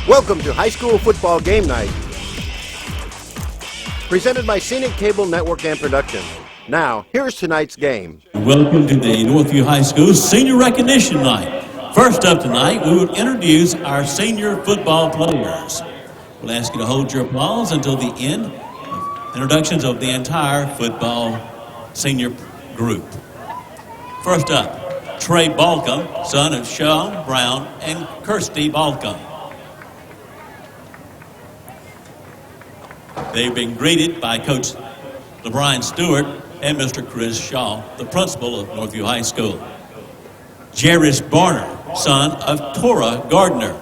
Welcome to High School Football Game Night, presented by Scenic Cable Network and Production. Now, here's tonight's game. Welcome to the Northview High School Senior Recognition Night. First up tonight, we will introduce our senior football players. We'll ask you to hold your applause until the end of introductions of the entire football senior group. First up, Trey Balcom, son of Sean Brown and Kirsty Balcom. They've been greeted by Coach LeBron Stewart and Mr. Chris Shaw, the principal of Northview High School. Jairus Barner, son of Tora Gardner.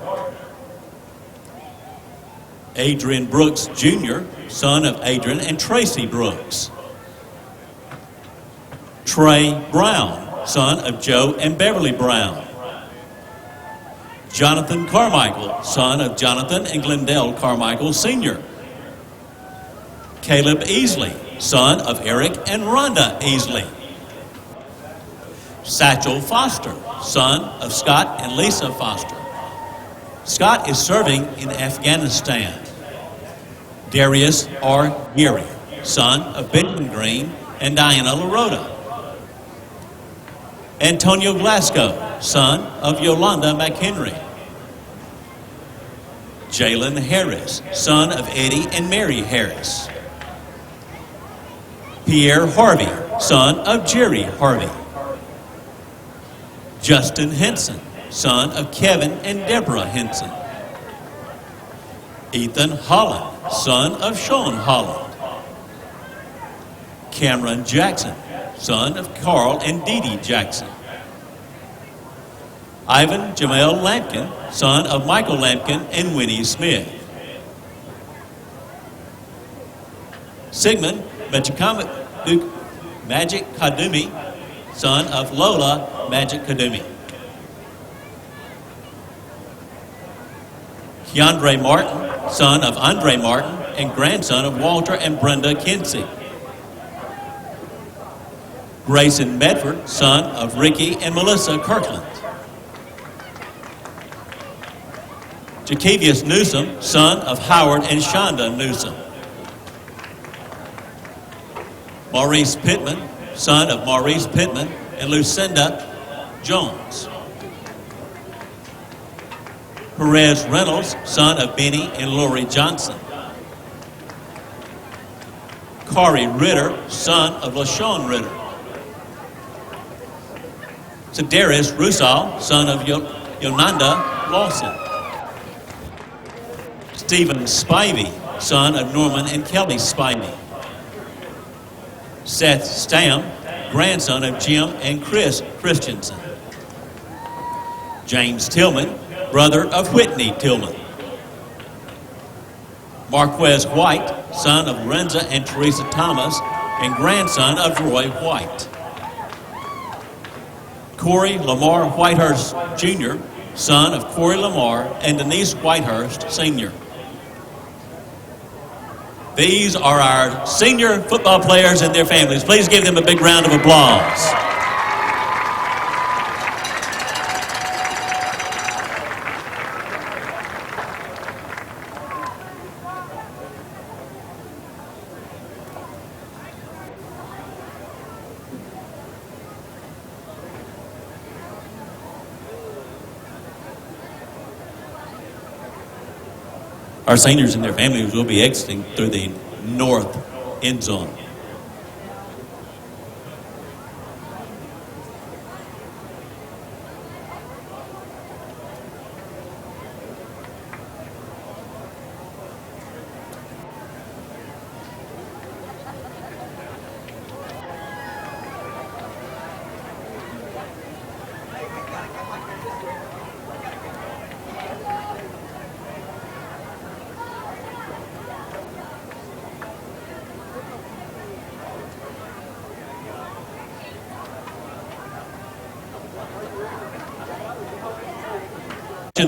Adrian Brooks Jr., son of Adrian and Tracy Brooks. Trey Brown, son of Joe and Beverly Brown. Jonathan Carmichael, son of Jonathan and Glendale Carmichael Sr. Caleb Easley, son of Eric and Rhonda Easley. Satchel Foster, son of Scott and Lisa Foster. Scott is serving in Afghanistan. Darius R. Geary, son of Benjamin Green and Diana LaRota. Antonio Glasgow, son of Yolanda McHenry. Jalen Harris, son of Eddie and Mary Harris. Pierre Harvey, son of Jerry Harvey. Justin Henson, son of Kevin and Deborah Henson. Ethan Holland, son of Sean Holland. Cameron Jackson, son of Carl and Dee Dee Jackson. Ivan Jamel Lampkin, son of Michael Lampkin and Winnie Smith. Sigmund Magic Kadumi, son of Lola Magic Kadumi. Keandre Martin, son of Andre Martin and grandson of Walter and Brenda Kinsey. Grayson Medford, son of Ricky and Melissa Kirkland. Jakevius Newsom, son of Howard and Shonda Newsom. Maurice Pittman, son of Maurice Pittman and Lucinda Jones. Perez Reynolds, son of Benny and Lori Johnson. Corey Ritter, son of LaShawn Ritter. Sedaris Rusal, son of Yolanda Lawson. Stephen Spivey, son of Norman and Kelly Spivey. Seth Stam, grandson of Jim and Chris Christensen. James Tillman, brother of Whitney Tillman. Marquez White, son of Lorenza and Teresa Thomas and grandson of Roy White. Corey Lamar Whitehurst Jr., son of Corey Lamar and Denise Whitehurst Sr. These are our senior football players and their families. Please give them a big round of applause. Our seniors and their families will be exiting through the north end zone.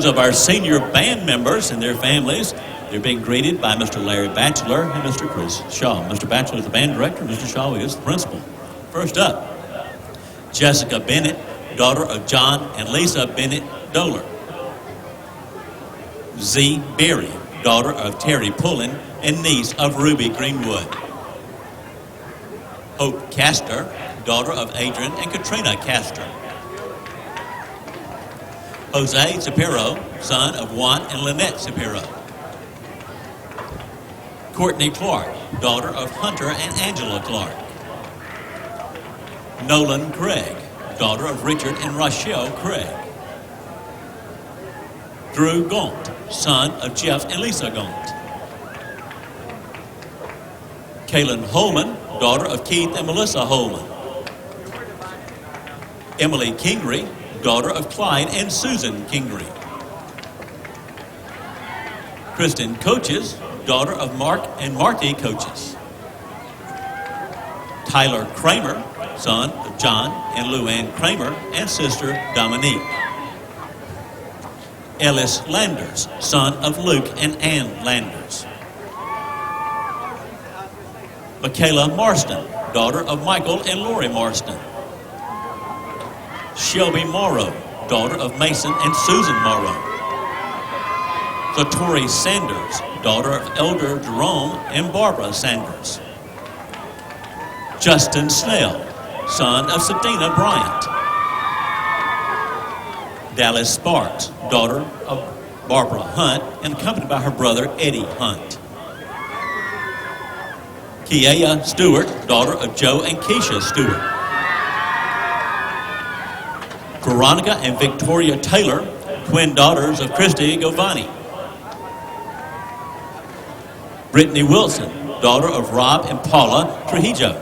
Of our senior band members and their families. They're being greeted by Mr. Larry Batchelor and Mr. Chris Shaw. Mr. Batchelor is the band director, Mr. Shaw is the principal. First up, Jessica Bennett, daughter of John and Lisa Bennett Doler. Z. Berry, daughter of Terry Pullen and niece of Ruby Greenwood. Hope Castor, daughter of Adrian and Katrina Castor. Jose Shapiro, son of Juan and Lynette Shapiro. Courtney Clark, daughter of Hunter and Angela Clark. Nolan Craig, daughter of Richard and Rochelle Craig. Drew Gaunt, son of Jeff and Lisa Gaunt. Kaylin Holman, daughter of Keith and Melissa Holman. Emily Kingry, daughter of Clyde and Susan Kingry. Kristen Coaches, daughter of Mark and Marty Coaches. Tyler Kramer, son of John and Luann Kramer and sister Dominique. Ellis Landers, son of Luke and Ann Landers. Michaela Marston, daughter of Michael and Lori Marston. Shelby Morrow, daughter of Mason and Susan Morrow. Zatori Sanders, daughter of Elder Jerome and Barbara Sanders. Justin Snell, son of Sedina Bryant. Dallas Sparks, daughter of Barbara Hunt and accompanied by her brother Eddie Hunt. Kiea Stewart, daughter of Joe and Keisha Stewart. Veronica and Victoria Taylor, twin daughters of Christy Govani. Brittany Wilson, daughter of Rob and Paula Trujillo.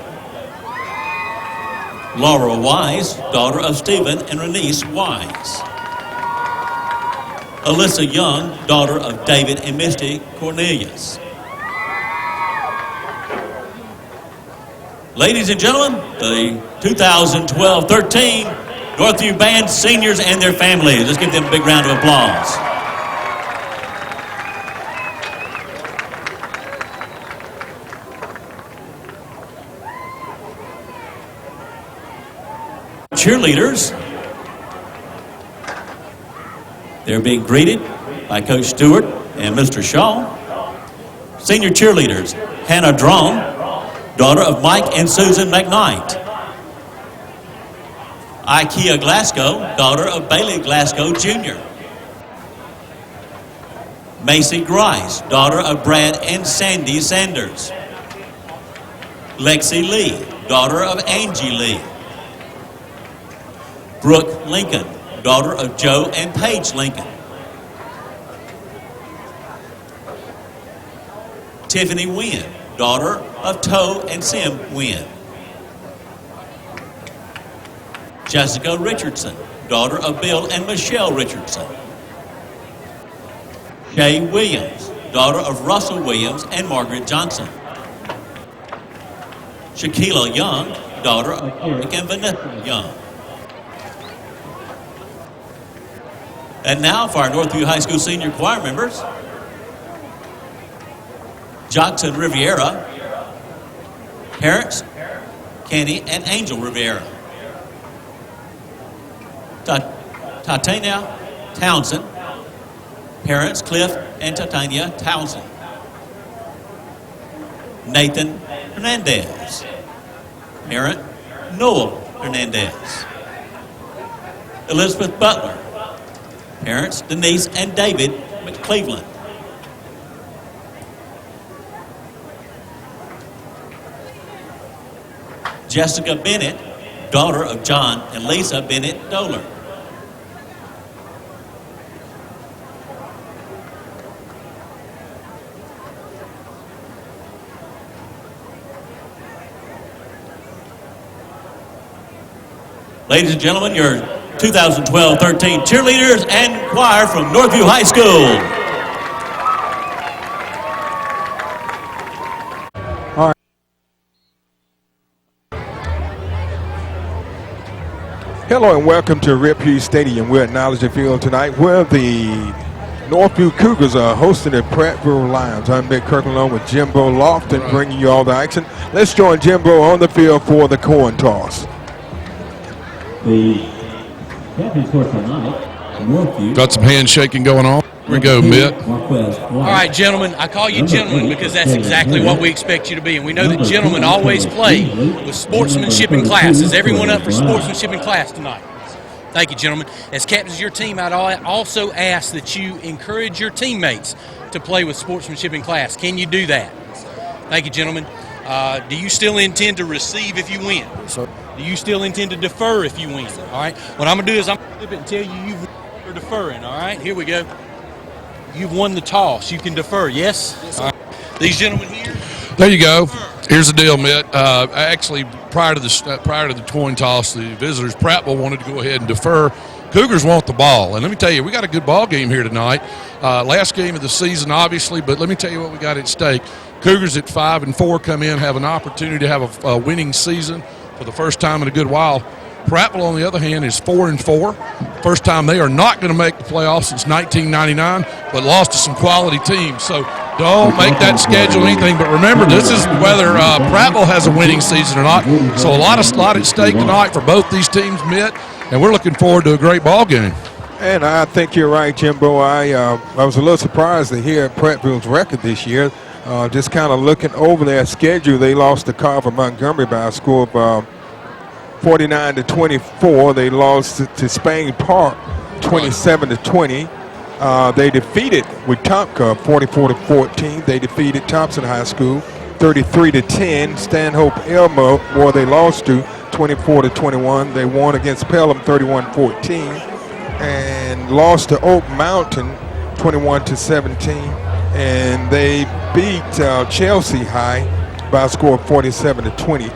Laura Wise, daughter of Stephen and Renice Wise. Alyssa Young, daughter of David and Misty Cornelius. Ladies and gentlemen, the 2012-13 Northview Band seniors and their families. Let's give them a big round of applause. Cheerleaders, they're being greeted by Coach Stewart and Mr. Shaw. Senior cheerleaders, Hannah Drone, daughter of Mike and Susan McKnight. Ikea Glasgow, daughter of Bailey Glasgow Jr. Macy Grice, daughter of Brad and Sandy Sanders. Lexi Lee, daughter of Angie Lee. Brooke Lincoln, daughter of Joe and Paige Lincoln. Tiffany Wynn, daughter of Toe and Sim Wynn. Jessica Richardson, daughter of Bill and Michelle Richardson. Shay Williams, daughter of Russell Williams and Margaret Johnson. Shaquila Young, daughter of Eric and Vanessa Young. And now for our Northview High School senior choir members. Jackson Riviera, parents, Kenny and Angel Riviera. Titania Townsend, parents, Cliff and Titania Townsend. Nathan Hernandez, parent, Noel Hernandez. Elizabeth Butler, parents, Denise and David McCleveland. Jessica Bennett, daughter of John and Lisa Bennett Doler. Ladies and gentlemen, your 2012-13 cheerleaders and choir from Northview High School. All right. Hello and welcome to Rip Hughes Stadium. We're at Knowledge Field tonight where the Northview Cougars are hosting the Prattville Lions. I'm Big Kirk along with Jimbo Lofton bringing you all the action. Let's join Jimbo on the field for the coin toss. The champions for tonight, Northview. Got some handshaking going on. Here we go, Mitt. All right, gentlemen, I call you gentlemen because that's exactly what we expect you to be. And we know that gentlemen always play with sportsmanship in class. Is everyone up for sportsmanship in class tonight? Thank you, gentlemen. As captains of your team, I'd also ask that you encourage your teammates to play with sportsmanship in class. Can you do that? Thank you, gentlemen. Do you still intend to receive if you win? Do you still intend to defer if you win? All right. What I'm going to do is I'm going to flip it and tell you you're deferring. All right. Here we go. You've won the toss. You can defer. Yes. All right. These gentlemen here. There you go. Here's the deal, Mitt. Actually, prior to the coin toss, the visitors, Prattville wanted to go ahead and defer. Cougars want the ball, and let me tell you, we got a good ball game here tonight. Last game of the season, obviously, but let me tell you what we got at stake. Cougars at 5-4 come in, have an opportunity to have a winning season for the first time in a good while. Prattville, on the other hand, is 4-4. First time they are not going to make the playoffs since 1999, but lost to some quality teams. So don't make that schedule anything. But remember, this is whether Prattville has a winning season or not. So a lot at stake tonight for both these teams, Mitt, and we're looking forward to a great ball game. And I think you're right, Jimbo. I was a little surprised to hear Prattville's record this year. Just kind of looking over their schedule, they lost to Carver Montgomery by a score of 49-24. They lost to Spain Park 27-20. They defeated Wetumpka 44-14. They defeated Thompson High School 33-10. Stanhope Elmore they lost to 24-21. They won against Pelham 31-14 and lost to Oak Mountain 21-17. And they beat Chelsea High by a score of 47-28.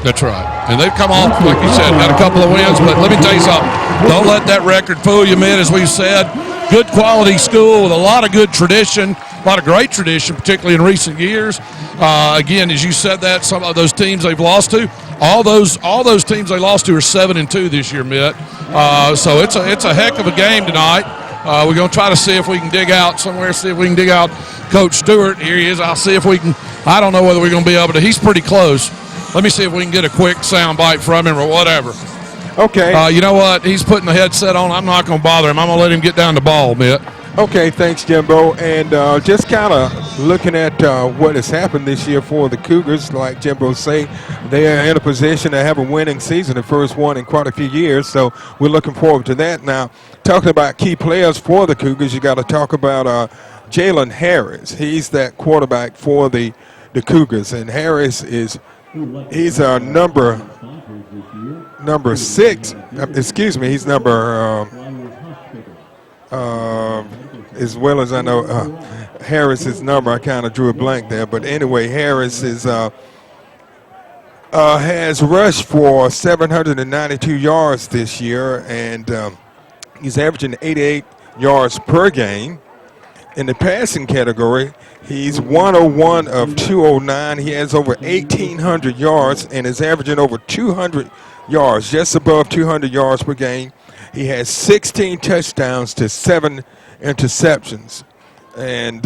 That's right. And they've come off, like you said, got a couple of wins. But let me tell you something. Don't let that record fool you, man. As we've said, good quality school with a lot of good tradition, a lot of great tradition, particularly in recent years. Again, as you said that, some of those teams they've lost to, all those teams they lost to are 7-2 this year, Mitt. So it's a heck of a game tonight. We're going to try to see if we can dig out somewhere, see if we can dig out Coach Stewart. Here he is. I'll see if we can. I don't know whether we're going to be able to. He's pretty close. Let me see if we can get a quick sound bite from him or whatever. Okay. You know what? He's putting the headset on. I'm not going to bother him. I'm going to let him get down the ball, Mitt. Okay, thanks, Jimbo. And just kind of looking at what has happened this year for the Cougars, like Jimbo say, they are in a position to have a winning season, the first one in quite a few years. So we're looking forward to that. Now, talking about key players for the Cougars, you got to talk about Jalen Harris. He's that quarterback for the Cougars, and Harris he's number 6. Excuse me, he's number. As well as I know Harris's number, I kind of drew a blank there. But anyway, Harris has rushed for 792 yards this year, and he's averaging 88 yards per game. In the passing category, he's 101 of 209. He has over 1,800 yards and is averaging over 200 yards, just above 200 yards per game. He has 16 touchdowns to 7 interceptions. And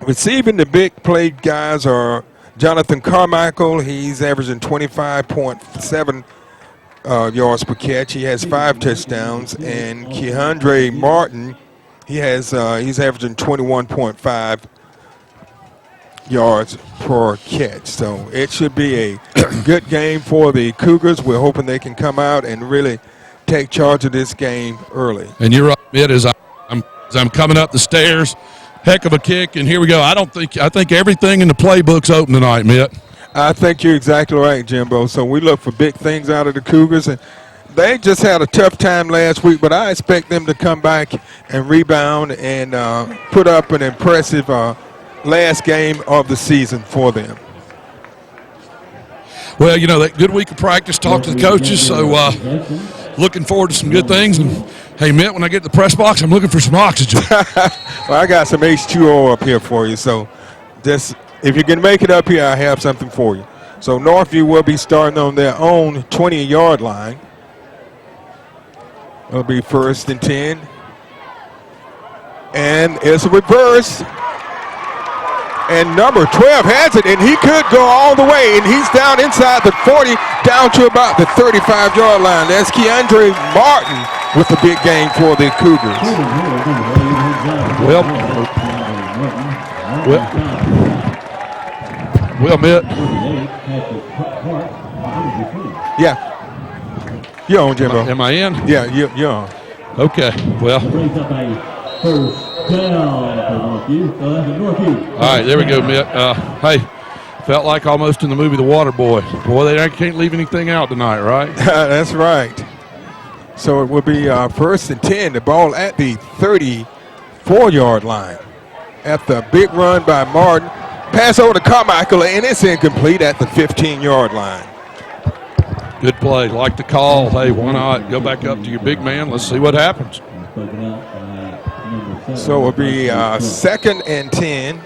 receiving the big play guys are Jonathan Carmichael. He's averaging 25.7 yards per catch. He has 5 touchdowns. And Keandre Martin, he's averaging 21.5 yards per catch. So it should be a good game for the Cougars. We're hoping they can come out and really take charge of this game early. And you're right, Mitt, as I'm coming up the stairs, heck of a kick, and here we go. I think everything in the playbook's open tonight, Mitt. I think you're exactly right, Jimbo. So we look for big things out of the Cougars, and they just had a tough time last week, but I expect them to come back and rebound and put up an impressive last game of the season for them. Well, you know, that good week of practice, talked to the coaches, so looking forward to some good things. And, hey, Mitt, when I get to the press box, I'm looking for some oxygen. Well, I got some H2O up here for you, so just if you can make it up here, I have something for you. So Northview will be starting on their own 20-yard line. It'll be 1st and 10. And it's a reverse. And number 12 has it, and he could go all the way, and he's down inside the 40, down to about the 35-yard line. That's Keandre Martin with the big game for the Cougars. Well, Mitt. Yeah. You're on, Jimbo. Am I in? Yeah, you're on. Okay, well. All right, there we go, Mitt. Hey, felt like almost in the movie The Water Boy. Boy, they can't leave anything out tonight, right? That's right. So it will be first and 10. The ball at the 34-yard line. At the big run by Martin. Pass over to Carmichael, and it's incomplete at the 15-yard line. Good play. Like the call. Hey, why not go back up to your big man? Let's see what happens. So it will be second and 10.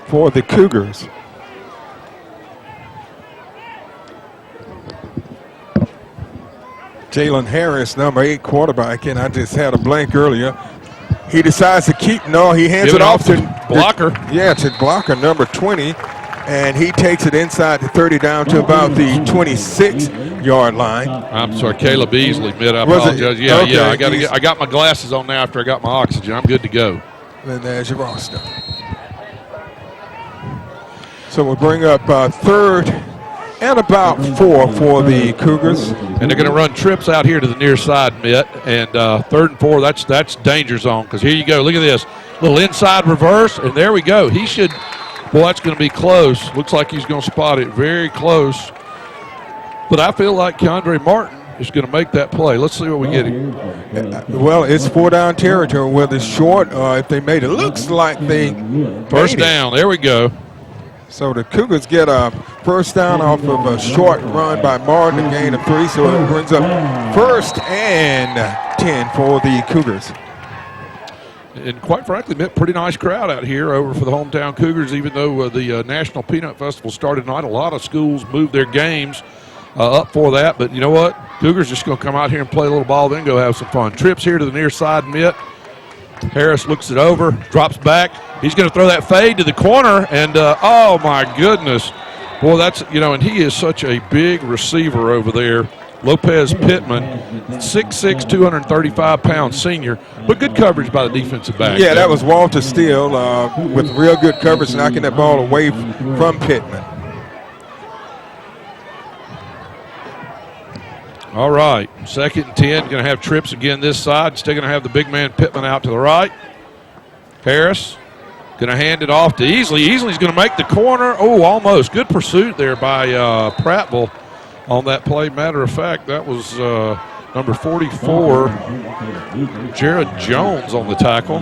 For the Cougars. Jalen Harris, number 8 quarterback, and I just had a blank earlier. He decides to keep, no, he hands it off to blocker. To blocker number 20, and he takes it inside the 30 down to about the 26-yard line. I'm sorry, Caleb Beasley, Mitt. I apologize. Yeah, okay. I got my glasses on now after I got my oxygen. I'm good to go. And there's your roster. So we'll bring up third and about 4 for the Cougars. And they're going to run trips out here to the near side, Mitt. And third and 4, that's danger zone. Because here you go. Look at this. Little inside reverse, and there we go. He should, boy, that's going to be close. Looks like he's going to spot it very close. But I feel like Keandre Martin is going to make that play. Let's see what we get here. Well, it's 4-down territory, whether it's short or if they made it. Looks like they first down. There we go. So the Cougars get a first down off of a short run by Martin, a gain of 3. So it brings up first and 10 for the Cougars. And quite frankly, Mitt, pretty nice crowd out here over for the hometown Cougars, even though the National Peanut Festival started tonight. A lot of schools moved their games up for that. But you know what? Cougars just going to come out here and play a little ball, then go have some fun. Trips here to the near side, Mitt. Harris looks it over, drops back. He's going to throw that fade to the corner, and oh my goodness. Boy, that's, and he is such a big receiver over there. Lopez Pittman, 6'6", 235-pound senior, but good coverage by the defensive back. Yeah, that was Walter Steele with real good coverage, knocking that ball away from Pittman. All right, second and 10, going to have trips again this side. Still going to have the big man Pittman out to the right. Harris going to hand it off to Easley. Easley's going to make the corner. Oh, almost. Good pursuit there by Prattville on that play. Matter of fact, that was number 44, Jared Jones on the tackle.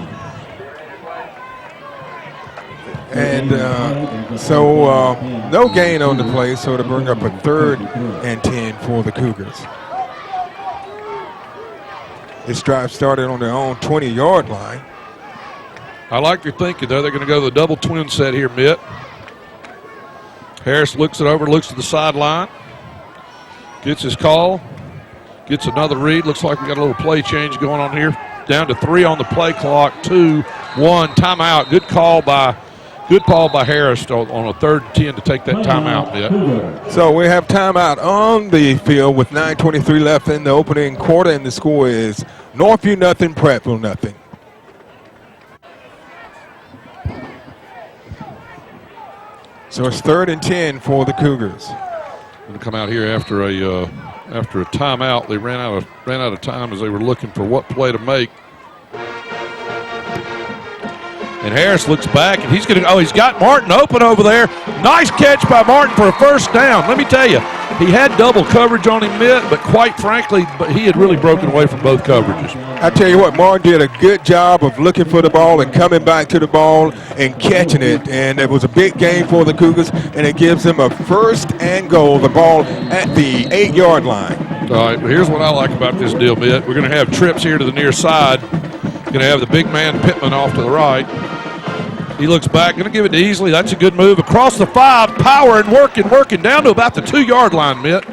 And so no gain on the play, so to bring up a third and 10 for the Cougars. This drive started on their own 20-yard line. I like your thinking, though. They're going to go to the double twin set here, Mitt. Harris looks it over, looks to the sideline. Gets his call. Gets another read. Looks like we got a little play change going on here. Down to 3 on the play clock. 2-1 timeout. Good call by Harris on a third and 10 to take that timeout, Mitt. So we have timeout on the field with 9:23 left in the opening quarter, and the score is Northview nothing, Prattville nothing. So it's third and 10 for the Cougars. Going to come out here after a timeout. They ran out of time as they were looking for what play to make. And Harris looks back, and he's got Martin open over there. Nice catch by Martin for a first down. Let me tell you, he had double coverage on him, Mitt, but quite frankly, he had really broken away from both coverages. I tell you what, Martin did a good job of looking for the ball and coming back to the ball and catching it. And it was a big game for the Cougars, and it gives them a first and goal, the ball at the 8-yard line. All right, well, here's what I like about this deal, Mitt. We're going to have trips here to the near side. Going to have the big man Pittman off to the right. He looks back, going to give it to Easley. That's a good move. Across the 5, power and working down to about the 2-yard line, Mitt.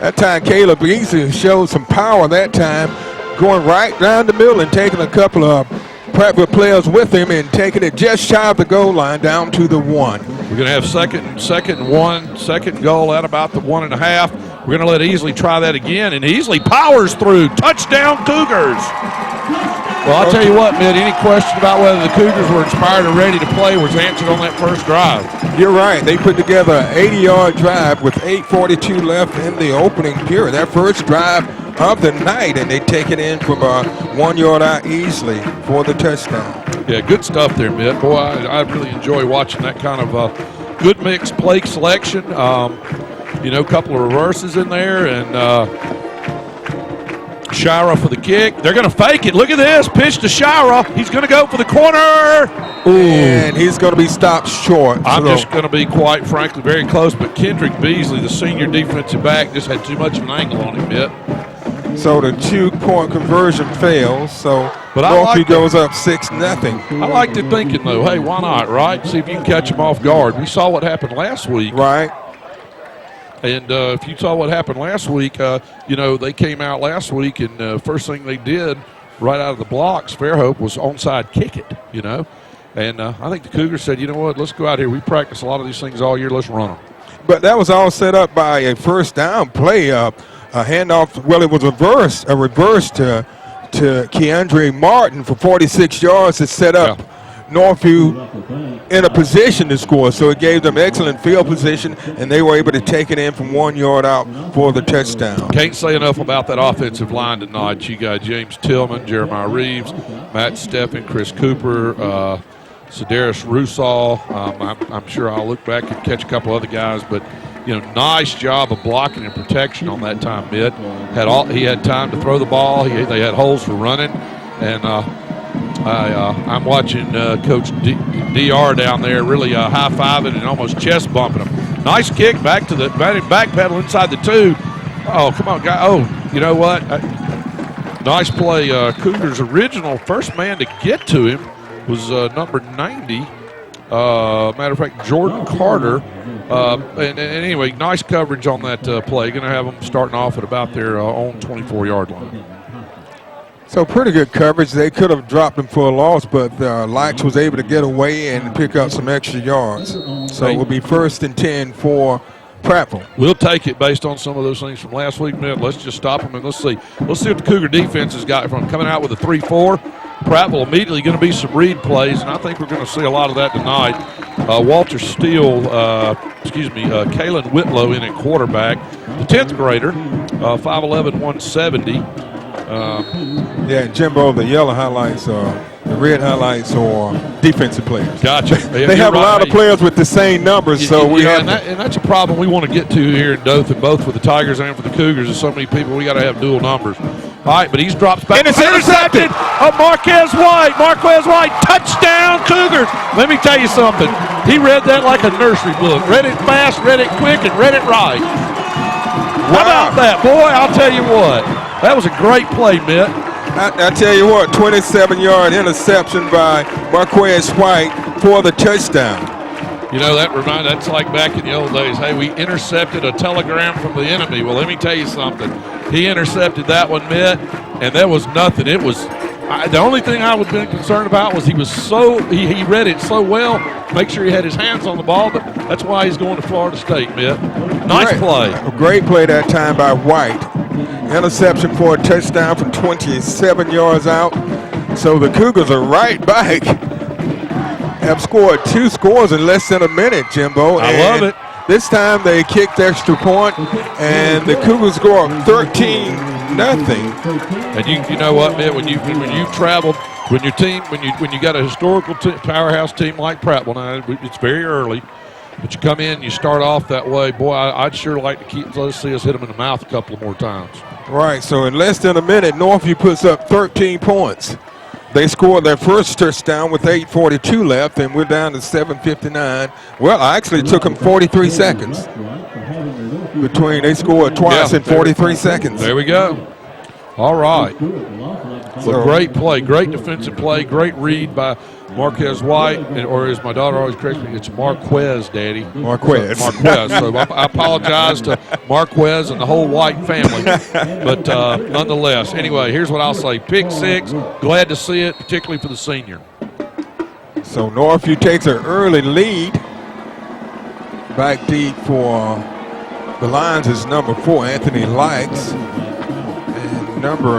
That time Caleb Easley showed some power that time, going right down the middle and taking a couple of Prattville players with him and taking it just shy of the goal line down to the 1. We're going to have second and 1, second goal at about the 1.5. We're going to let Easley try that again, and Easley powers through. Touchdown, Cougars. Well, I'll tell you what, Mitt, any question about whether the Cougars were inspired or ready to play was answered on that first drive. You're right. They put together an 80-yard drive with 8:42 left in the opening period. That first drive of the night, and they take it in from 1 yard out easily for the touchdown. Yeah, good stuff there, Mitt. Boy, I really enjoy watching that kind of good mixed play selection. You know, a couple of reverses in there, and Shira for the kick. They're going to fake it. Look at this. Pitch to Shira. He's going to go for the corner. Ooh. And he's going to be stopped short. I'm just going to be, quite frankly, very close. But Kendrick Beasley, the senior defensive back, just had too much of an angle on him, Mitt. So the 2-point conversion fails. So but Northview goes up 6-0. I liked it thinking, though, hey, why not, right? See if you can catch him off guard. We saw what happened last week. Right. And if you saw what happened last week, you know, they came out last week, and first thing they did right out of the blocks, Fairhope, was onside kick it, you know. And I think the Cougars said, you know what, let's go out here. We practice a lot of these things all year. Let's run them. But that was all set up by a first down play, a handoff. Well, it was a reverse to Keandre Martin for 46 yards to set up Northview in a position to score. So it gave them excellent field position, and they were able to take it in from 1 yard out for the touchdown. Can't say enough about that offensive line tonight. You got James Tillman, Jeremiah Reeves, Matt Steffen, Chris Cooper, Sedaris Rusall. I'm sure I'll look back and catch a couple other guys, but you know, nice job of blocking and protection on that time, Mitt. He had time to throw the ball. They had holes for running, and I'm watching Coach DR down there really high-fiving and almost chest bumping him. Nice kick back to the back pedal inside the 2. Oh, come on, guy. Oh, you know what? Nice play. Cougars' original first man to get to him was number 90. Matter of fact, Jordan Carter. And anyway, nice coverage on that play. Going to have them starting off at about their own 24-yard line. So pretty good coverage. They could have dropped him for a loss, but Likes was able to get away and pick up some extra yards. So it will be 1st and 10 for Prattville. We'll take it based on some of those things from last week, man. Let's just stop them and let's see what the Cougar defense has got from coming out with a 3-4. Prattville immediately going to be some read plays, and I think we're going to see a lot of that tonight. Walter Steele, Kalen Whitlow in at quarterback. The 10th grader, 5'11", 170. Yeah, Jimbo, the yellow highlights, the red highlights, or defensive players. Gotcha. They have a lot of players with the same numbers, so we have. And that's a problem we want to get to here in Dothan, both for the Tigers and for the Cougars. There's so many people, we got to have dual numbers. All right, but he's dropped back. And it's intercepted. Oh, Marquez White, touchdown Cougars. Let me tell you something. He read that like a nursery book. Read it fast, read it quick, and read it right. Wow. How about that, boy? I'll tell you what. That was a great play, Mitt. I tell you what, 27-yard interception by Marquez White for the touchdown. You know, that's like back in the old days. Hey, we intercepted a telegram from the enemy. Well, let me tell you something. He intercepted that one, Mitt, and there was nothing. It was the only thing I was been concerned about was he read it so well. Make sure he had his hands on the ball, but that's why he's going to Florida State, Mitt. Nice play. A great play that time by White. Interception for a touchdown from 27 yards out. So the Cougars are right back. Have scored 2 scores in less than a minute, Jimbo. I love it. This time they kicked the extra point, and the Cougars go up 13-0. And you know what, man? When you traveled, when you got a historical powerhouse team like Prattville, now it's very early, but you come in, you start off that way. Boy, I'd sure like to let's see us hit them in the mouth a couple of more times. Right. So in less than a minute, Northview puts up 13 points. They scored their first touchdown with 8:42 left, and we're down to 7:59. Well, I actually took them 43 seconds. They scored twice in 43 seconds. There we go. All right. So great play, great defensive play, great read by Marquez White, or as my daughter always corrects me, it's Marquez, Daddy. Marquez. So I apologize to Marquez and the whole White family. But nonetheless, anyway, here's what I'll say. Pick 6, glad to see it, particularly for the senior. So Northview takes an early lead. Back deep for the Lions is number 4, Anthony Likes. And number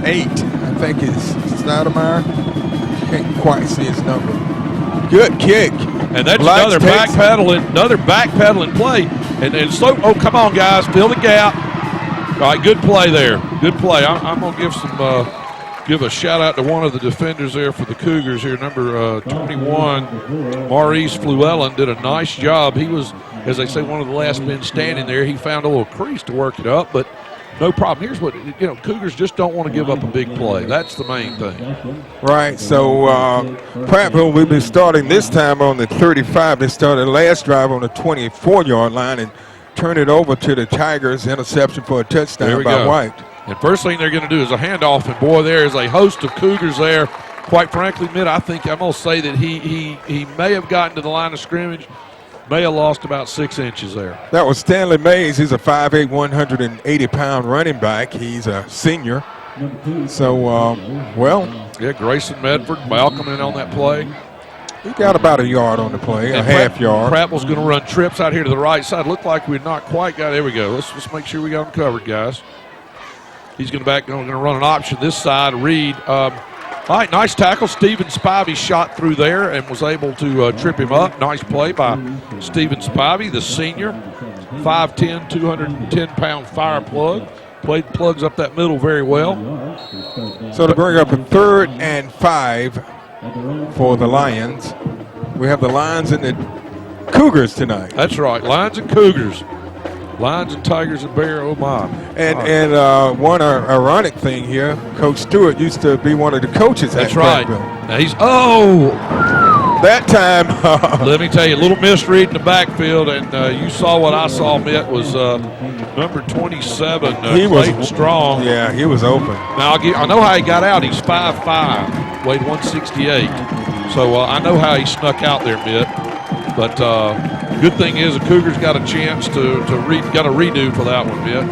8, I think, is Stoudemire. Can't quite see his number. Good kick. And that's Likes another backpedaling play. And slow. Oh, come on, guys. Fill the gap. All right, good play there. Good play. I'm going to give a shout-out to one of the defenders there for the Cougars here, number 21, Maurice Fluellen, did a nice job. He was, as they say, one of the last men standing there. He found a little crease to work it up, but no problem. Here's what, Cougars just don't want to give up a big play. That's the main thing. Right, so Prattville will be starting this time on the 35. They started last drive on the 24-yard line and turned it over to the Tigers. Interception for a touchdown by White. And first thing they're going to do is a handoff, and boy, there is a host of Cougars there. Quite frankly, Mitt, I think I'm going to say that he may have gotten to the line of scrimmage, may have lost about 6 inches there. That was Stanley Mays. He's a 5'8", 180-pound running back. He's a senior. So, Yeah, Grayson Medford welcoming in on that play. He got about a yard on the play, a half yard. Prattville's going to run trips out here to the right side. Looked like we'd not quite got. There we go. Let's make sure we got him covered, guys. He's going to run an option this side. Reed. All right, nice tackle. Stephen Spivey shot through there and was able to trip him up. Nice play by Stephen Spivey, the senior. 5'10", 210-pound fire plug. Played plugs up that middle very well. So to bring up a 3rd and 5 for the Lions. We have the Lions and the Cougars tonight. That's right, Lions and Cougars. Lions and Tigers and Bear, oh my. And one ironic thing here, Coach Stewart used to be one of the coaches at Prattville. That's right. Now that time. Let me tell you, a little misread in the backfield, and you saw what I saw, Mitt, was number 27, Clayton Strong. Yeah, he was open. Now, I know how he got out. He's 5'5", weighed 168. So I know how he snuck out there, Mitt. But good thing is the Cougars got a chance got a redo for that one, Mitt.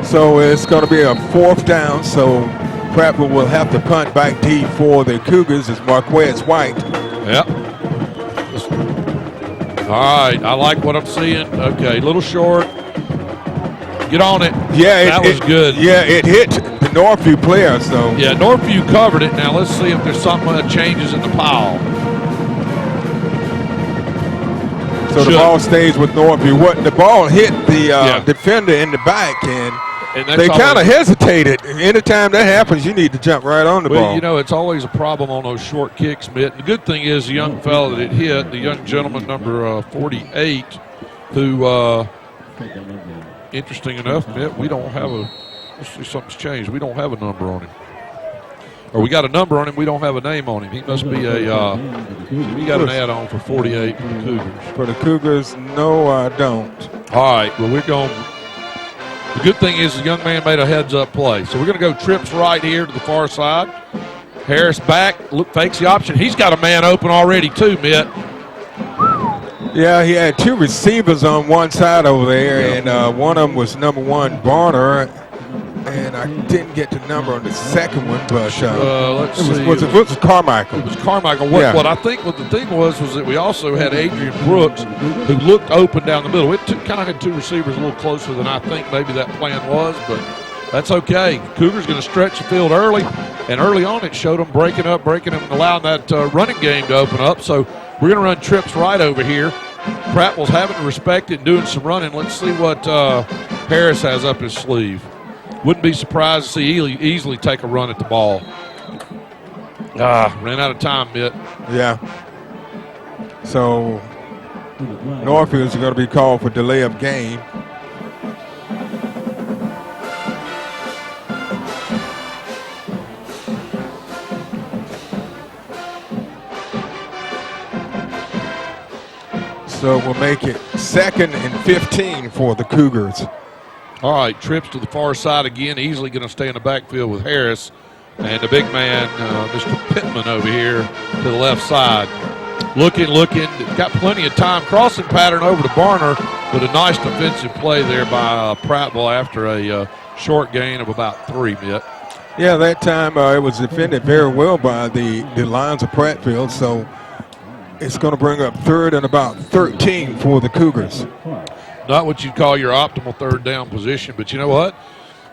So it's going to be a 4th down, so Prattville will have to punt back deep for the Cougars as Marquez White. Yep. All right, I like what I'm seeing. Okay, a little short. Get on it. Yeah, that was good. Yeah, it hit the Northview player. So yeah, Northview covered it. Now let's see if there's something that changes in the pile. So the ball stays with Northview. The ball hit the defender in the back, and they kind of hesitated. Anytime that happens, you need to jump right on the ball. It's always a problem on those short kicks, Mitt. The good thing is the young fellow that it hit, the young gentleman, number 48, who, interesting enough, Mitt, we don't have let's see, something's changed. We don't have a number on him. Or we got a number on him, we don't have a name on him. He must be we got an add-on for 48 for the Cougars. For the Cougars, no, I don't. All right, well, we're going. The good thing is the young man made a heads-up play. So we're going to go trips right here to the far side. Harris back, fakes the option. He's got a man open already too, Mitt. Yeah, he had 2 receivers on one side over there, and one of them was number 1, Barner. And I didn't get the number on the second one, but let's see. It was Carmichael. It was Carmichael. What I think what the thing was that we also had Adrian Brooks, who looked open down the middle. It kind of had 2 receivers a little closer than I think maybe that plan was, but that's okay. Cougars going to stretch the field early, and early on it showed them breaking up, and allowing that running game to open up. So we're going to run trips right over here. Prattville's having to respect it and doing some running. Let's see what Harris has up his sleeve. Wouldn't be surprised to see easily take a run at the ball. Ran out of time, Mitt. Yeah. So Northview is going to be called for delay of game. So we'll make it 2nd and 15 for the Cougars. All right, trips to the far side again. Easily going to stay in the backfield with Harris. And the big man, Mr. Pittman over here to the left side. Looking. Got plenty of time. Crossing pattern over to Barner, but a nice defensive play there by Prattville after a short gain of about 3, Mitt. Yeah, that time it was defended very well by the Lions of Prattville. So It's going to bring up 3rd and about 13 for the Cougars. Not what you'd call your optimal third down position, but you know what?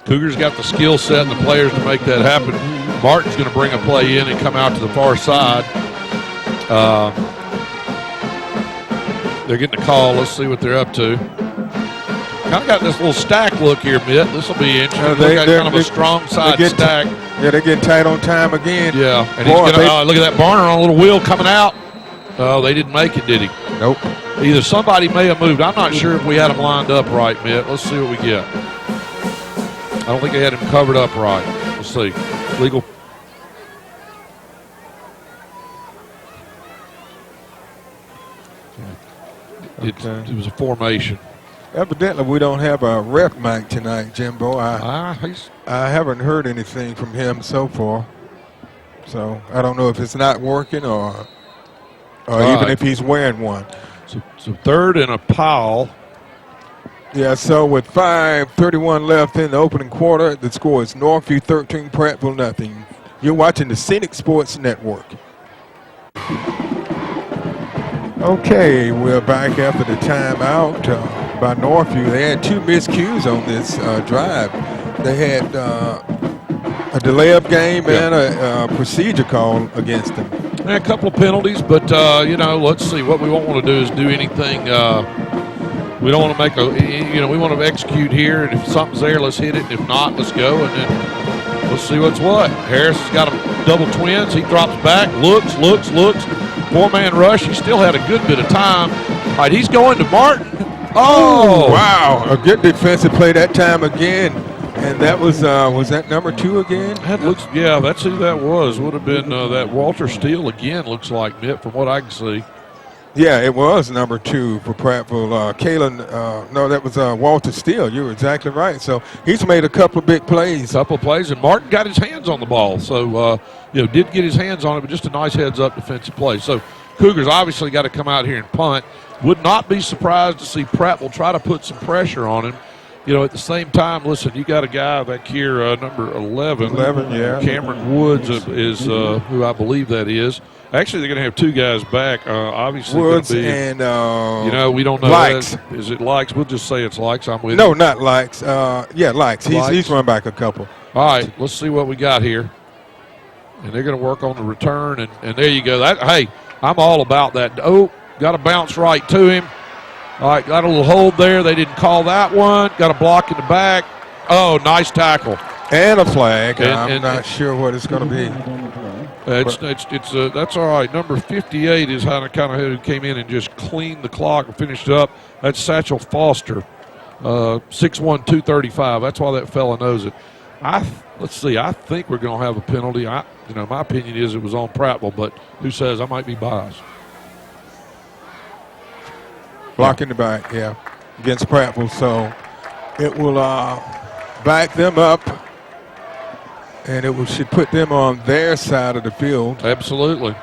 Cougars got the skill set and the players to make that happen. Martin's going to bring a play in and come out to the far side. They're getting a call. Let's see what they're up to. Kind of got this little stack look here, Mitt. This will be interesting. They got kind of a strong side stack. Yeah, they're getting tight on time again. Yeah, and he's going to look at that Barner on a little wheel coming out. Oh, they didn't make it, did he? Nope. Either somebody may have moved. I'm not sure if we had him lined up right, Mitt. Let's see what we get. I don't think they had him covered up right. Let's see. Legal. It was a formation. Evidently, we don't have a ref mic tonight, Jimbo. I haven't heard anything from him so far. So I don't know if it's not working or even if he's wearing one. So 3rd and a pile. Yeah, so with 5:31 left in the opening quarter, the score is Northview 13, Prattville nothing. You're watching the Scenic Sports Network. Okay, we're back after the timeout by Northview. They had 2 miscues on this drive. They had a delay of game and a procedure call against them. And a couple of penalties, but, let's see. What we won't want to do is do anything. We don't want to make we want to execute here, and if something's there, let's hit it. If not, let's go, and then let's see what's what. Harris has got a double twins. He drops back, looks. 4-man rush. He still had a good bit of time. All right, he's going to Martin. Oh, wow. A good defensive play that time again. And that was that number 2 again? That's who that was. Would have been that Walter Steele again, looks like, Mitt, from what I can see. Yeah, it was number 2 for Prattville. That was Walter Steele. You were exactly right. So he's made a couple of big plays. And Martin got his hands on the ball. So, did get his hands on it, but just a nice heads-up defensive play. So Cougars obviously got to come out here and punt. Would not be surprised to see Prattville try to put some pressure on him. At the same time, listen, you got a guy back here, number 11. 11, yeah. Cameron Woods is who I believe that is. Actually, they're going to have 2 guys back. Obviously, Woods and we don't know. Likes. Is it Likes? We'll just say it's Likes. I'm with you. No, not Likes. Likes. He's run back a couple. All right, let's see what we got here. And they're going to work on the return, and there you go. Hey, I'm all about that. Oh, got to bounce right to him. All right, got a little hold there. They didn't call that one. Got a block in the back. Oh, nice tackle. And a flag. I'm not sure what it's going to be. That's all right. Number 58 is kind of who came in and just cleaned the clock and finished up. That's Satchel Foster, 6'1", 235. That's why that fella knows it. Let's see. I think we're going to have a penalty. My opinion is it was on Prattville, but who says I might be biased? Blocking the back, against Prattville. So it will back them up, and it should put them on their side of the field. Absolutely.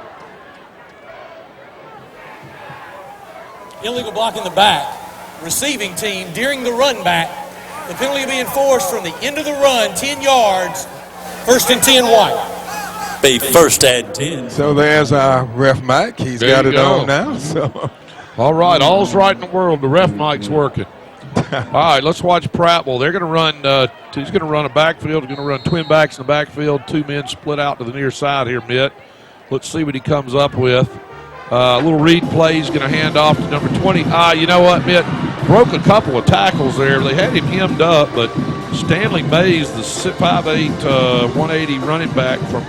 Illegal block in the back. Receiving team during the run back. The penalty will be enforced from the end of the run, 10 yards. 1st and 10 wide. Be 1st and 10. So there's our ref mic. He's got it on now. So. All right, all's right in the world. The ref mic's working. All right, let's watch Prattville. They're going to run. He's going to run a backfield. He's going to run twin backs in the backfield. 2 men split out to the near side here, Mitt. Let's see what he comes up with. A little read play. He's going to hand off to number 20. You know what, Mitt? Broke a couple of tackles there. They had him hemmed up, but Stanley Mays, the 5'8", 180 running back from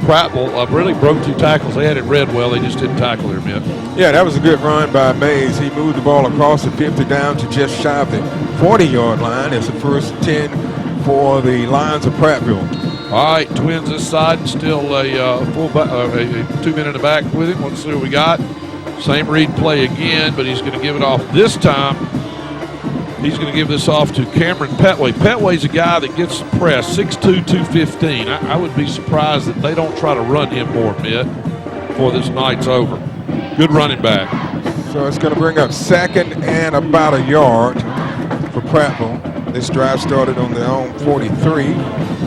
Prattville, really broke 2 tackles. They had it read well. They just didn't tackle him yet. Yeah, that was a good run by Mays. He moved the ball across the 50 down to just shy of the 40-yard line. It's the 1st 10 for the Lions of Prattville. All right, Twins this side, and still a fullback, 2 men in the back with him. Let's see what we got. Same read play again, but he's going to give it off this time. He's going to give this off to Cameron Pettway. Pettway's a guy that gets some press, 6'2", 215. I would be surprised that they don't try to run him more, Mitt, before this night's over. Good running back. So it's going to bring up 2nd and about a yard for Prattville. This drive started on their own 43.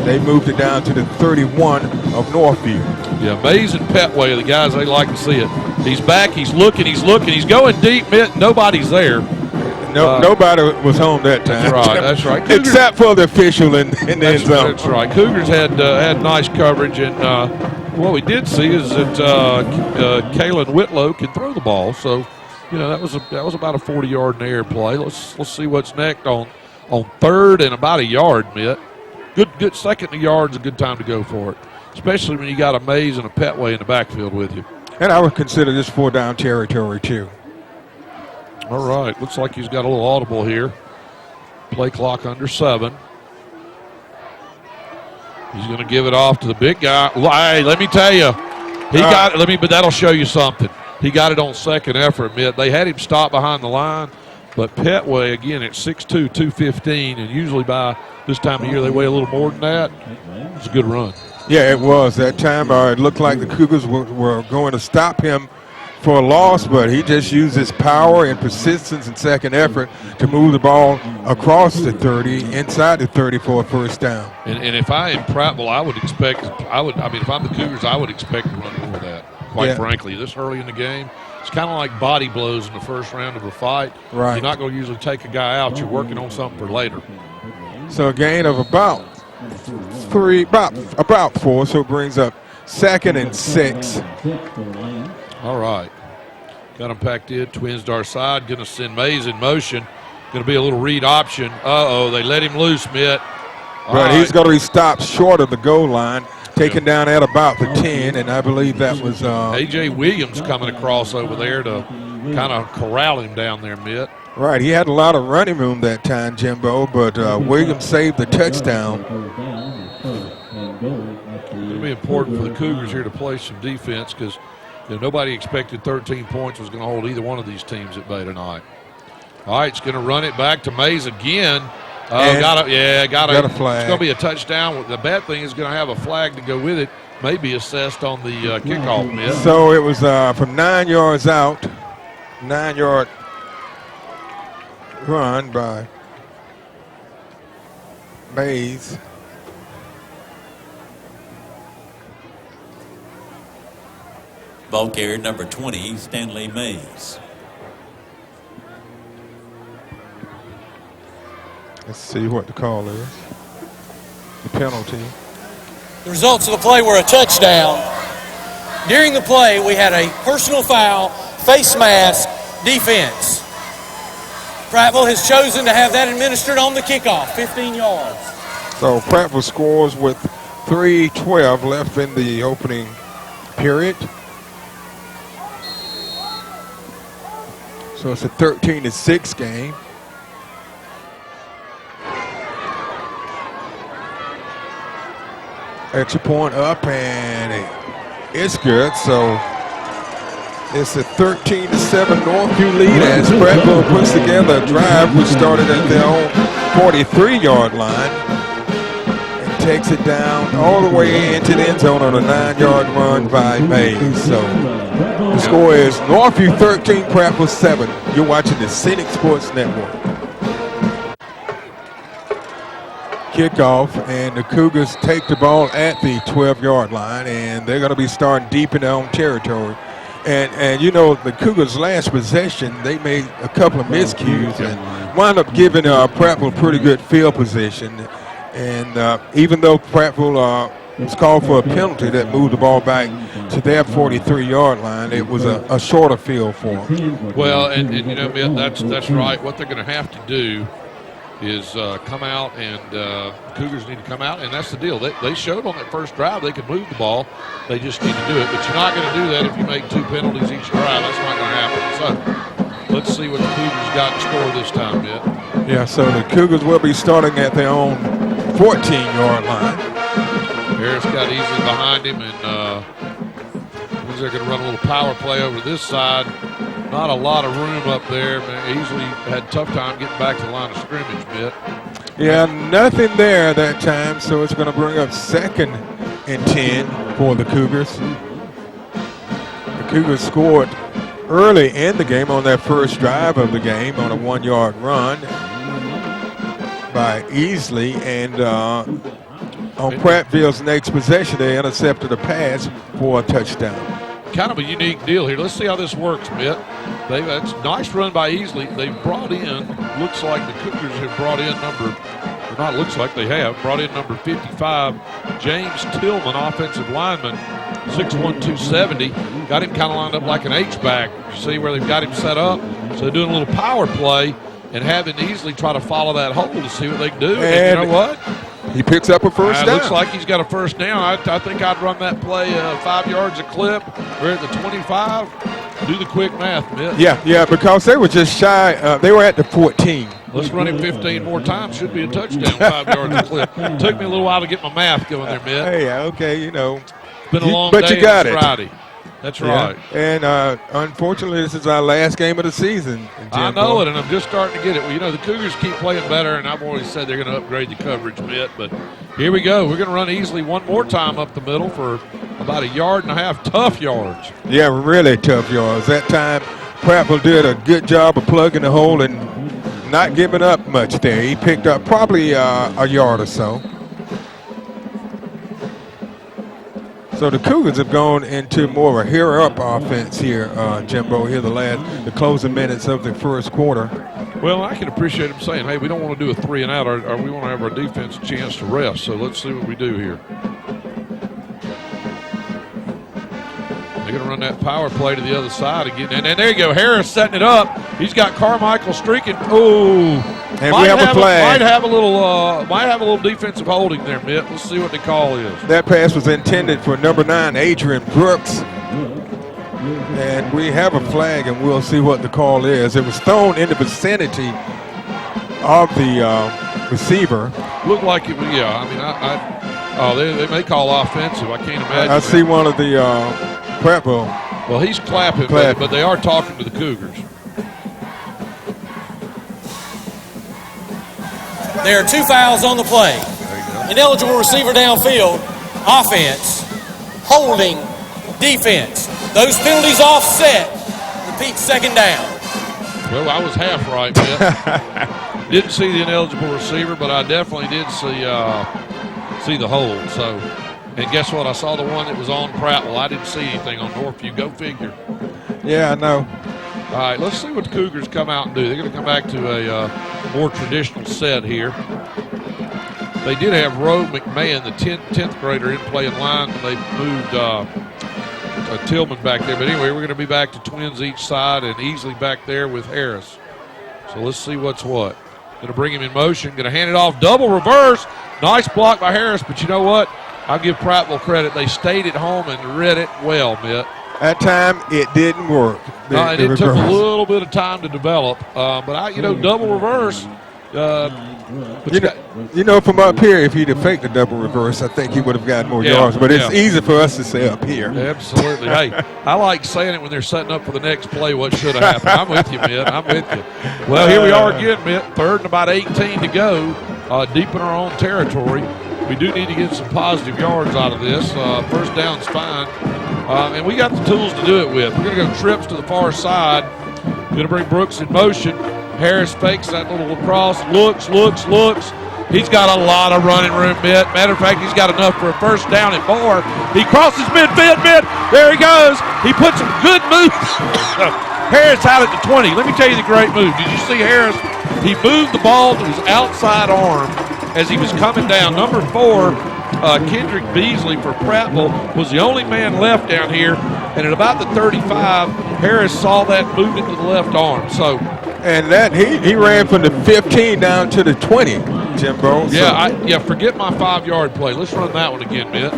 They moved it down to the 31 of Northview. Yeah, Mays and Pettway are the guys they like to see it. He's back. He's looking. He's going deep. Nobody's there. Nobody was home that time. That's right. Cougars, except for the official in the end zone. That's right. Cougars had nice coverage, and what we did see is that Kalen Whitlow can throw the ball. So, that was about a 40-yard in the air play. Let's see what's next on third and about a yard, Mitt. Good second to yard's a good time to go for it, especially when you got a Mays and a Pettway in the backfield with you. And I would consider this 4-down territory too. All right, looks like he's got a little audible here. Play clock under 7. He's going to give it off to the big guy. Hey, let me tell you, but that'll show you something. He got it on second effort, Mitt. They had him stop behind the line, but Pettway, again, at 6'2", 215, and usually by this time of year they weigh a little more than that. It's a good run. Yeah, it was. That time it looked like the Cougars were going to stop him for a loss, but he just used his power and persistence and second effort to move the ball across the 30, inside the 30 for a first down. And if I am Prattville, if I'm the Cougars, I would expect to run more of that, quite frankly. This early in the game, it's kind of like body blows in the first round of a fight. Right. You're not going to usually take a guy out. You're working on something for later. So a gain of about 4, so it brings up 2nd and 6. All right. Got him packed in. Twins to our side. Going to send Mays in motion. Going to be a little read option. They let him loose, Mitt. But he's going to be stopped short of the goal line, taken down at about the 10, and I believe that was A.J. Williams coming across over there to kind of corral him down there, Mitt. Right. He had a lot of running room that time, Jimbo, but Williams saved the touchdown. It'll be important for the Cougars here to play some defense because nobody expected 13 points was going to hold either one of these teams at bay tonight. All right, it's going to run it back to Mays again. Got a flag. It's going to be a touchdown. The bad thing is going to have a flag to go with it, maybe assessed on the kickoff, Mitt. So it was from 9 yards out, 9-yard run by Mays. Ball carrier number 20, Stanley Mays. Let's see what the call is. The penalty. The results of the play were a touchdown. During the play, we had a personal foul, face mask, defense. Prattville has chosen to have that administered on the kickoff, 15 yards. So Prattville scores with 3:12 left in the opening period. So it's a 13-6 game. Extra point up, and it's good. So it's a 13-7 Northview lead as Prattville puts together a drive which started at their own 43-yard line and takes it down all the way into the end zone on a 9-yard run by Mays. So the score is Northview 13, Prattville 7. You're watching the Scenic Sports Network. Kickoff, and the Cougars take the ball at the 12-yard line, and they're going to be starting deep in their own territory. And the Cougars' last possession, they made a couple of miscues and wound up giving Prattville pretty good field position. And even though Prattville was called for a penalty that moved the ball back to their 43-yard line, it was a shorter field for them. Well, and that's right. What they're going to have to do is come out, and Cougars need to come out, and that's the deal. They showed on that first drive they could move the ball. They just need to do it. But you're not going to do that if you make 2 penalties each drive. That's not going to happen. So let's see what the Cougars got in score this time, Mitt. Yeah, so the Cougars will be starting at their own 14-yard line. Harris got easily behind him, and they're going to run a little power play over this side. Not a lot of room up there. Easily had a tough time getting back to the line of scrimmage, Mitt. Yeah, nothing there that time, so it's going to bring up 2nd and 10 for the Cougars. The Cougars scored early in the game on their first drive of the game on a 1-yard run by Easley, and on Prattville's next possession, they intercepted a pass for a touchdown. kind of a unique deal here. Let's see how this works, Mitt. That's a nice run by Easley. They've brought in, looks like the Cougars have brought in brought in number 55, James Tillman, offensive lineman, 6'1", 270. Got him kind of lined up like an H-back. You see where they've got him set up? So they're doing a little power play and having Easley try to follow that hole to see what they can do. And you know what? He picks up a first down. Looks like he's got a first down. I think I'd run that play 5 yards a clip. We're at the 25. Do the quick math, Mitt. Yeah, because they were just shy. They were at the 14. Let's run him 15 more times. Should be a touchdown, 5 yards a clip. Took me a little while to get my math going there, Mitt. Hey, okay, you know. It's been a long day. But you got it. Friday. That's right. And unfortunately, this is our last game of the season. I know it, and I'm just starting to get it. Well, you know, the Cougars keep playing better, and I've always said they're going to upgrade the coverage a bit. But here we go. We're going to run Easley one more time up the middle for about 1.5 yards. Tough yards. Yeah, really tough yards. That time, Prattville did a good job of plugging the hole and not giving up much there. He picked up probably a yard or so. So the Cougars have gone into more of a hurry-up offense here, Jimbo, here the closing minutes of the first quarter. Well, I can appreciate him saying, hey, we don't want to do a 3 and out, or we want to have our defense a chance to rest. So let's see what we do here. They're going to run that power play to the other side again. And there you go, Harris setting it up. He's got Carmichael streaking. Oh, and we have a flag. Might have a little defensive holding there, Mitt. Let's see what the call is. That pass was intended for number 9, Adrian Brooks. And we have a flag, and we'll see what the call is. It was thrown in the vicinity of the receiver. Looked like it was, yeah. I mean, they may call offensive. I can't imagine. I see one of the Prattville. Well, he's clapping. But they are talking to the Cougars. There are 2 fouls on the play. Ineligible receiver downfield, offense, holding, defense. Those penalties offset. Repeat, second down. Well, I was half right, Mitt. Didn't see the ineligible receiver, but I definitely did see the hold. So, and guess what? I saw the one that was on Prattville. I didn't see anything on Northview. Go figure. Yeah, I know. All right, let's see what the Cougars come out and do. They're going to come back to a more traditional set here. They did have Roe McMahon, the 10th grader, in playing line when they moved Tillman back there. But anyway, we're going to be back to twins each side and Easley back there with Harris. So let's see what's what. Going to bring him in motion. Going to hand it off. Double reverse. Nice block by Harris. But you know what? I'll give Prattville credit. They stayed at home and read it well, Mitt. That time, it didn't work. And it took a little bit of time to develop. But double reverse. From up here, if he'd have faked the double reverse, I think he would have gotten more yards. But it's easy for us to say up here. Absolutely. Hey, I like saying it when they're setting up for the next play, what should have happened. I'm with you, Mitt. I'm with you. Well, here we are again, Mitt. 3rd and about 18 to go, deep in our own territory. We do need to get some positive yards out of this. First down's fine. And we got the tools to do it with. We're going to go trips to the far side. Going to bring Brooks in motion. Harris fakes that little lacrosse. Looks. He's got a lot of running room, Mitt. Matter of fact, he's got enough for a first down and more. He crosses midfield, Mitt. There he goes. He put some good moves. Harris out at the 20. Let me tell you the great move. Did you see Harris? He moved the ball to his outside arm as he was coming down. Number 4, Kendrick Beasley for Prattville was the only man left down here, and at about the 35, Harris saw that movement to the left arm. So, and that he ran from the 15 down to the 20, Jimbo. Yeah, forget my 5-yard play. Let's run that one again, Mitt.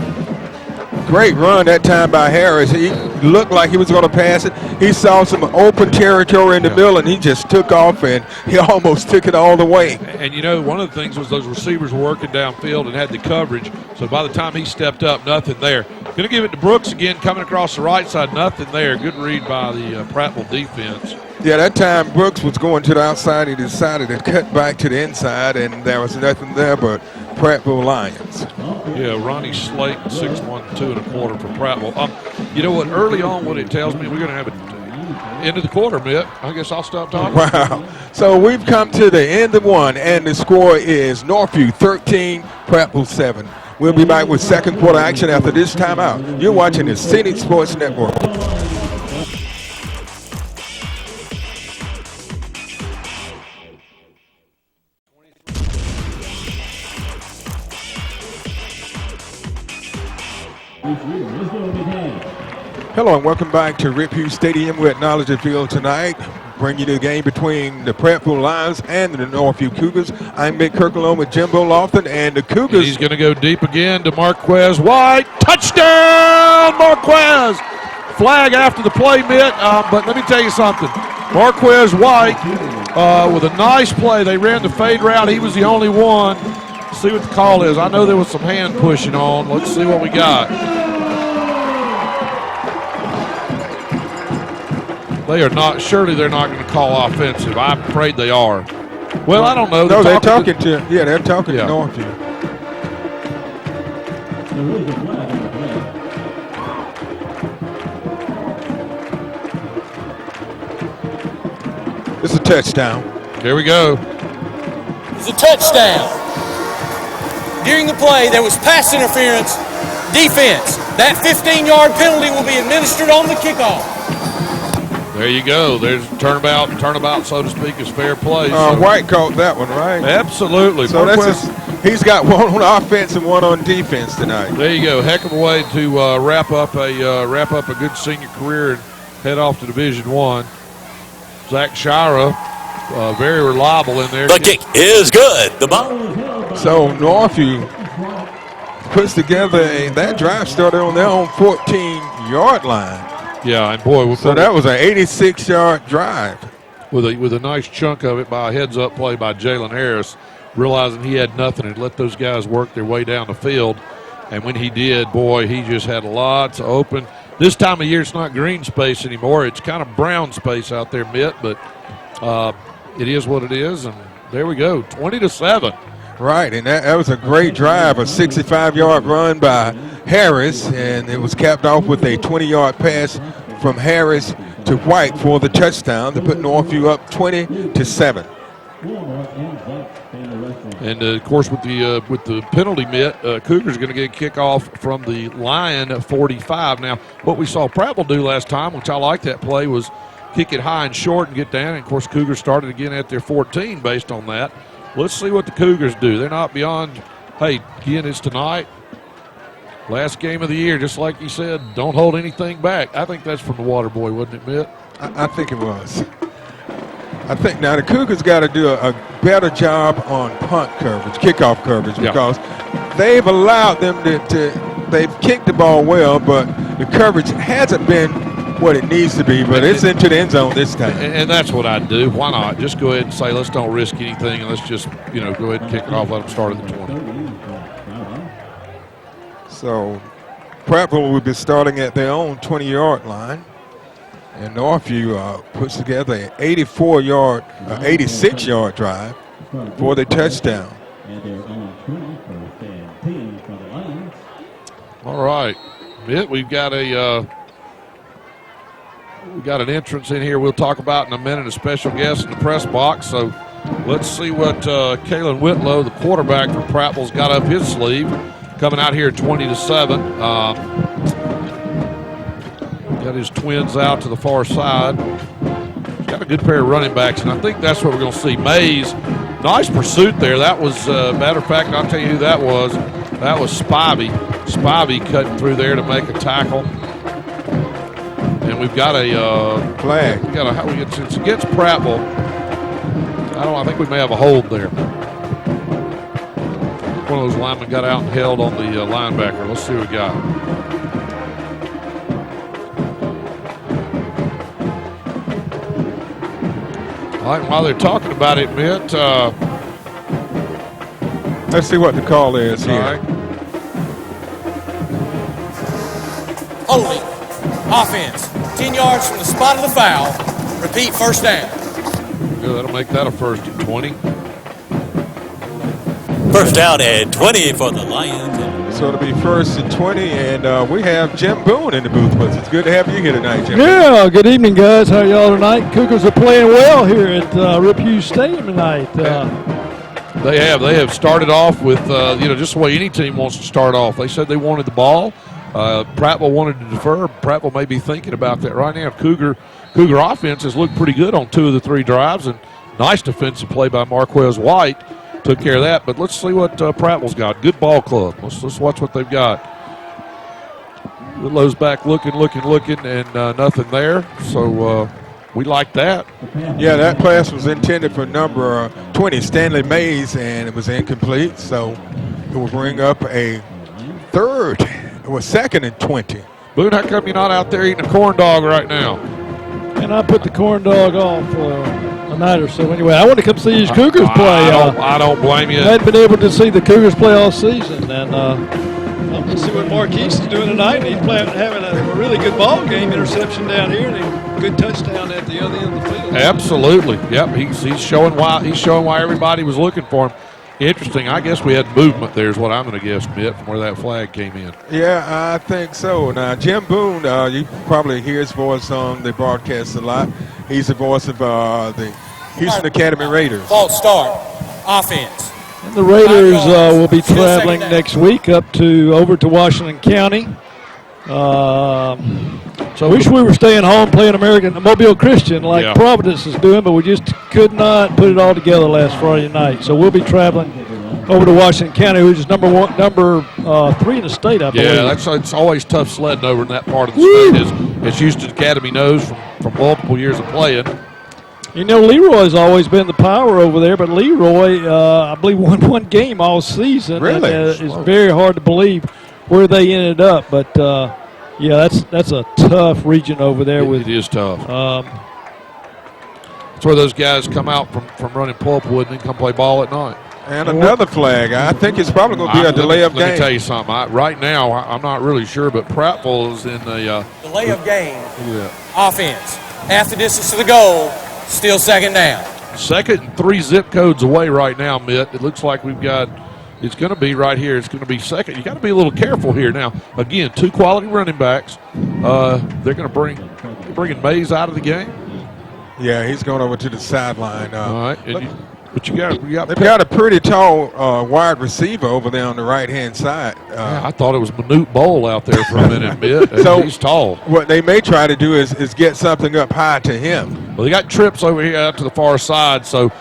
Great run that time by Harris. He looked like he was going to pass it. He saw some open territory in the middle, and he just took off, and he almost took it all the way. And, one of the things was those receivers were working downfield and had the coverage. So by the time he stepped up, nothing there. Going to give it to Brooks again, coming across the right side, nothing there. Good read by the Prattville defense. Yeah, that time Brooks was going to the outside. He decided to cut back to the inside, and there was nothing there but Prattville Lions. Yeah, Ronnie Slayton, 6'1", 2 1/4 for Prattville. You know what? Early on, what it tells me, we're going to have it end of the quarter, Mitt. I guess I'll stop talking. Wow. So we've come to the end of one, and the score is Northview 13, Prattville 7. We'll be back with second quarter action after this timeout. You're watching the Scenic Sports Network. Hello and welcome back to Rip Hughes Stadium. We're at Knowledge Field tonight, bringing you the game between the Prattville Lions and the Northview Cougars. I'm Mick Kirk along with Jimbo Lofton, and the Cougars. He's going to go deep again to Marquez White. Touchdown, Marquez! Flag after the play, Mitt, but let me tell you something. Marquez White with a nice play. They ran the fade route. He was the only one. Let's see what the call is. I know there was some hand pushing on. Let's see what we got. They are not, surely they're not going to call offensive. I'm afraid they are. Well, I don't know. No, they're talking to Northview. It's a touchdown. Here we go. It's a touchdown. During the play, there was pass interference, defense. That 15-yard penalty will be administered on the kickoff. There you go. There's turnabout, so to speak, is fair play. White caught that one, right? Absolutely. So he's got one on offense and one on defense tonight. There you go. Heck of a way to wrap up a good senior career and head off to Division I. Zach Shira, very reliable in there. The kick is good. The ball. So Northview puts together that drive started on their own 14-yard line. Yeah, and boy, so that was an 86-yard drive with a nice chunk of it by a heads-up play by Jalen Harris, realizing he had nothing and let those guys work their way down the field. And when he did, boy, he just had lots of open. This time of year, it's not green space anymore; it's kind of brown space out there, Mitt. But it is what it is, and there we go, 20-7. Right, and that was a great drive, a 65-yard run by Harris, and it was capped off with a 20-yard pass from Harris to White for the touchdown to put Northview up 20-7. And of course, with the penalty, Mitt, Cougars are going to get a kickoff from the Lion 45. Now, what we saw Prattville do last time, which I liked that play, was kick it high and short and get down. And of course, Cougars started again at their 14 based on that. Let's see what the Cougars do. They're not beyond, hey, again, it's tonight. Last game of the year, just like you said, don't hold anything back. I think that's from the Water Boy, wasn't it, Mitt? I think it was. I think now the Cougars got to do a better job on punt coverage, kickoff coverage, because they've allowed them they've kicked the ball well, but the coverage hasn't been what it needs to be, but it's into the end zone this time. And that's what I'd do. Why not? Just go ahead and say, let's don't risk anything, and let's just, go ahead and kick it off, let them start at the 20. So Prattville will be starting at their own 20-yard line, and Northview puts together an 86-yard drive for the touchdown. All right, Mitt, we've got an entrance in here we'll talk about in a minute, a special guest in the press box. So let's see what Kalen Whitlow, the quarterback for Prattville's got up his sleeve. Coming out here 20-7. Got his twins out to the far side. He's got a good pair of running backs, and I think that's what we're going to see. Mays, nice pursuit there. That was, matter of fact, I'll tell you who that was. That was Spivey. Spivey cutting through there to make a tackle. And we've got a flag. It's against Prattville. I think we may have a hold there. One of those linemen got out and held on the linebacker. Let's see what we got. All right, while they're talking about it, Mitt, let's see what the call is here. Right. Holding. Offense. 10 yards from the spot of the foul. Repeat, first down. Yeah, that'll make that a 1st and 20. First down and 20 for the Lions. So it'll be 1st and 20, and we have Jim Boone in the booth with us. It's good to have you here tonight, Jim. Yeah, good evening, guys. How are y'all tonight? Cougars are playing well here at Rip Hughes Stadium tonight. They have started off with, just the way any team wants to start off. They said they wanted the ball. Prattville wanted to defer. Prattville may be thinking about that right now. Cougar offense has looked pretty good on 2 of the 3 drives, and nice defensive play by Marquez White took care of that. But let's see what Prattville's got. Good ball club. Let's watch what they've got. Whitlow's back looking, and nothing there. So we like that. Yeah, that pass was intended for number 20, Stanley Mays, and it was incomplete. So it will bring up a third. It was 2nd and 20. Boone, how come you're not out there eating a corn dog right now? And I put the corn dog off a night or so. Anyway, I want to come see these Cougars play. I don't blame you. I hadn't been able to see the Cougars play all season, and let's see what Marquise is doing tonight. He's having a really good ball game, interception down here, and a good touchdown at the other end of the field. Absolutely, yep. He's showing why everybody was looking for him. Interesting. I guess we had movement there is what I'm going to guess, Mitt, from where that flag came in. Yeah, I think so. Now, Jim Boone, you probably hear his voice on the broadcast a lot. He's the voice of the Houston Academy Raiders. False start. Offense. And the Raiders will be traveling next week over to Washington County. So I wish we were staying home playing Mobile Christian like Providence is doing, but we just could not put it all together last Friday night. So we'll be traveling over to Washington County, which is number 3 in the state, I believe. Yeah, it's always tough sledding over in that part of the state, as Houston Academy knows from multiple years of playing. You know, Leroy's always been the power over there, but Leroy, I believe, won 1 game all season. Really? And, it's very hard to believe where they ended up, but yeah, that's a tough region over there. It is tough. That's where those guys come out from running Pulpwood and then come play ball at night. And another flag. I think it's probably going to be a delay of game. Let me tell you something. Right now, I'm not really sure, but Prattville is in the delay of game. Offense. Half the distance to the goal. Still 2nd down. 2nd and 3 zip codes away right now, Mitt. It looks like we've got. It's going to be right here. It's going to be 2nd. You got to be a little careful here now. Again, 2 quality running backs. They're going to bringing Mays out of the game. Yeah, he's going over to the sideline. All right, but you got. They've got a pretty tall wide receiver over there on the right-hand side. I thought it was Manute Bowl out there for a minute, Mitt. So he's tall. What they may try to do is get something up high to him. Well, they got trips over here out to the far side, so.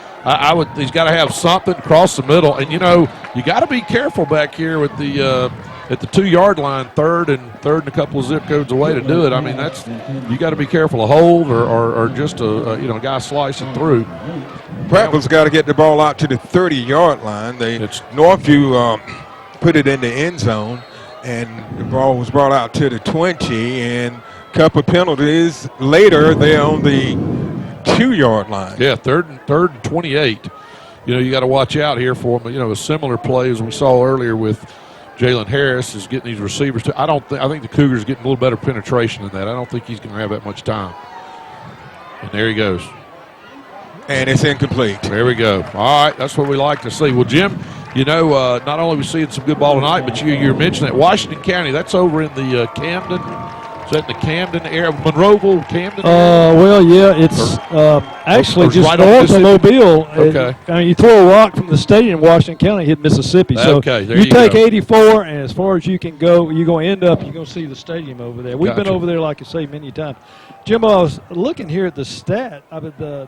He's got to have something across the middle, and you got to be careful back here with the at the 2-yard line, third and a couple of zip codes away to do it. I mean, you got to be careful of hold or just a guy slicing through. Prattville's got to get the ball out to the 30-yard line. Northview put it in the end zone, and the ball was brought out to the 20, and a couple of penalties later. They're on the 2-yard line. Yeah, third and 28. You got to watch out here for them. A similar play as we saw earlier with Jalen Harris is getting these receivers. I think the Cougars getting a little better penetration than that. I don't think he's going to have that much time. And there he goes. And it's incomplete. There we go. All right, that's what we like to see. Well, Jim, not only are we seeing some good ball tonight, but you mentioned that Washington County, that's over in the Camden. Is that in the Camden area, Monroeville, Camden area? Well, yeah, it's actually just right north of Mobile. Okay. You throw a rock from the stadium in Washington County, hit Mississippi. So you take go. 84, and as far as you can go, you're going to end up, you're going to see the stadium over there. We've been over there, like I say, many times. Jim, I was looking here at the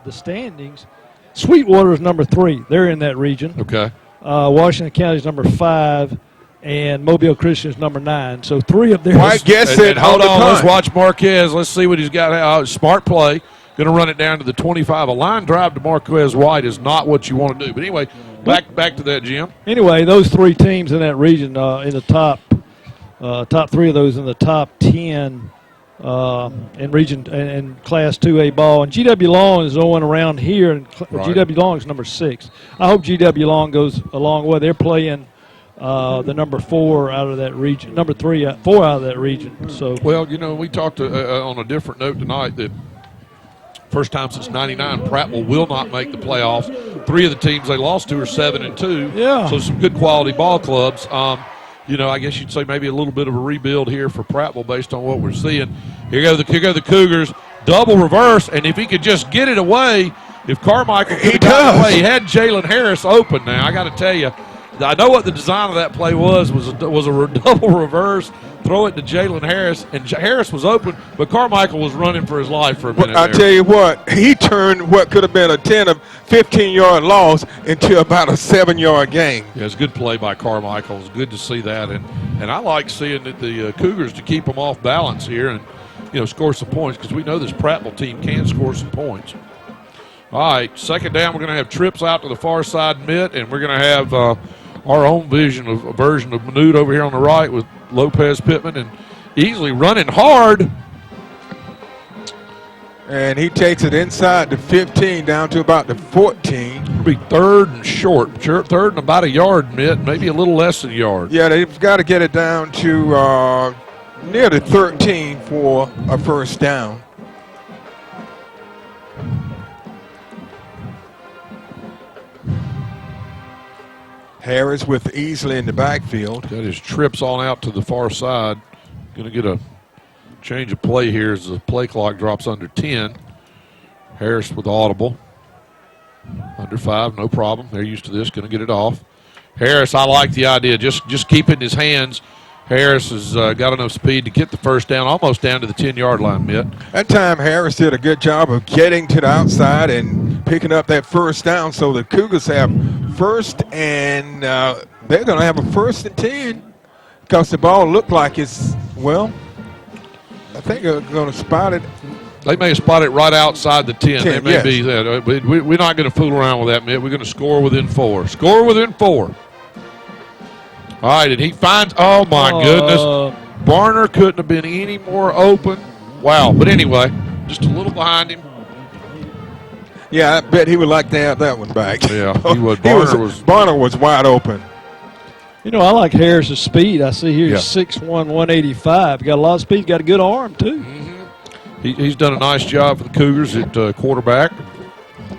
standings. Sweetwater is number 3. They're in that region. Okay. Washington County is number 5. And Mobile Christian is number 9. So 3 of theirs. I guess it. Hold on. Let's watch Marquez. Let's see what he's got. Smart play. Going to run it down to the 25. A line drive to Marquez White is not what you want to do. But anyway, back to that, Jim. Anyway, those 3 teams in that region in the top 3 of those in the top 10 in region and Class 2A ball. And GW Long is the one around here, and GW Long is number 6. I hope GW Long goes a long way. They're playing the number 4 out of that region, number 4 out of that region. So we talked on a different note tonight that first time since '99, Prattville will not make the playoffs. 3 of the teams they lost to are 7-2. Yeah. So some good quality ball clubs. I guess you'd say maybe a little bit of a rebuild here for Prattville based on what we're seeing. Here go the Cougars, double reverse, and if he could just get it away, If Carmichael He could have gotten does. away, he had Jalen Harris open now. I got to tell you, I know what the design of that play was a double reverse, throw it to Jalen Harris, and Harris was open, but Carmichael was running for his life for a minute. I tell you what, he turned what could have been a 10 or 15-yard loss into about a 7-yard gain. Yeah, it's a good play by Carmichael. It's good to see that, and I like seeing that the Cougars to keep them off balance here and score some points, because we know this Prattville team can score some points. All right, second down, we're going to have trips out to the far side mid, and we're going to have our own version of Minute over here on the right with Lopez Pittman and easily running hard. And he takes it inside the 15 down to about the 14. It'll be third and short. Third and about a yard, Mitt, maybe a little less than a yard. Yeah, they've got to get it down to near the 13 for a first down. Harris with Easley in the backfield. Got his trips on out to the far side. Going to get a change of play here as the play clock drops under 10. Harris with audible. Under 5, no problem. They're used to this. Going to get it off. Harris, I like the idea. Just keep it in his hands. Harris has got enough speed to get the first down, almost down to the 10-yard line, Mitt. That time Harris did a good job of getting to the outside and picking up that first down. So the Cougars have first, and they're going to have a 1st and 10 because the ball looked like it's, well, I think they're going to spot it. They may have spotted it right outside the 10. They may yes. be that. We're not going to fool around with that, Mitt. We're going to score within 4. Score within 4. All right, and he finds, oh, my goodness. Barner couldn't have been any more open. Wow. But anyway, just a little behind him. Yeah, I bet he would like to have that one back. Yeah, he would. Barner was wide open. I like Harris's speed. I see here he's 6'1", 185. Got a lot of speed. Got a good arm, too. Mm-hmm. He's done a nice job for the Cougars at quarterback.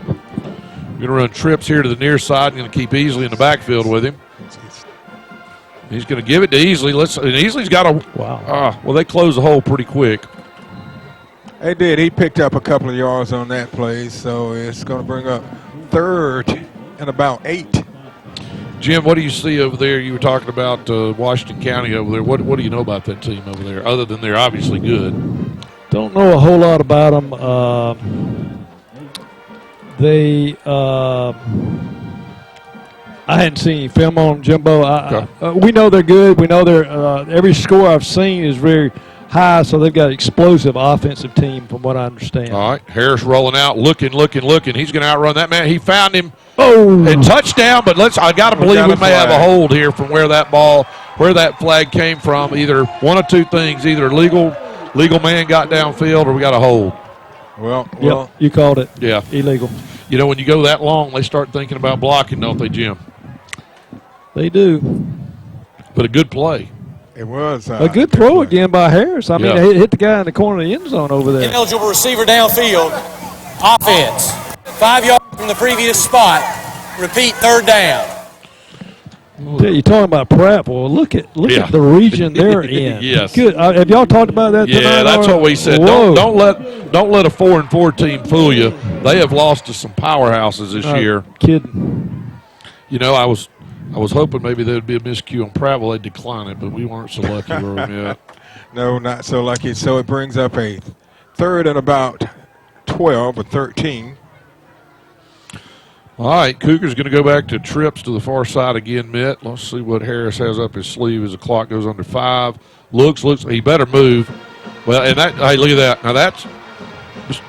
We're going to run trips here to the near side. Going to keep Easley in the backfield with him. He's going to give it to Easley. And Easley's got a wow. Well, they closed the hole pretty quick. They did. He picked up a couple of yards on that play, so it's going to bring up 3rd and about 8. Jim, what do you see over there? You were talking about Washington County over there. What do you know about that team over there, other than they're obviously good? Don't know a whole lot about them. I hadn't seen any film on them, Jimbo. We know they're good. We know they're every score I've seen is very high, so they've got an explosive offensive team from what I understand. All right, Harris rolling out, looking. He's going to outrun that man. He found him. Oh, and touchdown! But I got to believe we may have a hold here from where that flag came from. Either one of two things: either legal man got downfield, or we got a hold. Well, you called it. Yeah, illegal. When you go that long, they start thinking about blocking, don't they, Jim? They do. But a good play. It was a good throw again by Harris. I mean, he hit the guy in the corner of the end zone over there. Ineligible receiver downfield. Offense. 5 yards from the previous spot. Repeat, 3rd down. You're talking about Prattville. Look at the region they're in. Yes. Good. Have y'all talked about that tonight? Yeah, that's what we said. Don't let a 4-4 team fool you. They have lost to some powerhouses this year. Kidding. I was hoping maybe there would be a miscue on Prattville. They'd decline it, but we weren't so lucky where we at. No, not so lucky. So it brings up a 3rd and about 12 or 13. All right, Cougars going to go back to trips to the far side again, Mitt. Let's see what Harris has up his sleeve as the clock goes under 5. Looks, he better move. Well, and hey, look at that. Now that's just,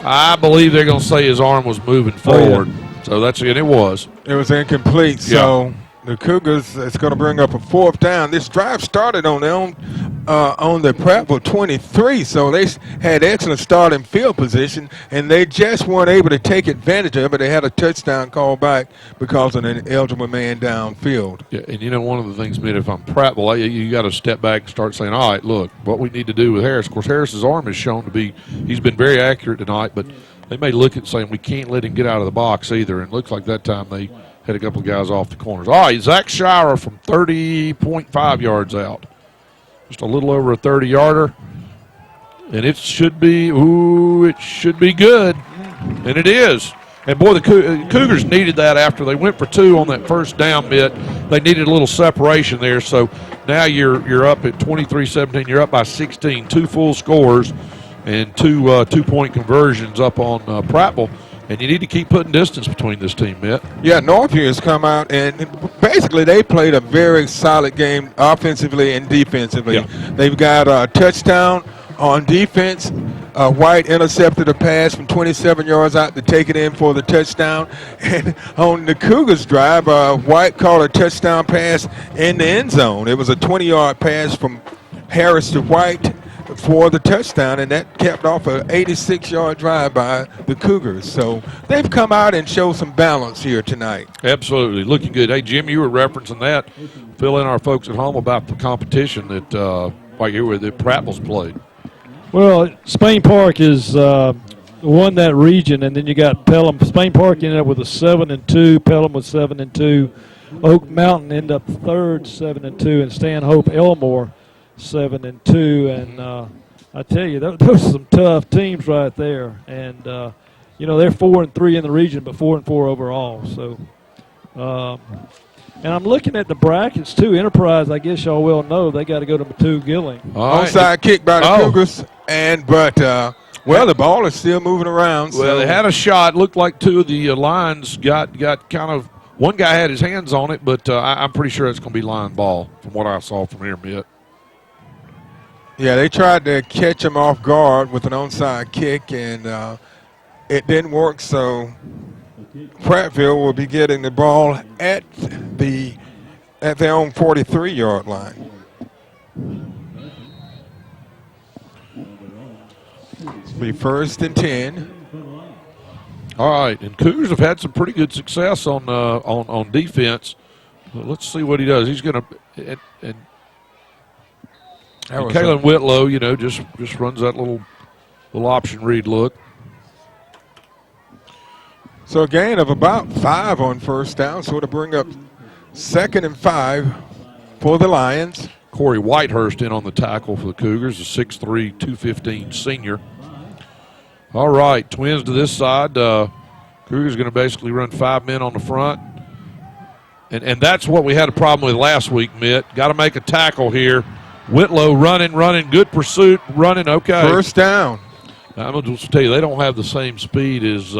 I believe they're going to say his arm was moving forward. Yeah. So and it was. It was incomplete. So the Cougars, it's going to bring up a 4th down. This drive started on the Prattville 23, so they had excellent starting field position, and they just weren't able to take advantage of it. They had a touchdown call back because of an eligible man downfield. Yeah, and one of the things, Mitt, if I'm Prattville, you got to step back and start saying, all right, look, what we need to do with Harris. Of course, Harris's arm is shown to be, he's been very accurate tonight, but they may look at saying we can't let him get out of the box either, and it looks like that time they had a couple of guys off the corners. All right, Zach Shire from 30.5 yards out. Just a little over a 30-yarder. And it should be good. And it is. And, boy, the Cougars needed that after they went for 2 on that first down bit. They needed a little separation there. So now you're up at 23-17. You're up by 16, 2 full scores and 2 2-point conversions up on Prattville. And you need to keep putting distance between this team, Mitt. Yeah, Northview has come out, and basically they played a very solid game offensively and defensively. Yeah. They've got a touchdown on defense. White intercepted a pass from 27 yards out to take it in for the touchdown. And on the Cougars drive, White caught a touchdown pass in the end zone. It was a 20-yard pass from Harris to White for the touchdown, and that capped off an 86-yard drive by the Cougars. So they've come out and showed some balance here tonight. Absolutely. Looking good. Hey, Jim, you were referencing that. Fill in our folks at home about the competition that Prattville's played. Well, Spain Park is won that region, and then you got Pelham. Spain Park ended up with a 7-2. Pelham was 7-2. Oak Mountain ended up third, 7-2, and Stanhope Elmore 7-2. And I tell you, those are some tough teams right there. And they're 4-3 in the region, but 4-4 overall. So. And I'm looking at the brackets, too. Enterprise, I guess y'all well know, they got to go to Mattoon-Gilling. Onside kick by the Cougars, but the ball is still moving around. So. Well, they had a shot. Looked like 2 of the lines got kind of – one guy had his hands on it, but I'm pretty sure it's going to be line ball from what I saw from here, Mitt. Yeah, they tried to catch him off guard with an onside kick, and it didn't work, so – Prattville will be getting the ball at their own 43-yard line. It'll be 1st and 10. All right, and Cougars have had some pretty good success on defense. Let's see what he does. He's going to and Kalen Whitlow, just runs that little option read look. So a gain of about 5 on first down, so it'll bring up 2nd and 5 for the Lions. Corey Whitehurst in on the tackle for the Cougars, a 6'3", 215 senior. All right, Twins to this side. Cougars going to basically run 5 men on the front. And that's what we had a problem with last week, Mitt. Got to make a tackle here. Whitlow running, good pursuit, running, okay. First down. Now, I'm going to just tell you, they don't have the same speed as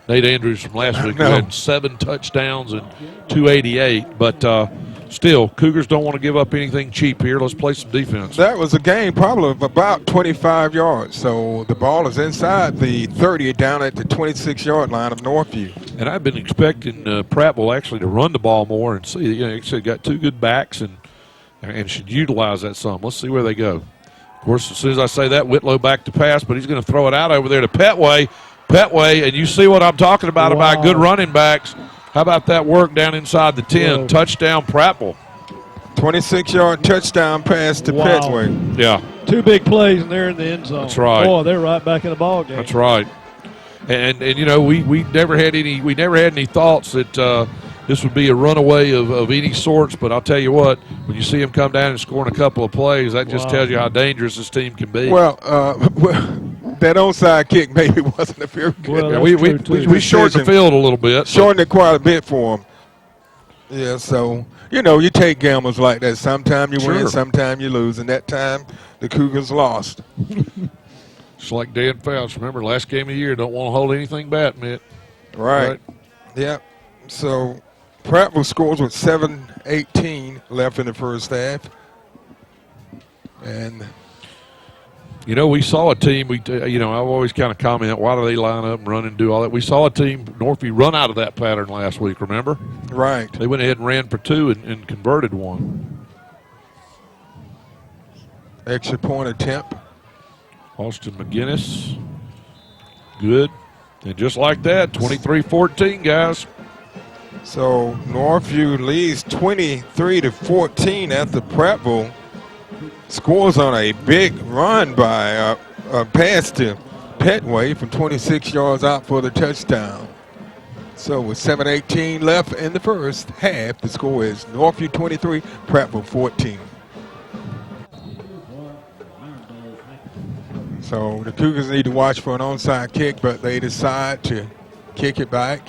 Nate Andrews from last week, who had 7 touchdowns and 288. But still, Cougars don't want to give up anything cheap here. Let's play some defense. That was a gain probably of about 25 yards. So the ball is inside the 30 down at the 26-yard line of Northview. And I've been expecting Prattville actually to run the ball more and see. They got 2 good backs and should utilize that some. Let's see where they go. Of course, as soon as I say that, Whitlow back to pass, but he's going to throw it out over there to Pettway. And you see what I'm talking about good running backs. How about that work down inside the 10? Whoa. Touchdown, Prattville. 26-yard touchdown pass to Pettway. Yeah. 2 big plays, and they're in the end zone. That's right. Boy, they're right back in the ball game. That's right. And we never had any thoughts that this would be a runaway of any sorts. But I'll tell you what, when you see him come down and scoring a couple of plays, that just tells you how dangerous this team can be. Well, that onside kick maybe wasn't a very good. Well, we shortened the field a little bit. Shortened it quite a bit for him. Yeah, so, you take gambles like that. Sometimes you win, sometimes you lose. And that time, the Cougars lost. Just like Dan Fouts. Remember, last game of the year, don't want to hold anything back, Mitt. Right. Yeah. So, Prattville scores with 7:18 left in the first half. And we saw a team. I've always kind of commented, why do they line up and run and do all that? We saw a team, Northview, run out of that pattern last week. Remember? Right. They went ahead and ran for 2 and converted 1. Extra point attempt. Austin McGinnis, good, and just like that, 23-14, guys. So Northview leads 23-14 after Prattville scores on a big run by a pass to Pettway from 26 yards out for the touchdown. So with 7:18 left in the first half, the score is Northview 23, Prattville 14. So the Cougars need to watch for an onside kick, but they decide to kick it back.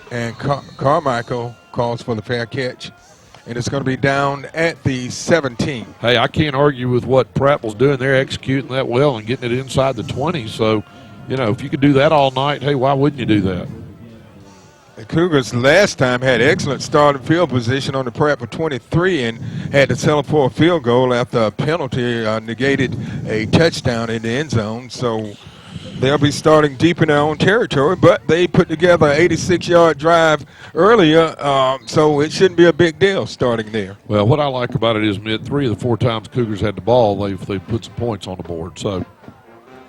And Carmichael calls for the fair catch. And it's going to be down at the 17. Hey, I can't argue with what Prattville's doing. They're executing that well and getting it inside the 20. So, you know, if you could do that all night, hey, why wouldn't you do that? The Cougars last time had excellent starting field position on the Prattville 23 and had to settle for a field goal after a penalty negated a touchdown in the end zone. So they'll be starting deep in their own territory, but they put together an 86-yard drive earlier, so it shouldn't be a big deal starting there. Well, what I like about it is, Mitt, 3 of the 4 times Cougars had the ball, they've put some points on the board. So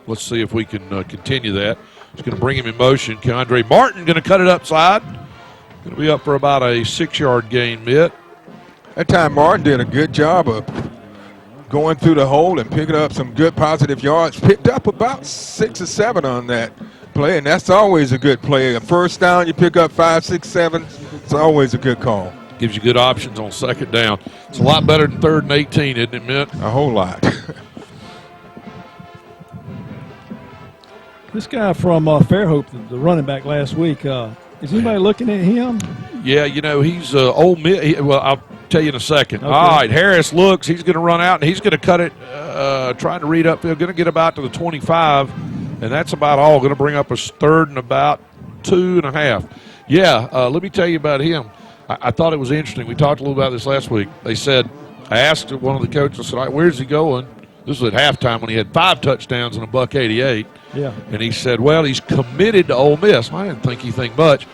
let's see if we can continue that. It's going to bring him in motion. Keandre Martin going to cut it upside. Going to be up for about a 6-yard gain, Mitt. That time Martin did a good job of going through the hole and picking up some good positive yards. Picked up about 6 or 7 on that play, and that's always a good play. A first down, you pick up 5, 6, 7. It's always a good call. Gives you good options on second down. It's a lot better than 3rd and 18, isn't it, Mitt? A whole lot. This guy from Fairhope, the running back last week, is anybody looking at him? Yeah, you know, he's Ole Miss. Well, I'll tell you in a second. Okay. All right, Harris looks. He's going to run out, and he's going to cut it, trying to read upfield. Going to get about to the 25, and that's about all. Going to bring up a 3rd and about 2.5. Yeah, let me tell you about him. I thought it was interesting. We talked a little about this last week. They said, I asked one of the coaches, I said, all right, where's he going? This was at halftime when he had 5 touchdowns and a $188. Yeah. And he said, well, he's committed to Ole Miss. I didn't think he'd think much.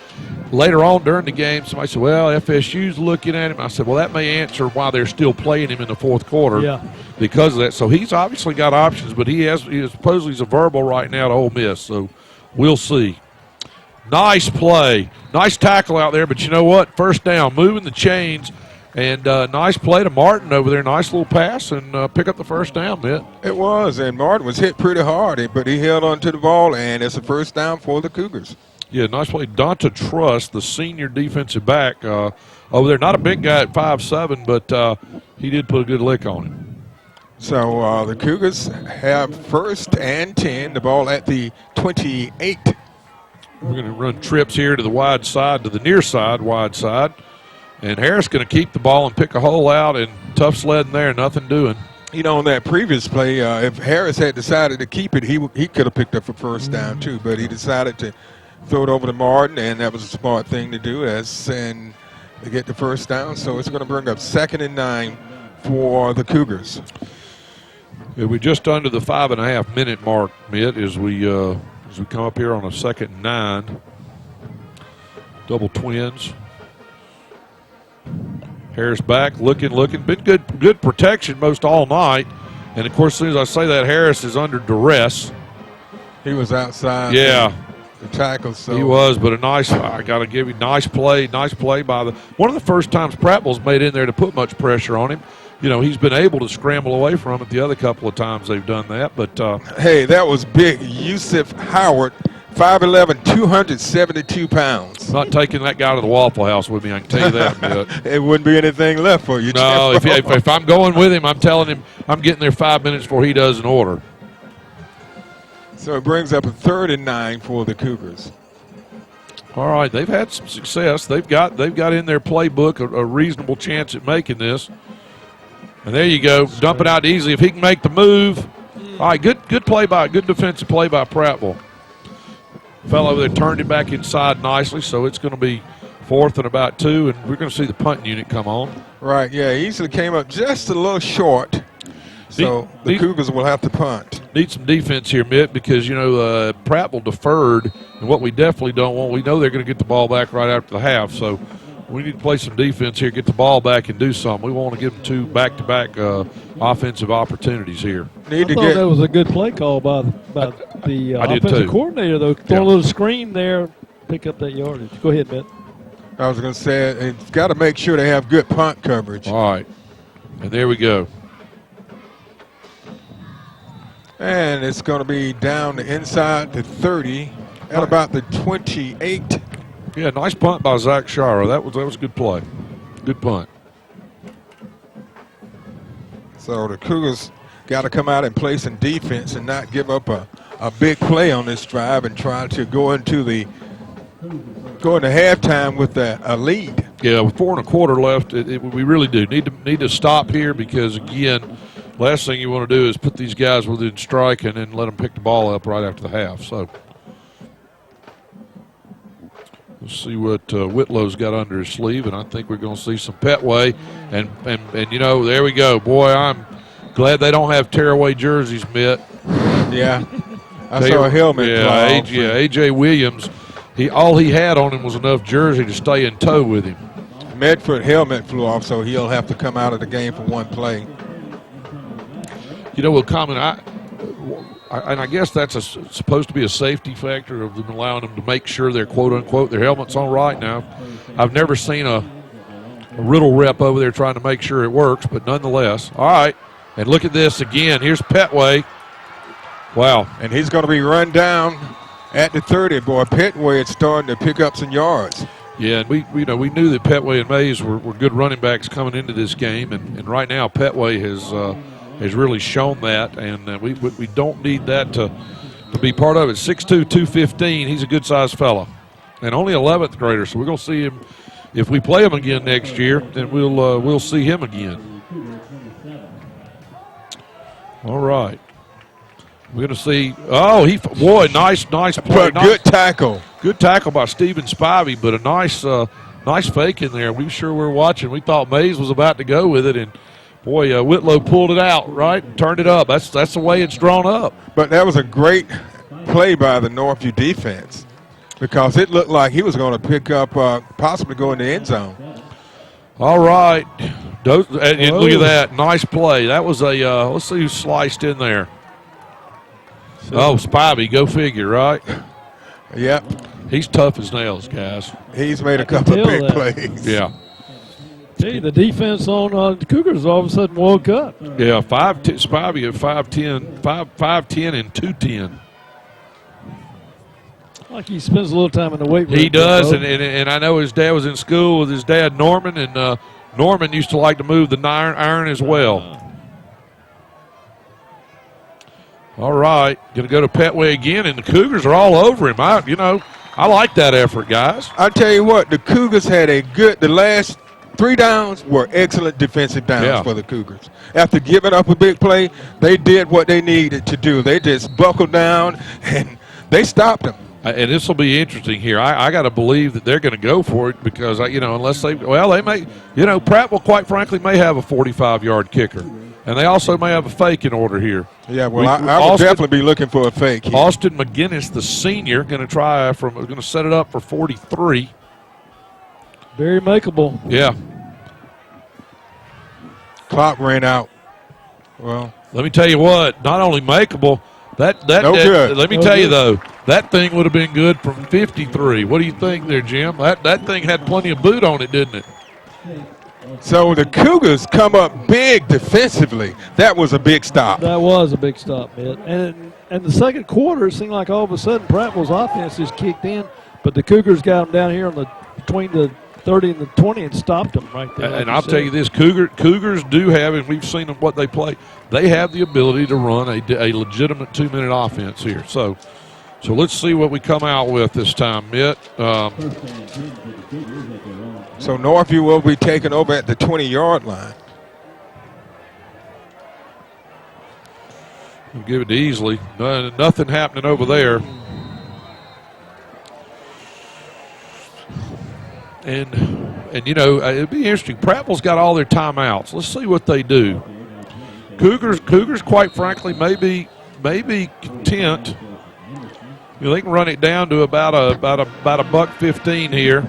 Later on during the game, somebody said, well, FSU's looking at him. I said, well, that may answer why they're still playing him in the 4th quarter because of that. So he's obviously got options, but he supposedly he's a verbal right now to Ole Miss. So we'll see. Nice play. Nice tackle out there, but you know what? First down, moving the chains. And nice play to Martin over there. Nice little pass and pick up the first down, Mitt. It was, and Martin was hit pretty hard, but he held on to the ball, and it's a first down for the Cougars. Yeah, nice play. Donta Trust, the senior defensive back over there. Not a big guy at 5'7", but he did put a good lick on him. So the Cougars have 1st and 10, the ball at the 28. We're going to run trips here to the wide side, to the near side, wide side. And Harris going to keep the ball and pick a hole out, and tough sledding there, nothing doing. You know, on that previous play, if Harris had decided to keep it, he could have picked up a first down too, but he decided to throw it over to Martin, and that was a smart thing to do and to get the first down. So it's going to bring up 2nd and 9 for the Cougars. Yeah, we're just under the 5.5-minute mark, Mitt, as we come up here on a 2nd and 9. Double twins. Harris back, looking. Been good protection most all night. And, of course, as soon as I say that, Harris is under duress. He was outside the tackle. So he was, but I got to give you nice play by one of the first times Prattville's made in there to put much pressure on him. You know, he's been able to scramble away from it the other couple of times they've done that. But hey, that was big. Yusuf Howard, 5'11", 272 pounds. I'm not taking that guy to the Waffle House with me, I can tell you that. It wouldn't be anything left for you. No, if I'm going with him, I'm telling him I'm getting there 5 minutes before he does an order. So it brings up a 3rd and 9 for the Cougars. All right, they've had some success. They've got in their playbook a reasonable chance at making this. And there you go, dump it out easily. If he can make the move. All right, good defensive play by Prattville. Fell over there, turned it back inside nicely, so it's going to be 4th and about 2, and we're going to see the punt unit come on. Right, yeah, he easily came up just a little short, so the Cougars will have to punt. Need some defense here, Mitt, because, you know, Prattville deferred, and what we definitely don't want, we know they're going to get the ball back right after the half, so we need to play some defense here, get the ball back and do something. We want to give them 2 back-to-back offensive opportunities here. I thought that was a good play call by the offensive coordinator, though. Throw a little screen there, pick up that yardage. Go ahead, Ben. I was going to say, it's got to make sure they have good punt coverage. All right. And there we go. And it's going to be down the inside the 30 at about the 28. Yeah, nice punt by Zach Shara. That was a good play. Good punt. So the Cougars got to come out and play some defense and not give up a big play on this drive and try to go into halftime with a lead. Yeah, with 4 1/4 left, we really do need to stop here because, again, last thing you want to do is put these guys within strike and then let them pick the ball up right after the half. So let's see what Whitlow's got under his sleeve, and I think we're going to see some Pettway. And you know, there we go. Boy, I'm glad they don't have tearaway jerseys, Mitt. Yeah, I saw a helmet. Yeah, A.J. Williams, all he had on him was enough jersey to stay in tow with him. Medford helmet flew off, so he'll have to come out of the game for one play. You know, we'll comment. And I guess that's supposed to be a safety factor of them allowing them to make sure they're quote unquote their helmet's on right now. I've never seen a Riddle rep over there trying to make sure it works, but nonetheless. All right, and look at this again. Here's Pettway. Wow, and he's going to be run down at the 30. Boy, Pettway is starting to pick up some yards. Yeah, and we knew that Pettway and Mays were good running backs coming into this game, and right now Pettway has really shown that, and we don't need that to be part of it. 6'2", 215, he's a good-sized fella, and only 11th grader, so we're going to see him. If we play him again next year, then we'll see him again. All right. We're going to see. Oh, nice play. Good tackle. Good tackle by Stephen Spivey, but a nice fake in there. We sure were watching. We thought Mays was about to go with it, and boy, Whitlow pulled it out, right, and turned it up. That's the way it's drawn up. But that was a great play by the Northview defense because it looked like he was going to pick up, possibly go in the end zone. All right. And look at that. Nice play. That was let's see who sliced in there. Oh, Spivey, go figure, right? Yep. He's tough as nails, guys. He's made a couple of big plays. Yeah. Gee, the defense on the Cougars all of a sudden woke up. Yeah, Spivey at 5'10", and 210. Like he spends a little time in the weight room. He does, and I know his dad was in school with his dad, Norman, and Norman used to like to move the iron as well. All right, going to go to Pettway again, and the Cougars are all over him. I like that effort, guys. I tell you what, the Cougars had the last 3 downs were excellent defensive downs for the Cougars. After giving up a big play, they did what they needed to do. They just buckled down, and they stopped them. And this will be interesting here. I got to believe that they're going to go for it because, unless they may, Prattville, quite frankly, may have a 45-yard kicker. And they also may have a fake in order here. Yeah, well, I would definitely be looking for a fake here. Austin McGinnis, the senior, going to set it up for 43. Very makeable. Yeah. Clock ran out. Well, let me tell you what. Not only makeable, good. Let me tell you though, that thing would have been good from 53. What do you think there, Jim? That thing had plenty of boot on it, didn't it? So the Cougars come up big defensively. That was a big stop. That was a big stop, Mitt. And the second quarter, it seemed like all of a sudden Prattville's offense just kicked in, but the Cougars got them down here between the 30 and the 20 and stopped them right there. And I'll tell you this, Cougars do have, and we've seen them what they play, they have the ability to run a legitimate 2-minute offense here. So let's see what we come out with this time, Mitt. So Northview will be taken over at the 20-yard line. We'll give it to Easley. Nothing happening over there. And it'd be interesting. Prattville's got all their timeouts. Let's see what they do. Cougars, quite frankly, may be content. They can run it down to about a $1.15 here.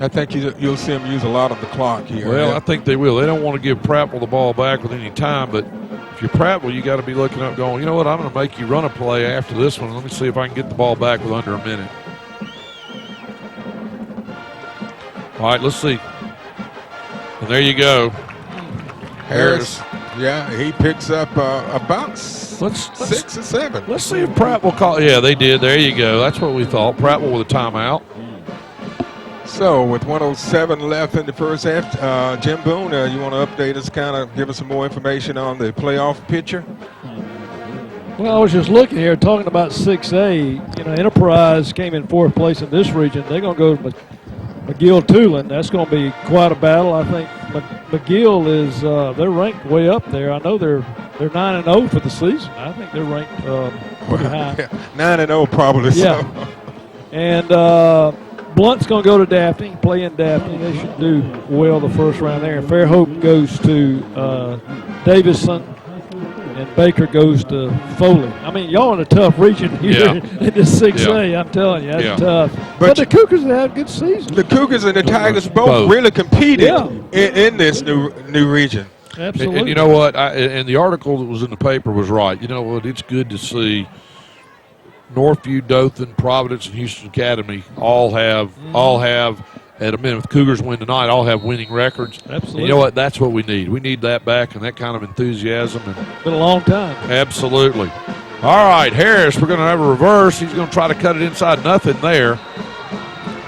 I think you'll see them use a lot of the clock here. Well, I think they will. They don't want to give Prattville the ball back with any time, but if you're Prattville, you got to be looking up going, you know what, I'm going to make you run a play after this one. Let me see if I can get the ball back with under a minute. All right, let's see. And there you go. Harris. Yeah, he picks up about 6 or 7. Let's see if Prattville call. Yeah, they did. There you go. That's what we thought. Prattville with a timeout. So with 1:07 left in the first half, Jim Boone, you want to update us, kind of give us some more information on the playoff picture? Well, I was just looking here, talking about 6A. You know, Enterprise came in 4th place in this region. They're going to go to McGill-Tulane. That's going to be quite a battle. I think McGill is they're ranked way up there. I know they're 9-0 for the season. I think they're ranked pretty high. 9-0 probably. Yeah. So. And Blunt's going to go to Daphne, play in Daphne. They should do well the first round there. And Fairhope goes to Davison. And Baker goes to Foley. I mean, y'all in a tough region here in this 6A. Yeah. I'm telling you, that's tough. But the Cougars have had a good season. The Cougars and the Tigers both really competed in this new region. Absolutely. And you know what? And the article that was in the paper was right. You know what? It's good to see Northview, Dothan, Providence, and Houston Academy all have at a minute. If Cougars win tonight, all have winning records. Absolutely. And you know what? That's what we need. We need that back and that kind of enthusiasm. And been a long time. Absolutely. All right, Harris, we're going to have a reverse. He's going to try to cut it inside. Nothing there.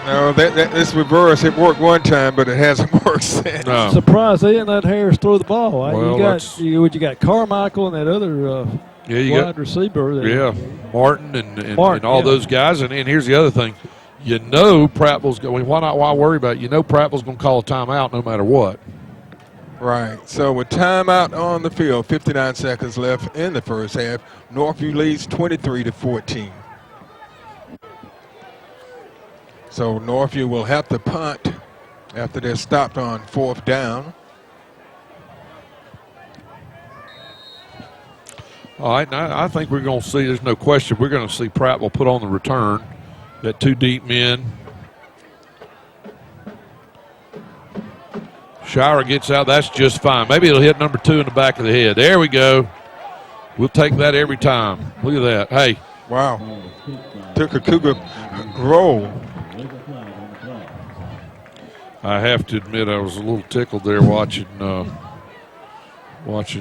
No, this reverse, it worked one time, but it hasn't worked since. No. Surprised they didn't let Harris throw the ball. Well, you got Carmichael and that other wide receiver. Martin and all those guys. And here's the other thing. You know Prattville's going. Why worry about it? You know Prattville's going to call a timeout no matter what. Right. So with timeout on the field, 59 seconds left in the first half. Northview leads 23-14. So Northview will have to punt after they're stopped on 4th down. All right. Now I think we're going to see. There's no question. We're going to see Prattville put on the return. Got 2 deep men. Shire gets out. That's just fine. Maybe it'll hit number 2 in the back of the head. There we go. We'll take that every time. Look at that. Hey. Wow. Took a Cougar roll. I have to admit I was a little tickled there watching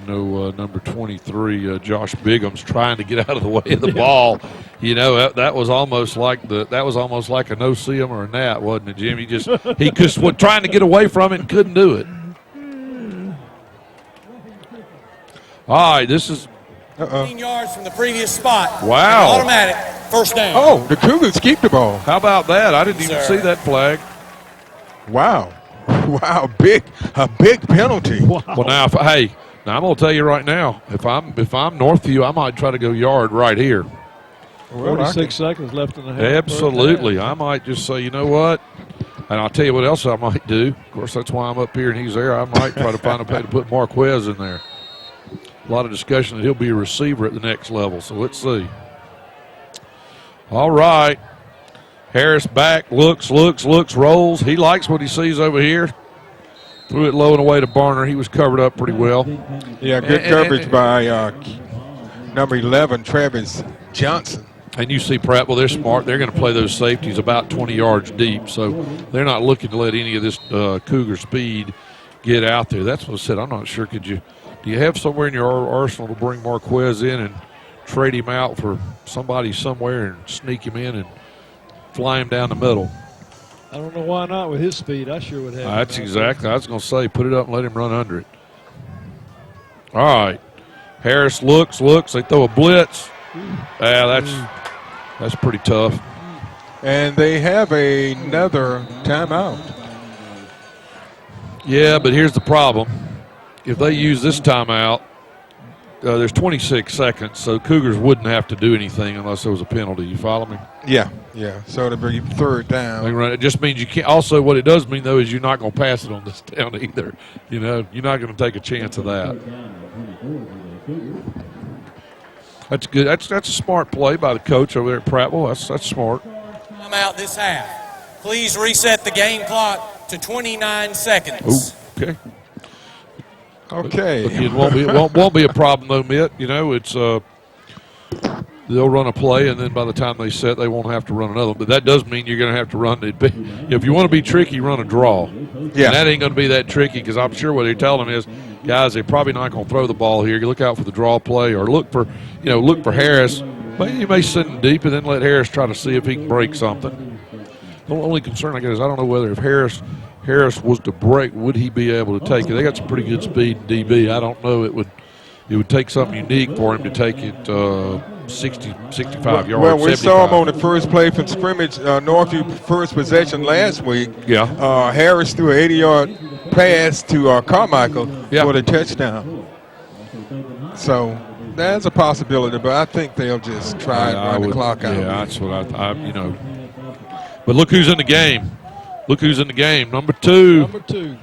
number 23, Josh Bigham's trying to get out of the way of the ball. You know, that was almost like a no-see-em or a nat, wasn't it, Jim? He just was trying to get away from it and couldn't do it. All right, this is 15 yards from the previous spot. Wow. Automatic first down. Oh, the Cougars keep the ball. How about that? I didn't even see that flag. Wow. Wow, a big penalty. Wow. Well, now, now I'm going to tell you right now, if I'm Northview, I might try to go yard right here. 46 seconds left in the half. Absolutely. I might just say, you know what? And I'll tell you what else I might do. Of course, that's why I'm up here and he's there. I might try to find a way to put Marquez in there. A lot of discussion that he'll be a receiver at the next level, so let's see. All right. Harris back, looks, rolls. He likes what he sees over here. Threw it low and away to Barner. He was covered up pretty well. Yeah, good coverage by number 11, Travis Johnson. And you see Prattville, they're smart. They're going to play those safeties about 20 yards deep, so they're not looking to let any of this Cougar speed get out there. That's what I said. I'm not sure. Do you have somewhere in your arsenal to bring Marquez in and trade him out for somebody somewhere and sneak him in and fly him down the middle? I don't know why not with his speed. I sure would have. That's exactly. I was going to say, put it up and let him run under it. All right. Harris looks. They throw a blitz. That's pretty tough. And they have another timeout. Yeah, but here's the problem. If they use this timeout, there's 26 seconds, so Cougars wouldn't have to do anything unless there was a penalty. You follow me? Yeah. So it'll be 3rd down. It just means you can't. Also, what it does mean, though, is you're not going to pass it on this down either. You know, you're not going to take a chance of that. That's good. That's a smart play by the coach over there at Prattville. That's smart. I'm out this half. Please reset the game clock to 29 seconds. Ooh, okay. Okay. It won't be a problem though, Mitt. You know, it's they'll run a play, and then by the time they set, they won't have to run another. But that does mean you're going to have to run it. If you want to be tricky, run a draw. Yeah. And that ain't going to be that tricky because I'm sure what they're telling them is, guys, they're probably not going to throw the ball here. You look out for the draw play or look for Harris. But you may send him deep and then let Harris try to see if he can break something. The only concern I got is I don't know whether if Harris was to break, would he be able to take it? They got some pretty good speed in DB. I don't know. It would take something unique for him to take it 65 yards. Well, we 75. saw him on the first play from scrimmage, Northview first possession last week. Yeah. Harris threw an 80-yard pass to Carmichael for the touchdown. So that's a possibility, but I think they'll just try and run the clock out. Yeah, that's what I you know. But look who's in the game. Look who's in the game. Number 2. Number 2.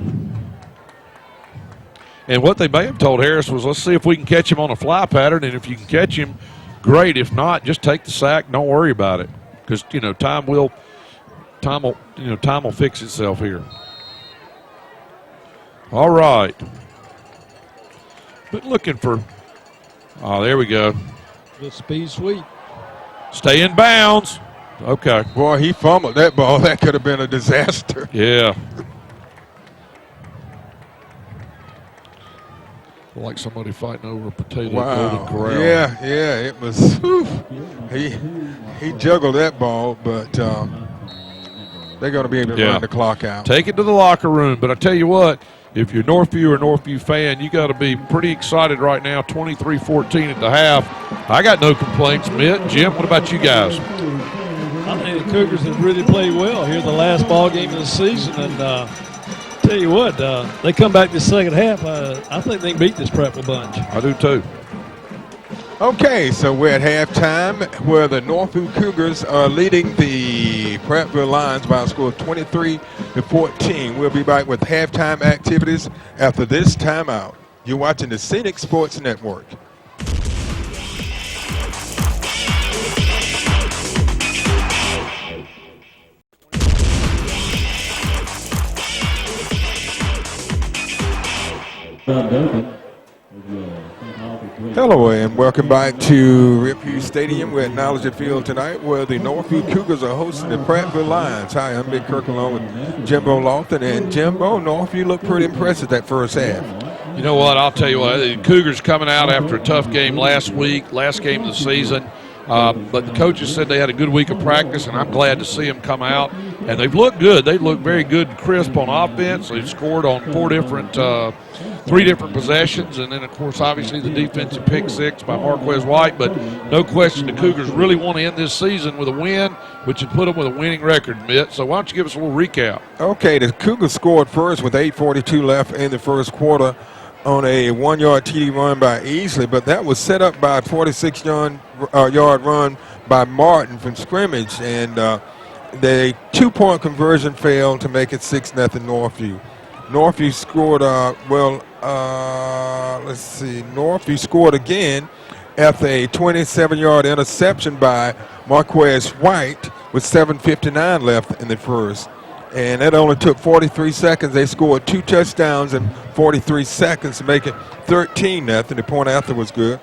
And what they may have told Harris was, let's see if we can catch him on a fly pattern, and if you can catch him, great. If not, just take the sack. Don't worry about it, because time will fix itself here. All right. But looking for. Oh, there we go. The speed sweep. Stay in bounds. Okay. Boy, he fumbled that ball. That could have been a disaster. Yeah. Like somebody fighting over a potato golden corral. Yeah, it was. Whew. He juggled that ball, but they're going to be able to run the clock out. Take it to the locker room. But I tell you what, if you're Northview or Northview fan, you got to be pretty excited right now. 23-14 at the half. I got no complaints, Mitt. Jim, what about you guys? I think the Cougars have really played well here the last ball game of the season, and tell you what, they come back this second half. I think they can beat this Prattville bunch. I do too. Okay, so we're at halftime where the Northview Cougars are leading the Prattville Lions by a score of 23-14. We'll be back with halftime activities after this timeout. You're watching the Scenic Sports Network. Hello and welcome back to Ripview Stadium. We're at Knowledge Field tonight where the Northview Cougars are hosting the Prattville Lions. Hi, I'm Big Kirk along with Jimbo Lofton. And Jimbo, Northview looked pretty impressive that first half. You know what? I'll tell you what. The Cougars coming out after a tough game last week, last game of the season. But the coaches said they had a good week of practice, and I'm glad to see them come out. And they've looked good. They look very good and crisp on offense. They've scored on 3 different possessions. And then, of course, obviously the defensive pick 6 by Marquez White. But no question the Cougars really want to end this season with a win, which would put them with a winning record, Mitt. So why don't you give us a little recap? Okay, the Cougars scored first with 8:42 left in the first quarter on a 1-yard TD run by Easley, but that was set up by a 46-yard run by Martin from scrimmage, and the 2-point conversion failed to make it 6-0 Northview. Northview scored, Northview scored again after a 27-yard interception by Marquez White with 7:59 left in the first. And that only took 43 seconds. They scored 2 touchdowns in 43 seconds to make it 13-0. The point after was good.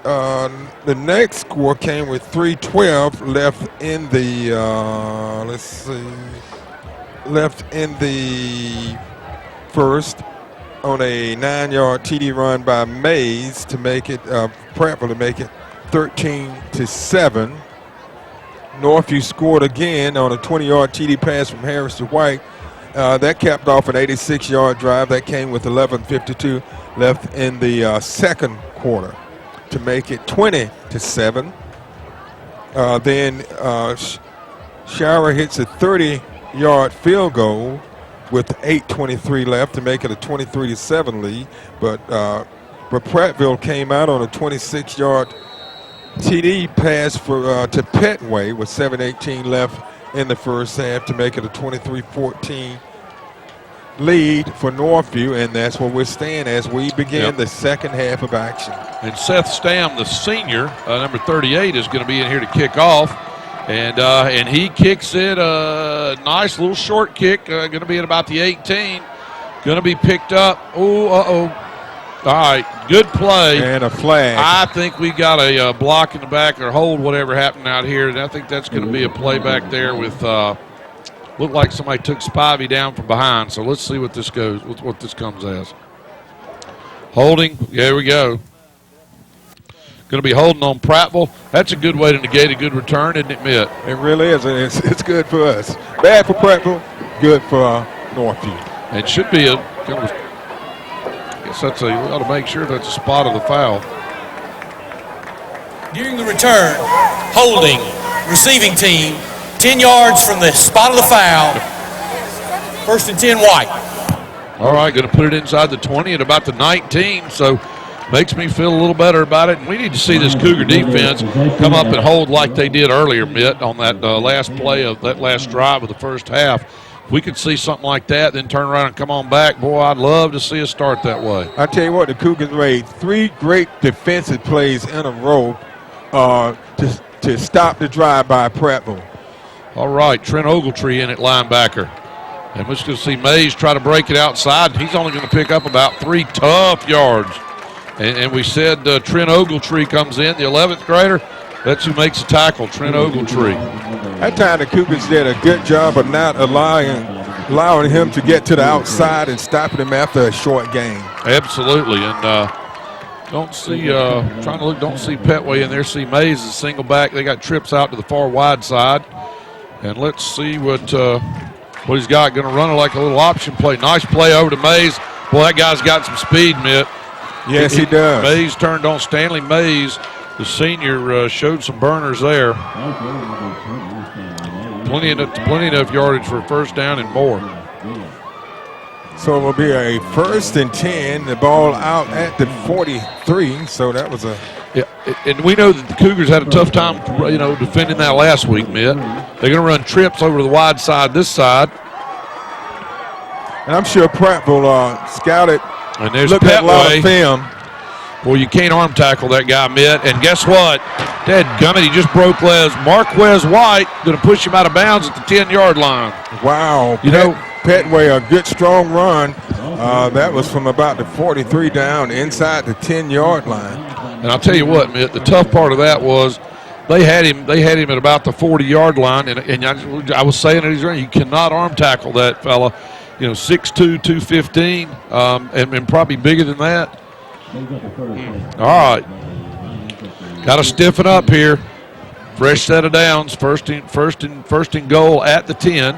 The next score came with 3:12 left in the first on a 9-yard TD run by Mays to make it Prattville to make it 13-7. Northview scored again on a 20-yard TD pass from Harris to White. That capped off an 86-yard drive. That came with 11:52 left in the second quarter to make it 20-7. Then Shira hits a 30-yard field goal with 8:23 left to make it a 23-7 lead. But Prattville came out on a 26-yard TD pass to Pettway with 7:18 left in the first half to make it a 23-14 lead for Northview, and that's where we're staying as we begin the second half of action. And Seth Stam, the senior, number 38, is going to be in here to kick off, and he kicks it a nice little short kick, going to be at about the 18, going to be picked up. All right, good play. And a flag. I think we got a block in the back or hold, whatever happened out here, and I think that's going to be a play back there with looked like somebody took Spivey down from behind. So let's see what this goes, what this comes as. Holding, there we go. Going to be holding on Prattville. That's a good way to negate a good return, isn't it, Mitt? It really is, and it's good for us. Bad for Prattville, good for Northview. It should be I guess that's we ought to make sure that's a spot of the foul. During the return, holding, receiving team, 10 yards from the spot of the foul. 1st and 10, White. All right, going to put it inside the 20 at about the 19, so makes me feel a little better about it. And we need to see this Cougar defense come up and hold like they did earlier, Mitt, on that last play of that last drive of the first half. If we could see something like that, then turn around and come on back, boy, I'd love to see us start that way. I tell you what, the Cougars made 3 great defensive plays in a row to stop the drive by Prattville. All right, Trent Ogletree in at linebacker. And we're just going to see Mays try to break it outside. He's only going to pick up about 3 tough yards. And we said Trent Ogletree comes in, the 11th grader. That's who makes the tackle, Trent Ogletree. That time the Cougars did a good job of not allowing him to get to the outside and stopping him after a short gain. Absolutely. And don't see don't see Pettway in there. See Mays is single back. They got trips out to the far wide side. And let's see what he's got. Going to run it like a little option play. Nice play over to Mays. Boy, that guy's got some speed, Mitt. Yes, he does. Mays turned on Stanley Mays. The senior showed some burners there. Plenty enough yardage for a first down and more. So it will be a 1st and 10. The ball out at the 43. So that was a. Yeah, and we know that the Cougars had a tough time, defending that last week, Mitt. They're going to run trips over to the wide side, this side. And I'm sure Prattville scouted. And there's looked at a lot of Pettway. film. Well, you can't arm tackle that guy, Mitt. And guess what? Dadgummit, he just broke legs. Marquez White going to push him out of bounds at the 10-yard line. Wow. Pettway, a good, strong run. That was from about the 43 down inside the 10-yard line. And I'll tell you what, Mitt, the tough part of that was they had him at about the 40-yard line. And I was saying it, you cannot arm tackle that fella. 6'2", 215, and probably bigger than that. All right. Got to stiffen up here. Fresh set of downs. First and goal at the 10.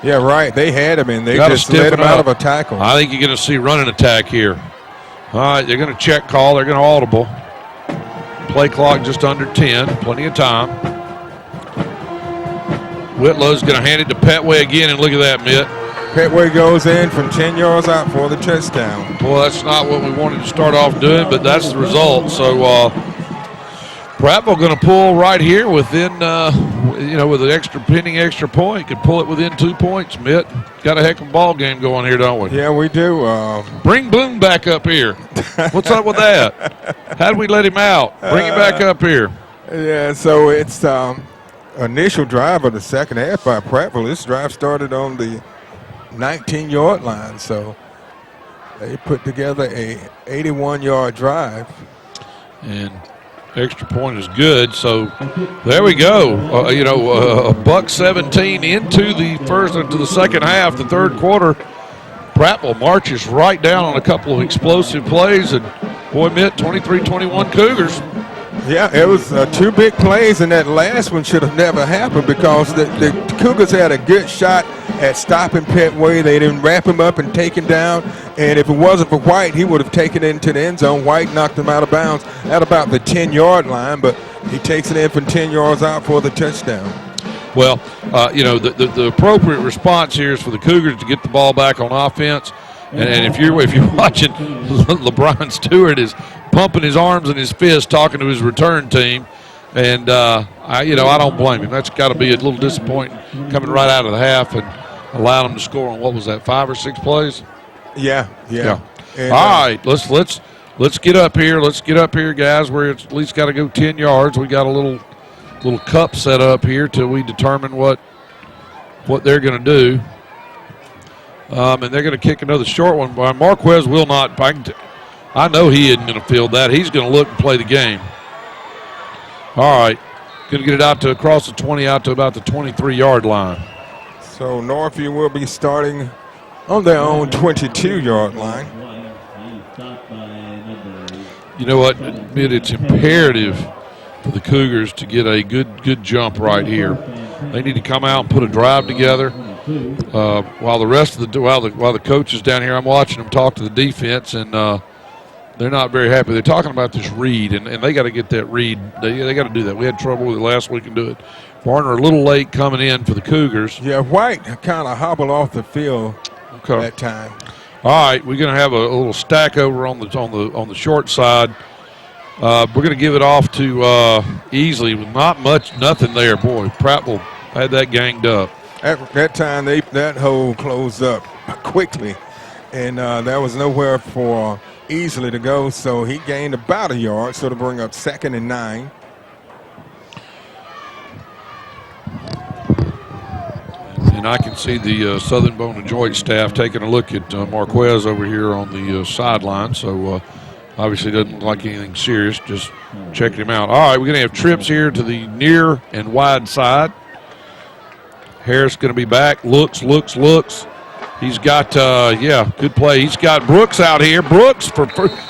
Yeah, right. They had him, and they Gotta just let him out of a tackle. I think you're going to see running attack here. All right, they're going to check call. They're going to audible. Play clock just under 10. Plenty of time. Whitlow's going to hand it to Pettway again, and look at that, Mitt. Pettway goes in from 10 yards out for the touchdown. Well, that's not what we wanted to start off doing, but that's the result. So Prattville going to pull right here within, with an extra point. Could pull it within 2 points, Mitt. Got a heck of a ball game going here, don't we? Yeah, we do. Bring Bloom back up here. What's up with that? How did we let him out? Bring him back up here. Yeah, so it's initial drive of the second half by Prattville. This drive started on the 19-yard line, so they put together a 81-yard drive. And extra point is good, so there we go. A $1:17 into the second half, the third quarter. Prattville marches right down on a couple of explosive plays, and boy, Mitt, 23-21 Cougars. Yeah, it was 2 big plays, and that last one should have never happened because the Cougars had a good shot at stopping Pettway. They didn't wrap him up and take him down, and if it wasn't for White, he would have taken it into the end zone. White knocked him out of bounds at about the 10-yard line, but he takes it in from 10 yards out for the touchdown. Well, the appropriate response here is for the Cougars to get the ball back on offense. And if you're watching, LeBron Stewart is pumping his arms and his fists, talking to his return team, and I don't blame him. That's got to be a little disappointing coming right out of the half and allowing them to score on what was that, 5 or 6 plays? Yeah. And, all right, let's get up here. Let's get up here, guys. We're at least got to go 10 yards. We got a little cup set up here till we determine what they're going to do. And they're going to kick another short one. Marquez will not. I know he isn't going to field that. He's going to look and play the game. All right. Going to get it out to across the 20, out to about the 23-yard line. So Northview will be starting on their own 22-yard line. you know what, it's imperative for the Cougars to get a good jump right here. They need to come out and put a drive together. While the coach is down here, I'm watching them talk to the defense, and they're not very happy. They're talking about this read, and they got to get that read. They got to do that. We had trouble with it last week and do it. Varner a little late coming in for the Cougars. Yeah, White kind of hobbled off the field that time. All right, we're going to have a little stack over on the short side. We're going to give it off to Easley with nothing there. Boy, Prattville had that ganged up. At that time, that hole closed up quickly, and there was nowhere for Easley to go, so he gained about a yard, so to bring up 2nd and 9. And I can see the Southern Bone and Joint staff taking a look at Marquez over here on the sideline, so obviously doesn't look like anything serious, just checking him out. All right, we're going to have trips here to the near and wide side. Harris going to be back, looks. He's got, good play. He's got Brooks out here. Brooks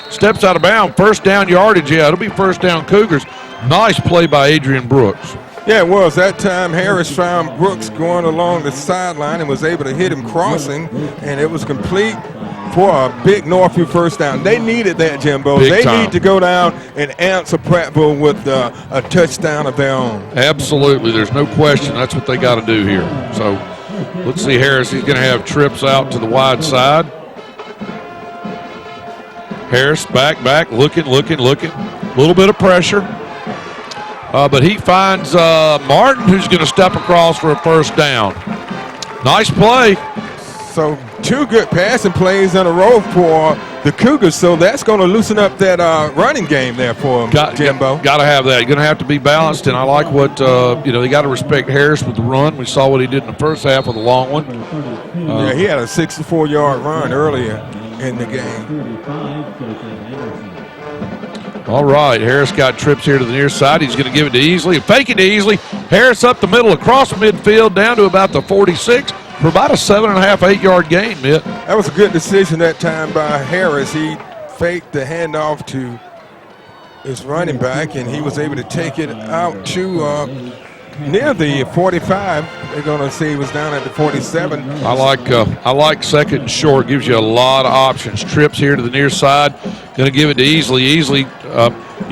steps out of bounds. First down yardage. Yeah, it'll be first down Cougars. Nice play by Adrian Brooks. Yeah, it was. That time Harris found Brooks going along the sideline and was able to hit him crossing, and it was complete for a big Northview first down. They needed that, Jimbo. They need to go down and answer Prattville with a touchdown of their own. Absolutely. There's no question. That's what they got to do here. So let's see Harris. He's going to have trips out to the wide side. Harris back, looking. A little bit of pressure. But he finds Martin, who's going to step across for a first down. Nice play. So 2 good passing plays in a row for the Cougars, so that's going to loosen up that running game there for him, Jimbo. Got to have that. You're going to have to be balanced, and I like what, they got to respect Harris with the run. We saw what he did in the first half with the long one. Yeah, he had a 64-yard run earlier in the game. All right, Harris got trips here to the near side. He's going to give it to Easley. Fake it to Easley. Harris up the middle, across midfield, down to about the 46 for about a 7.5, 8-yard gain, Mitt. That was a good decision that time by Harris. He faked the handoff to his running back, and he was able to take it out to near the 45. They're going to say he was down at the 47. I like second and short. Gives you a lot of options. Trips here to the near side. Going to give it to Easley. Easley,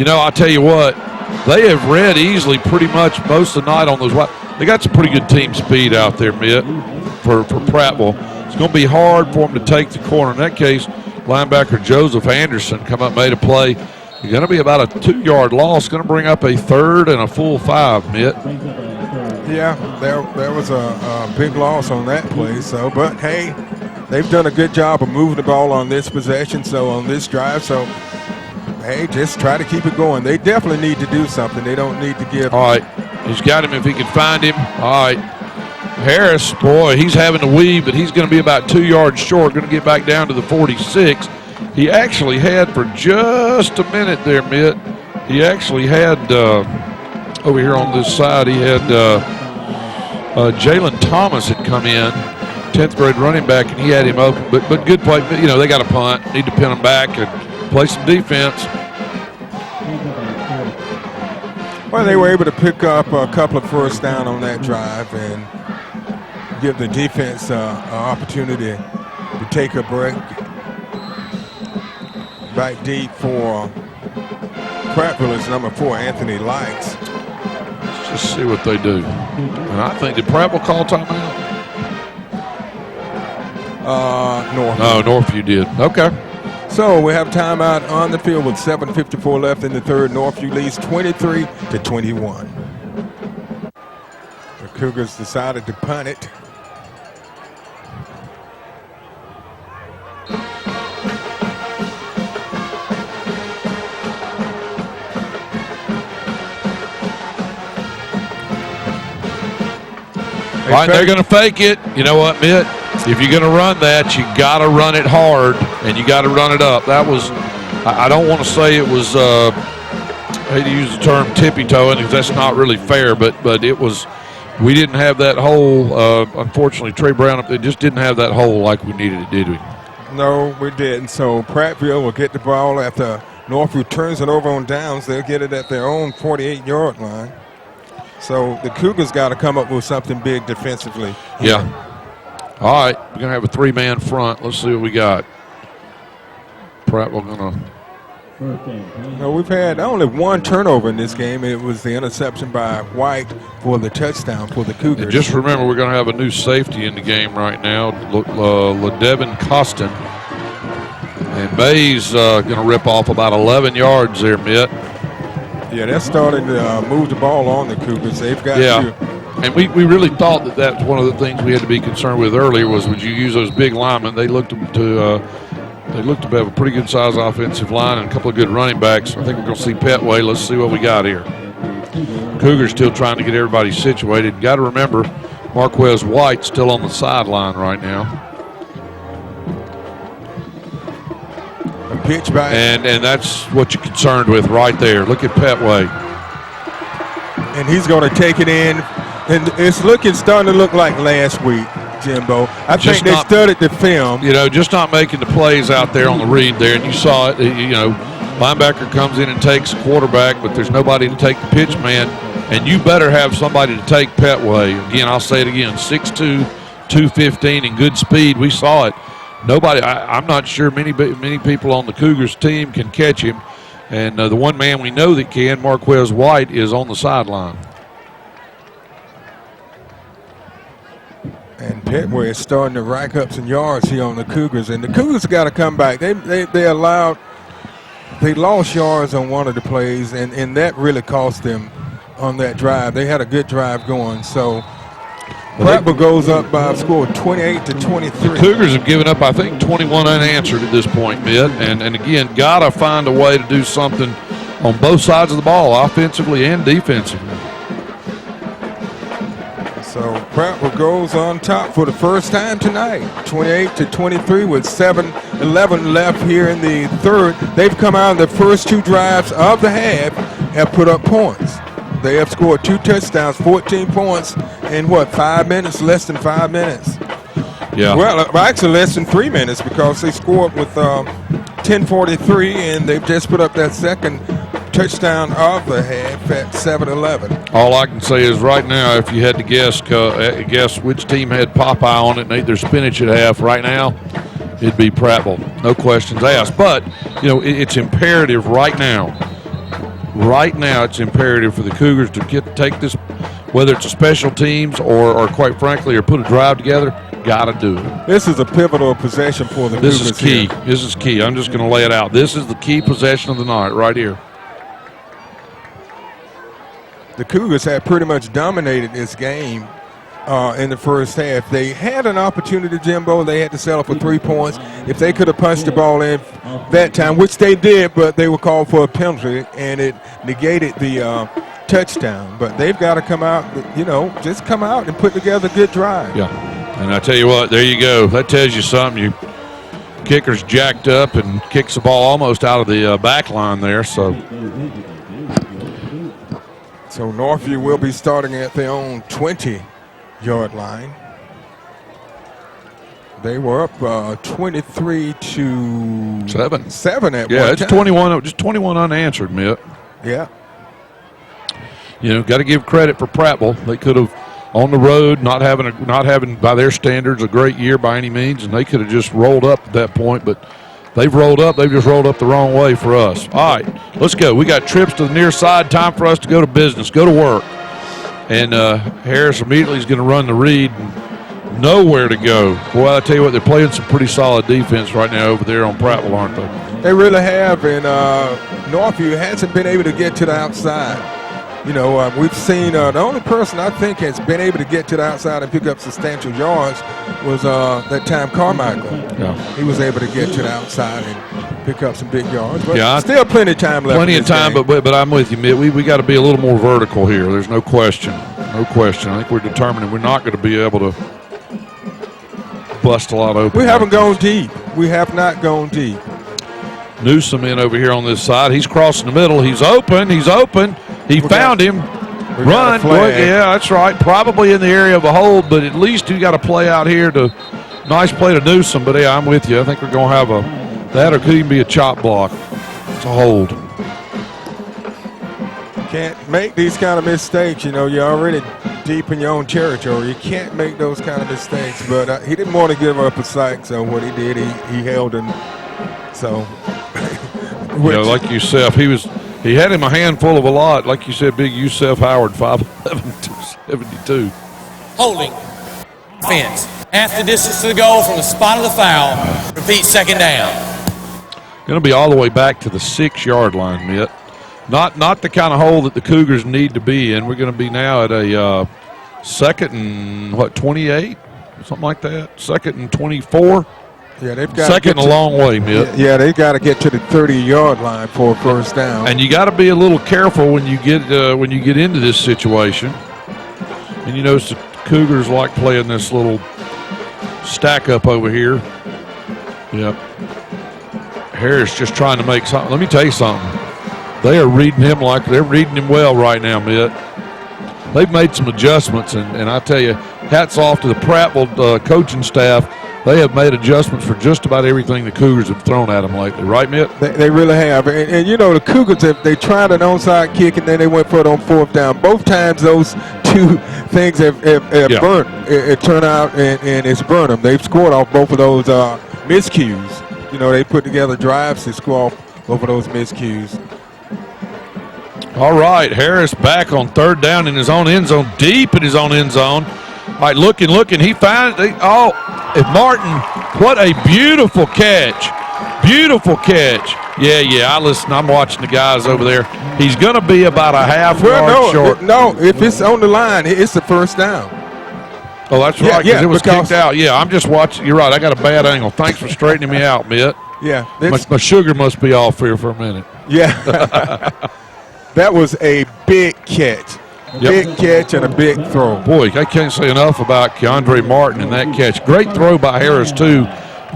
I'll tell you what, they have read Easley pretty much most of the night on those. They got some pretty good team speed out there, Mitt, for Prattville. It's going to be hard for them to take the corner. In that case, linebacker Joseph Anderson come up, made a play. You're going to be about a 2-yard loss. Going to bring up a 3rd and a full 5, Mitt. Yeah, there was a big loss on that play. So, but hey, they've done a good job of moving the ball on this possession. So on this drive, so hey, just try to keep it going. They definitely need to do something. They don't need to give. All right, he's got him if he can find him. All right, Harris, boy, he's having to weave, but he's going to be about 2 yards short. Going to get back down to the 46. He actually had for just a minute there, Mitt. He actually had over here on this side. He had Jalen Thomas had come in, 10th grade running back, and he had him open. But good play. They got a punt. Need to pin him back and play some defense. Well, they were able to pick up a couple of first down on that drive and give the defense an opportunity to take a break. Back deep for Prattville is number 4, Anthony Likes. Let's just see what they do. And I think, did Prattville call timeout? Northview. No, Northview did. Okay. So we have timeout on the field with 7:54 left in the third. Northview leads 23-21. The Cougars decided to punt it. All right, they're going to fake it. You know what, Mitt? If you're going to run that, you got to run it hard, and you got to run it up. That was, I don't want to say it was, I hate to use the term tippy-toeing because that's not really fair, but it was, we didn't have that hole. Unfortunately, Trey Brown, they just didn't have that hole like we needed it, did we? No, we didn't. So Prattville will get the ball at the Northview turns it over on downs. They'll get it at their own 48-yard line. So the Cougars got to come up with something big defensively. Yeah. All right, we're going to have a 3-man front. Let's see what we got. Prattville going to. No, we've had only one turnover in this game. It was the interception by White for the touchdown for the Cougars. And just remember, we're going to have a new safety in the game right now, LaDevin Costin. And Bay's going to rip off about 11 yards there, Mitt. Yeah, they're starting to move the ball on the Cougars. They've got to. And we really thought that that's one of the things we had to be concerned with earlier was would you use those big linemen. They looked to have a pretty good size offensive line and a couple of good running backs. I think we're going to see Pettway. Let's see what we got here. Cougars still trying to get everybody situated. Got to remember, Marquez White still on the sideline right now. A pitch back. And that's what you're concerned with right there. Look at Pettway. And he's going to take it in. And it's starting to look like last week, Jimbo. I think they studied the film. Just not making the plays out there on the read there. And you saw it, linebacker comes in and takes a quarterback, but there's nobody to take the pitch man. And you better have somebody to take Pettway. Again, I'll say it again, 6'2", 215 and good speed. We saw it. Nobody, I'm not sure many people on the Cougars team can catch him. And the one man we know that can, Marquez White, is on the sideline. And Pettway is starting to rack up some yards here on the Cougars. And the Cougars got to come back. They lost yards on one of the plays, and that really cost them on that drive. They had a good drive going. So Prattville goes up by a score of 28-23. The Cougars have given up, I think, 21 unanswered at this point, Mitt. And again, got to find a way to do something on both sides of the ball, offensively and defensively. So Prattville goes on top for the first time tonight, 28-23 with 7:11 left here in the third. They've come out in the first two drives of the half, have put up points. They have scored 2 touchdowns, 14 points in 5 minutes, less than 5 minutes. Yeah. Well, actually less than 3 minutes because they scored with 10:43, and they've just put up that second touchdown of the half at 7:11. All I can say is right now, if you had to guess which team had Popeye on it and ate their spinach at half right now, it'd be Prattville. No questions asked. But, it's imperative right now. Right now, it's imperative for the Cougars to take this, whether it's a special teams or quite frankly, or put a drive together, got to do it. This is a pivotal possession for the Cougars. This is key. Here. This is key. I'm just going to lay it out. This is the key possession of the night right here. The Cougars had pretty much dominated this game in the first half. They had an opportunity, Jimbo. They had to settle for 3 points. If they could have punched the ball in that time, which they did, but they were called for a penalty, and it negated the touchdown. But they've got to come out, just come out and put together a good drive. Yeah, and I tell you what, there you go. That tells you something. Kicker's jacked up and kicks the ball almost out of the back line there, so. So Northview will be starting at their own 20-yard line. They were up 23-7 at yeah, one it's time. 21. Just 21 unanswered, Mitt. Yeah. Got to give credit for Prattville. They could have on the road, not having by their standards a great year by any means, and they could have just rolled up at that point, but. They've rolled up. They've just rolled up the wrong way for us. All right, let's go. We got trips to the near side. Time for us to go to business, go to work. And Harris immediately is going to run the read. Nowhere to go. Boy, I tell you what, they're playing some pretty solid defense right now over there on Prattville, aren't they? They really have, and Northview hasn't been able to get to the outside. We've seen the only person I think has been able to get to the outside and pick up substantial yards was that time Carmichael. Yeah. He was able to get to the outside and pick up some big yards. But yeah, still plenty of time left. Plenty of time, but I'm with you, Mitt. We got to be a little more vertical here. There's no question. No question. I think we're determined we're not going to be able to bust a lot open. We haven't gone deep. We have not gone deep. Newsom in over here on this side. He's crossing the middle. He's open. He found him. Run. Yeah, that's right. Probably in the area of a hold, but at least you got to play out here to nice play to Newsom. But yeah, I'm with you. I think we're going to have that or could even be a chop block. It's a hold. Can't make these kind of mistakes. You know, you're already deep in your own territory. You can't make those kind of mistakes. But he didn't want to give up a sack, so what he did, he held him. So, you know, like Yusef, he had him a handful of a lot. Like you said, big Yusef Howard, 5'11", 272. Holding. Offense. Half the distance to the goal from the spot of the foul. Repeat, second down. Going to be all the way back to the 6-yard line, Mitt. Not the kind of hole that the Cougars need to be in. We're going to be now at a second and, 28? Something like that. Second and 24. Yeah, they've got second a long way, Mitt. Yeah, they got to get to the 30-yard line for a first down. And you got to be a little careful when you get into this situation. And you notice the Cougars like playing this little stack up over here. Yep. Harris just trying to make something. Let me tell you something. They are reading him like they're reading him well right now, Mitt. They've made some adjustments, and I tell you, hats off to the Prattville coaching staff. They have made adjustments for just about everything the Cougars have thrown at them lately, right, Mitt? They really have. And you know, the Cougars, they tried an onside kick, and then they went for it on fourth down. Both times those two things have burnt. It turned out, and it's burned them. They've scored off both of those miscues. You know, they put together drives to score off both of those miscues. All right, Harris back on third down in his own end zone, deep in his own end zone. All right, looking. He finds it. Oh, if Martin, what a beautiful catch. Beautiful catch. Yeah, I'm watching the guys over there. He's going to be about a half yard short. No, if it's on the line, it's the first down. Oh, that's right, because it was kicked out. Yeah, I'm just watching. You're right, I got a bad angle. Thanks for straightening me out, Mitt. Yeah. My sugar must be off here for a minute. Yeah. That was a big catch. Big catch and a big throw. Boy, I can't say enough about Keandre Martin and that catch. Great throw by Harris, too.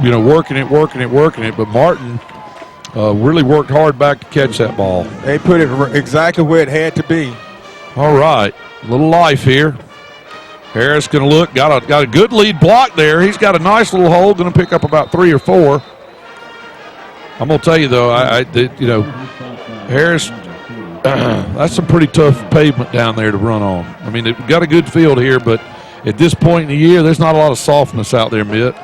You know, working it. But Martin really worked hard back to catch that ball. They put it exactly where it had to be. All right. A little life here. Harris going to look. Got a good lead block there. He's got a nice little hole. Going to pick up about 3 or 4. I'm going to tell you, though, Harris, that's some pretty tough pavement down there to run on. I mean, they've got a good field here, but at this point in the year, there's not a lot of softness out there, Mitt.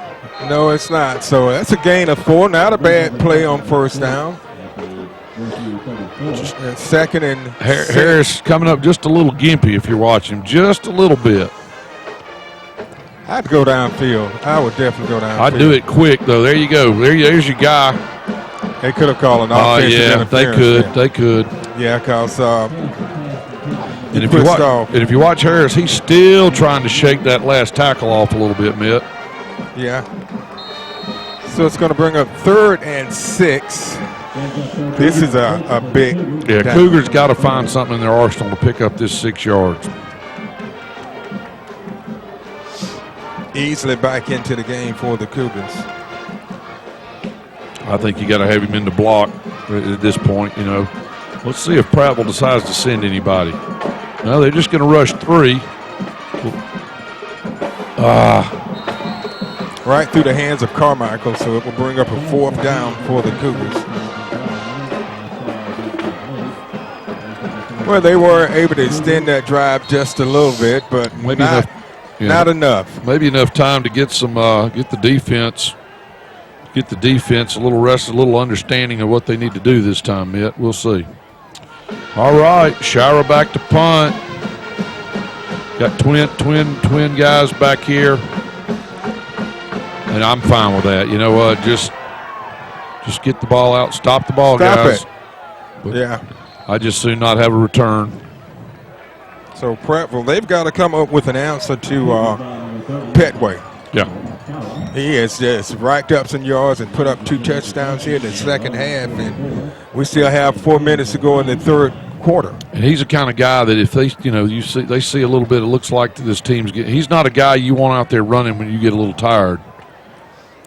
No, it's not. So that's a gain of 4. Not a bad play on first down. Second and Harris coming up just a little gimpy if you're watching him, just a little bit. I'd go downfield. I would definitely go downfield. I'd do it quick, though. There you go. There's your guy. They could have called an offensive interference. They could. Yeah, because and if you watch Harris, he's still trying to shake that last tackle off a little bit, Mitt. Yeah. So it's going to bring up 3rd and 6. This is a big down. Cougars got to find something in their arsenal to pick up this 6 yards. Easily back into the game for the Cougars. I think you got to have him in the block at this point, you know. Let's see if Prattville decides to send anybody. No, they're just going to rush 3. Right through the hands of Carmichael, so it will bring up a 4th down for the Cougars. Well, they were able to extend that drive just a little bit, but maybe not enough. Maybe enough time to get some get the defense a little rest, a little understanding of what they need to do this time, Mitt. We'll see. All right, Shira back to punt. Got twin guys back here, and I'm fine with that. You know what? Just get the ball out, stop the ball, guys. But yeah. I just soon not have a return. So Prattville, they've got to come up with an answer to Pettway. Yeah. He has just racked up some yards and put up 2 touchdowns here in the second half, and we still have 4 minutes to go in the third quarter. And he's the kind of guy that if they, they see a little bit, it looks like this team's getting. He's not a guy you want out there running when you get a little tired.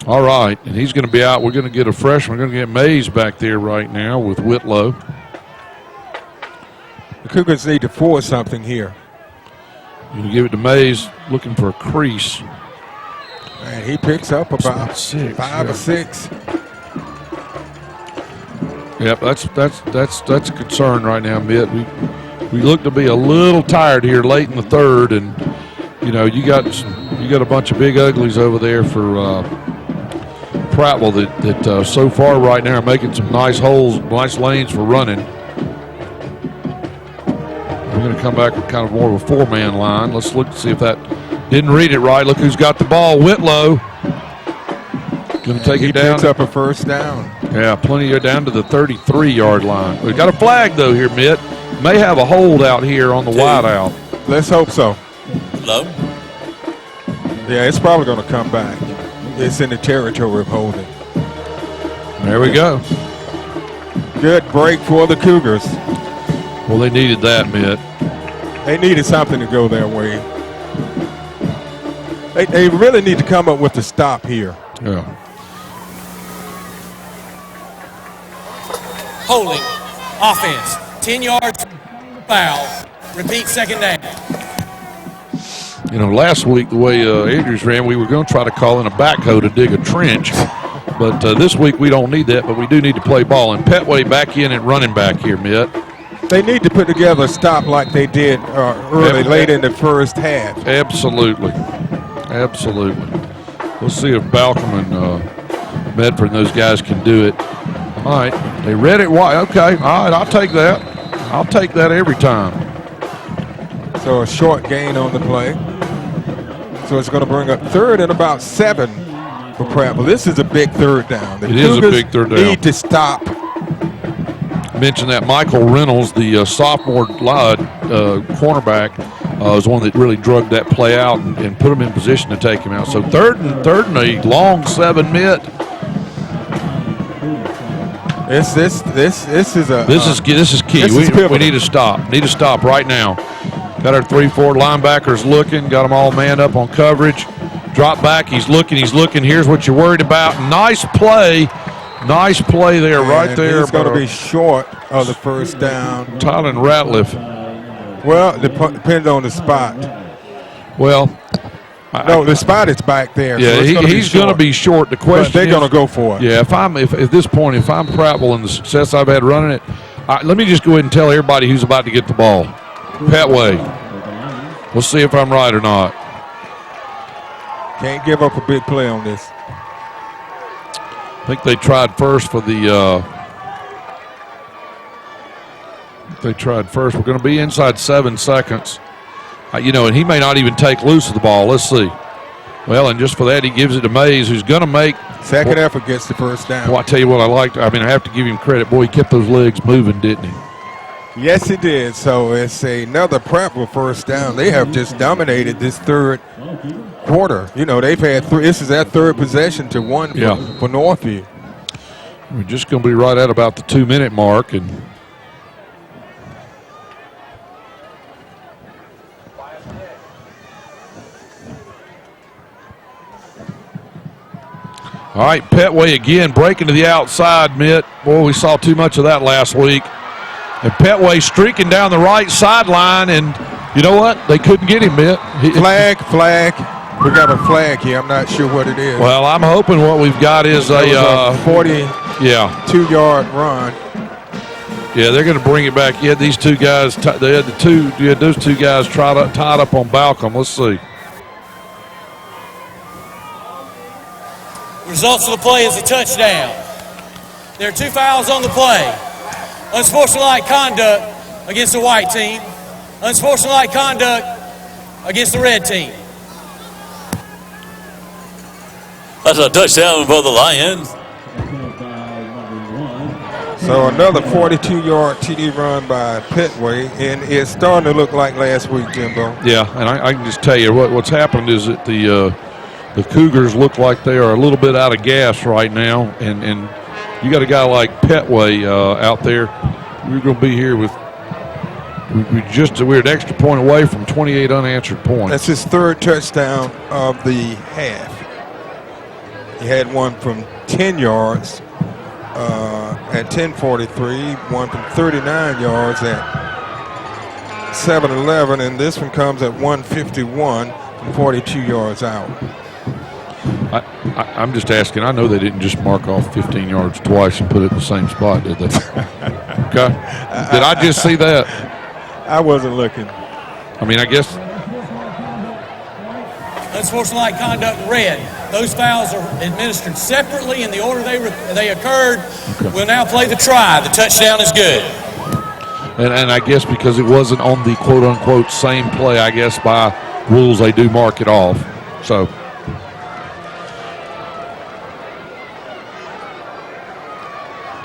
All right, and he's going to be out. We're going to get a freshman. We're going to get Mays back there right now with Whitlow. The Cougars need to force something here. You give it to Mays, looking for a crease. And he picks up about 5 or 6. Yep, that's a concern right now, Mitt. We look to be a little tired here late in the third, and you know you got a bunch of big uglies over there for Prattville that so far right now are making some nice holes, nice lanes for running. We're going to come back with kind of more of a four-man line. Let's look to see if that didn't read it right. Look who's got the ball. Whitlow going to take it down. He picks up a first down. Yeah, plenty of down to the 33-yard line. We've got a flag though here, Mitt. May have a hold out here on the wide out. Let's hope so. Low. Yeah, it's probably going to come back. It's in the territory of holding. There we go. Good break for the Cougars. Well, they needed that, Mitt. They needed something to go their way. They really need to come up with a stop here. Yeah. Holding. Offense. 10 yards. Foul. Repeat second down. You know, last week, the way Andrews ran, we were going to try to call in a backhoe to dig a trench. But this week, we don't need that, but we do need to play ball. And Pettway back in at running back here, Mitt. They need to put together a stop like they did early, late in the first half. Absolutely. Absolutely. We'll see if Balcom and Medford and those guys can do it. All right. They read it wide. Okay. All right. I'll take that. I'll take that every time. So a short gain on the play. So it's going to bring up third and about 7 for Prattville. This is a big third down. The It is a Cougars big third down. Need to stop. Mention that Michael Reynolds, the sophomore cornerback, was one that really drug that play out and put him in position to take him out. So third and a long 7, Mitt. This is key. We need to stop. Need to stop right now. Got our 3-4 linebackers looking. Got them all manned up on coverage. Drop back. He's looking. Here's what you're worried about. Nice play. Nice play there, right there. It's going to be short of the first down. Tyler Ratliff. Well, it depends on the spot. Well, no, the spot is back there. Yeah, so he's going to be short. The question they're is, going to go for it. Yeah, if at this point, if I'm Prattville and the success I've had running it, let me just go ahead and tell everybody who's about to get the ball. Pettway. We'll see if I'm right or not. Can't give up a big play on this. I think they tried first for the. We're going to be inside 7 seconds. And he may not even take loose of the ball. Let's see. Well, and just for that, he gives it to Mays, who's going to make. Second effort gets the first down. Well, I tell you what I liked. I have to give him credit. Boy, he kept those legs moving, didn't he? Yes, he did. So it's another Prattville first down. They have just dominated this third quarter. They've had three. This is their third possession to 1 for Northview. We're just going to be right at about the 2-minute mark. And all right, Pettway again breaking to the outside, Mitt. Boy, we saw too much of that last week. And Pettway streaking down the right sideline, and you know what? They couldn't get him, Mitt. Flag. We got a flag here. I'm not sure what it is. Well, I'm hoping what we've got is a 42-yard run. Yeah, they're going to bring it back. Yeah, these two guys. They had those two guys tied up on Balcom. Let's see. Results of the play is a touchdown. There are 2 fouls on the play. Unsportsmanlike conduct against the white team. Unsportsmanlike conduct against the red team. That's a touchdown for the Lions. So another 42-yard TD run by Pettway, and it's starting to look like last week, Jimbo. Yeah, and I can just tell you what's happened is that the Cougars look like they are a little bit out of gas right now, and you got a guy like Pettway out there. We're going to be here with we're an extra point away from 28 unanswered points. That's his third touchdown of the half. He had one from 10 yards at 10:43, one from 39 yards at 7:11, and this one comes at 1:51 from 42 yards out. I'm just asking. I know they didn't just mark off 15 yards twice and put it in the same spot, did they? Okay. Did I just see that? I wasn't looking. I mean, I guess. Unsportsmanlike conduct red. Those fouls are administered separately in the order they occurred. Okay. We'll now play the try. The touchdown is good. And I guess because it wasn't on the quote-unquote same play, I guess by rules they do mark it off. So.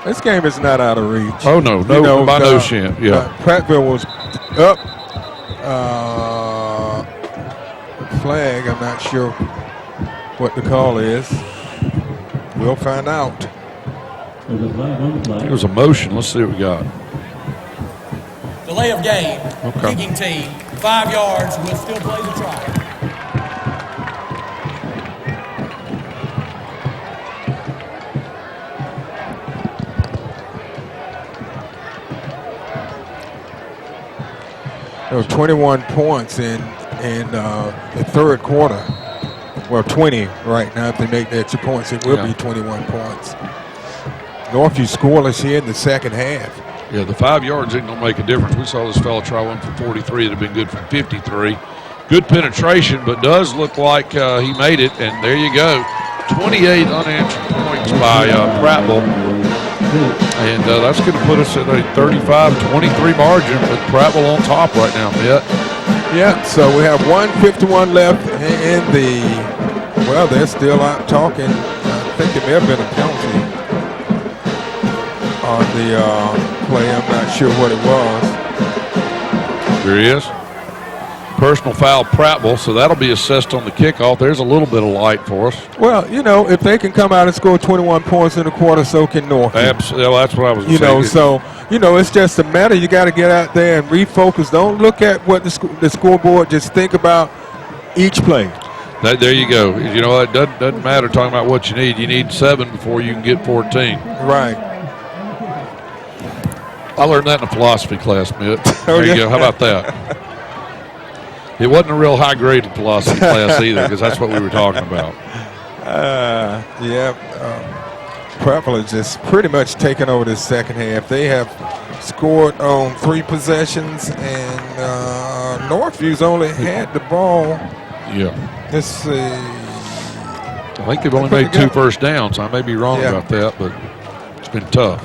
This game is not out of reach. Oh, no. No, by no chance. Yeah. Prattville was up. Flag, I'm not sure what the call is. We'll find out. It was a motion. Let's see what we got. Delay of game. Okay. Kicking team. 5 yards. We'll still play the try. There were 21 points in the third quarter. Well, 20 right now. If they make the extra points, it will be 21 points. Northview scoreless here in the second half. Yeah, the 5 yards ain't going to make a difference. We saw this fella try one from 43. It had been good from 53. Good penetration, but does look like he made it. And there you go. 28 unanswered points by Prattville. And that's going to put us at a 35-23 margin with Prattville on top right now, Mitt. Yeah, so we have 1:51 left in the, well, they're still out talking. I think there may have been a penalty on the play. I'm not sure what it was. There he is. Personal foul Prattville, so that'll be assessed on the kickoff. There's a little bit of light for us. Well, you know, if they can come out and score 21 points in a quarter, so can Northview. Absolutely, well, that's what I was saying. You know, so, you know, it's just a matter. You got to get out there and refocus. Don't look at what the scoreboard. Just think about each play. There you go. You know, it doesn't matter talking about what you need. You need 7 before you can get 14. Right. I learned that in a philosophy class, Mitt. There you go. How about that? It wasn't a real high-graded philosophy class either, because that's what we were talking about. Prattville is just pretty much taken over this second half. They have scored on 3 possessions, and Northview's only had the ball. Yeah. Let's see. I think they've only made 2 first downs. I may be wrong about that, but it's been tough.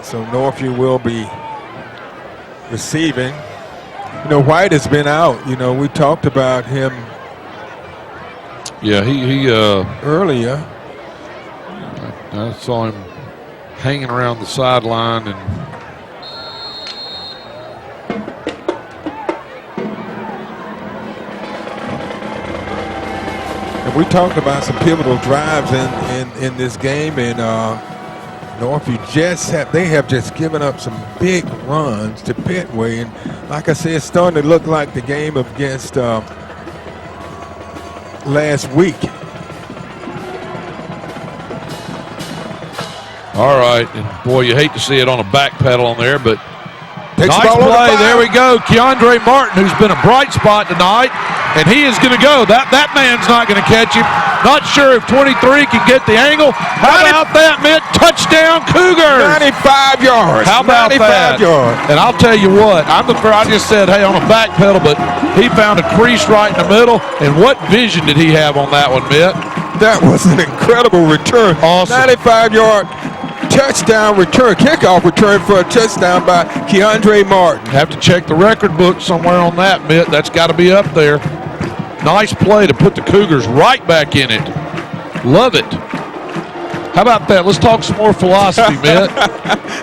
So Northview will be receiving. You know, White has been out. You know, we talked about him. Yeah, he earlier. I saw him hanging around the sideline and we talked about some pivotal drives in this game, and Northview have just given up some big runs to Pettway, and like I said, it's starting to look like the game against last week. all right, and boy, you hate to see it on a back pedal on there, but Takes nice play. There we go. Keandre Martin, who's been a bright spot tonight, and he is going to go. That man's not going to catch him. Not sure if 23 can get the angle. How about that, Mitt? Touchdown, Cougars. 95 yards. How about 95 that? yards. And I'll tell you what, I just said, hey, on a back pedal, but he found a crease right in the middle. And what vision did he have on that one, Mitt? That was an incredible return. Awesome. 95-yard touchdown return, kickoff return for a touchdown by Keandre Martin. Have to check the record book somewhere on that, Mitt. That's got to be up there. Nice play to put the Cougars right back in it. Love it. How about that? Let's talk some more philosophy, Mitt.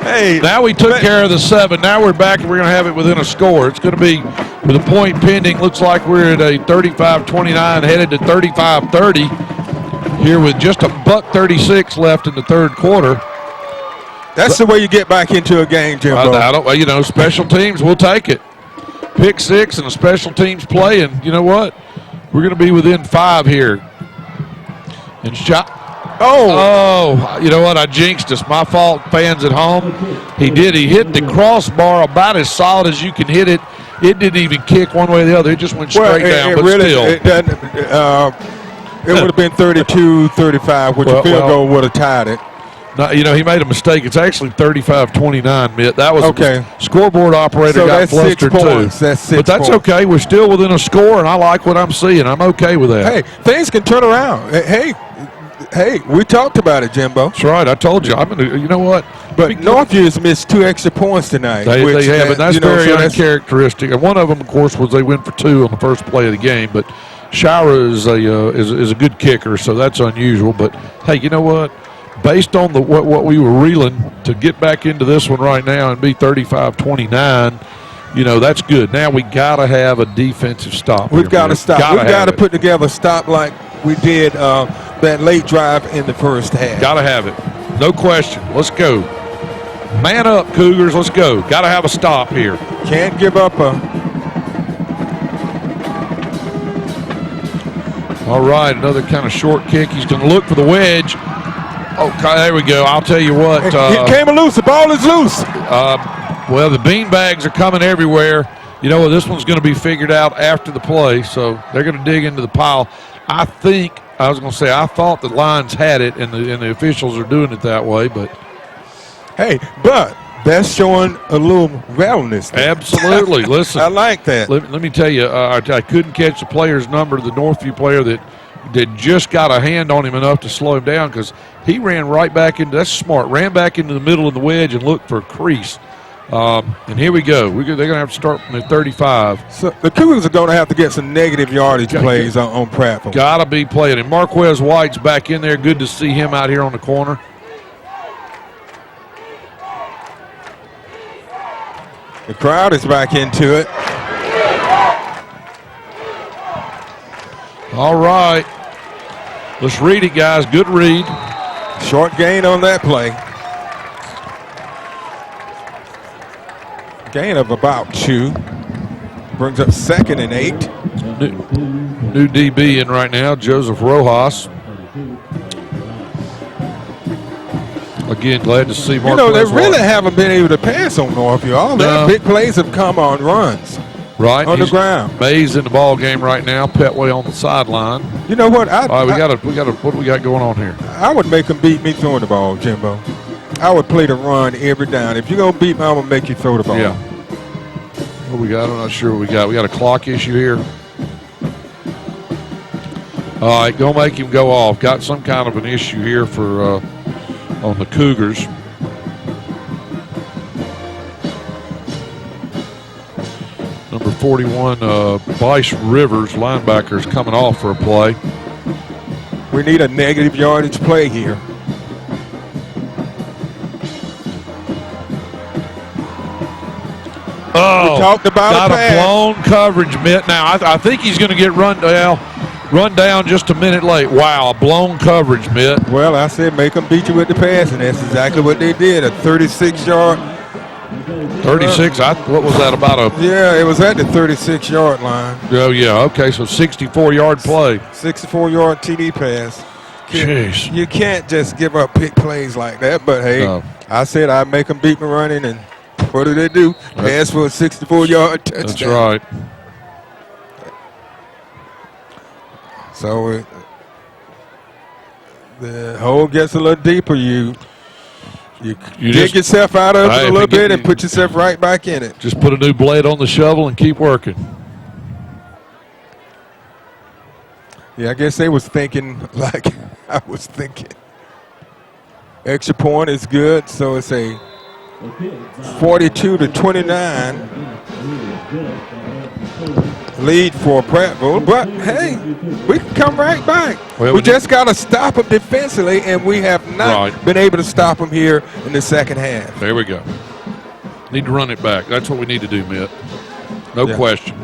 Hey, now we took care of the 7. Now we're back and we're going to have it within a score. It's going to be with a point pending. Looks like we're at a 35-29 headed to 35-30 here with just a $1:36 left in the third quarter. That's the way you get back into a game, Jimbo. I don't, you know, special teams, we'll take it. Pick 6 and a special teams play, and you know what? We're going to be within 5 here. And shot. Oh, you know what? I jinxed us. My fault, fans at home. He did. He hit the crossbar about as solid as you can hit it it didn't even kick one way or the other. It just went straight down, but really, still. It doesn't. It would have been 32-35, which a field goal would have tied it. No, he made a mistake. It's actually 35-29, Mitt. That was okay. Scoreboard operator got flustered too. That's 6 but that's points. Okay. We're still within a score, and I like what I'm seeing. I'm okay with that. Hey, things can turn around. Hey, we talked about it, Jimbo. That's right. I told you. You know what? But Northview has missed 2 extra points tonight. They have, and that's very uncharacteristic. And one of them, of course, was they went for 2 on the first play of the game. But Shira is a good kicker, so that's unusual. But hey, you know what? Based on what we were reeling to get back into this one right now and be 35-29, that's good. Now we got to have a defensive stop. We've got to stop. We've got to put together a stop like we did that late drive in the first half. Got to have it. No question. Let's go. Man up, Cougars. Let's go. Got to have a stop here. Can't give up a... All right, another kind of short kick. He's going to look for the wedge. Okay, there we go. I'll tell you what. It came loose. The ball is loose. Well, the bean bags are coming everywhere. You know what? This one's going to be figured out after the play, so they're going to dig into the pile. I thought the Lions had it, and the officials are doing it that way, but. Hey, but that's showing a little rattleness. Absolutely. Listen. I like that. Let me tell you, I couldn't catch the player's number, the Northview player that just got a hand on him enough to slow him down because he ran right back into – that's smart. Ran back into the middle of the wedge and looked for a crease. And here we go. They're going to have to start from the 35. So the Cougars are going to have to get some negative yardage plays on Prattville. Got to be playing. And Marquez White's back in there. Good to see him out here on the corner. The crowd is back into it. All right. Let's read it, guys. Good read. Short gain on that play. Gain of about 2. Brings up 2nd and 8. New DB in right now, Joseph Rojas. Again, glad to see Mark. They really haven't been able to pass on Northview. All their big plays have come on runs. Right. On the ground. Mays in the ball game right now. Pettway on the sideline. You know what? What do we got going on here? I would make them beat me throwing the ball, Jimbo. I would play the run every down. If you're going to beat me, I'm going to make you throw the ball. Yeah. What we got? I'm not sure what we got. We got a clock issue here. All right, go make him go off. Got some kind of an issue here for on the Cougars. Number 41, Bryce Rivers, linebacker, is coming off for a play. We need a negative yardage play here. Oh, we talked about got a blown coverage, Mitt. Now, I think he's going to get run down just a minute late. Wow, a blown coverage, Mitt. Well, I said make them beat you with the pass, and that's exactly what they did. A 36-yard. 36, what was that, about a? Yeah, it was at the 36-yard line. Oh, yeah, okay, so 64-yard play. 64-yard TD pass. Jeez. You can't just give up big plays like that, but hey, I said I'd make them beat me running, and what do they do? Pass for a 64-yard touchdown. That's right. So the hole gets a little deeper. You dig yourself out of it a little bit and put yourself right back in it. Just put a new blade on the shovel and keep working. Yeah, I guess they was thinking like I was thinking. Extra point is good, so it's a 42-29 lead for Prattville. But hey, we can come right back. Well, we just got to stop them defensively, and we have not been able to stop them here in the second half. There we go. Need to run it back. That's what we need to do, Mitt. No question.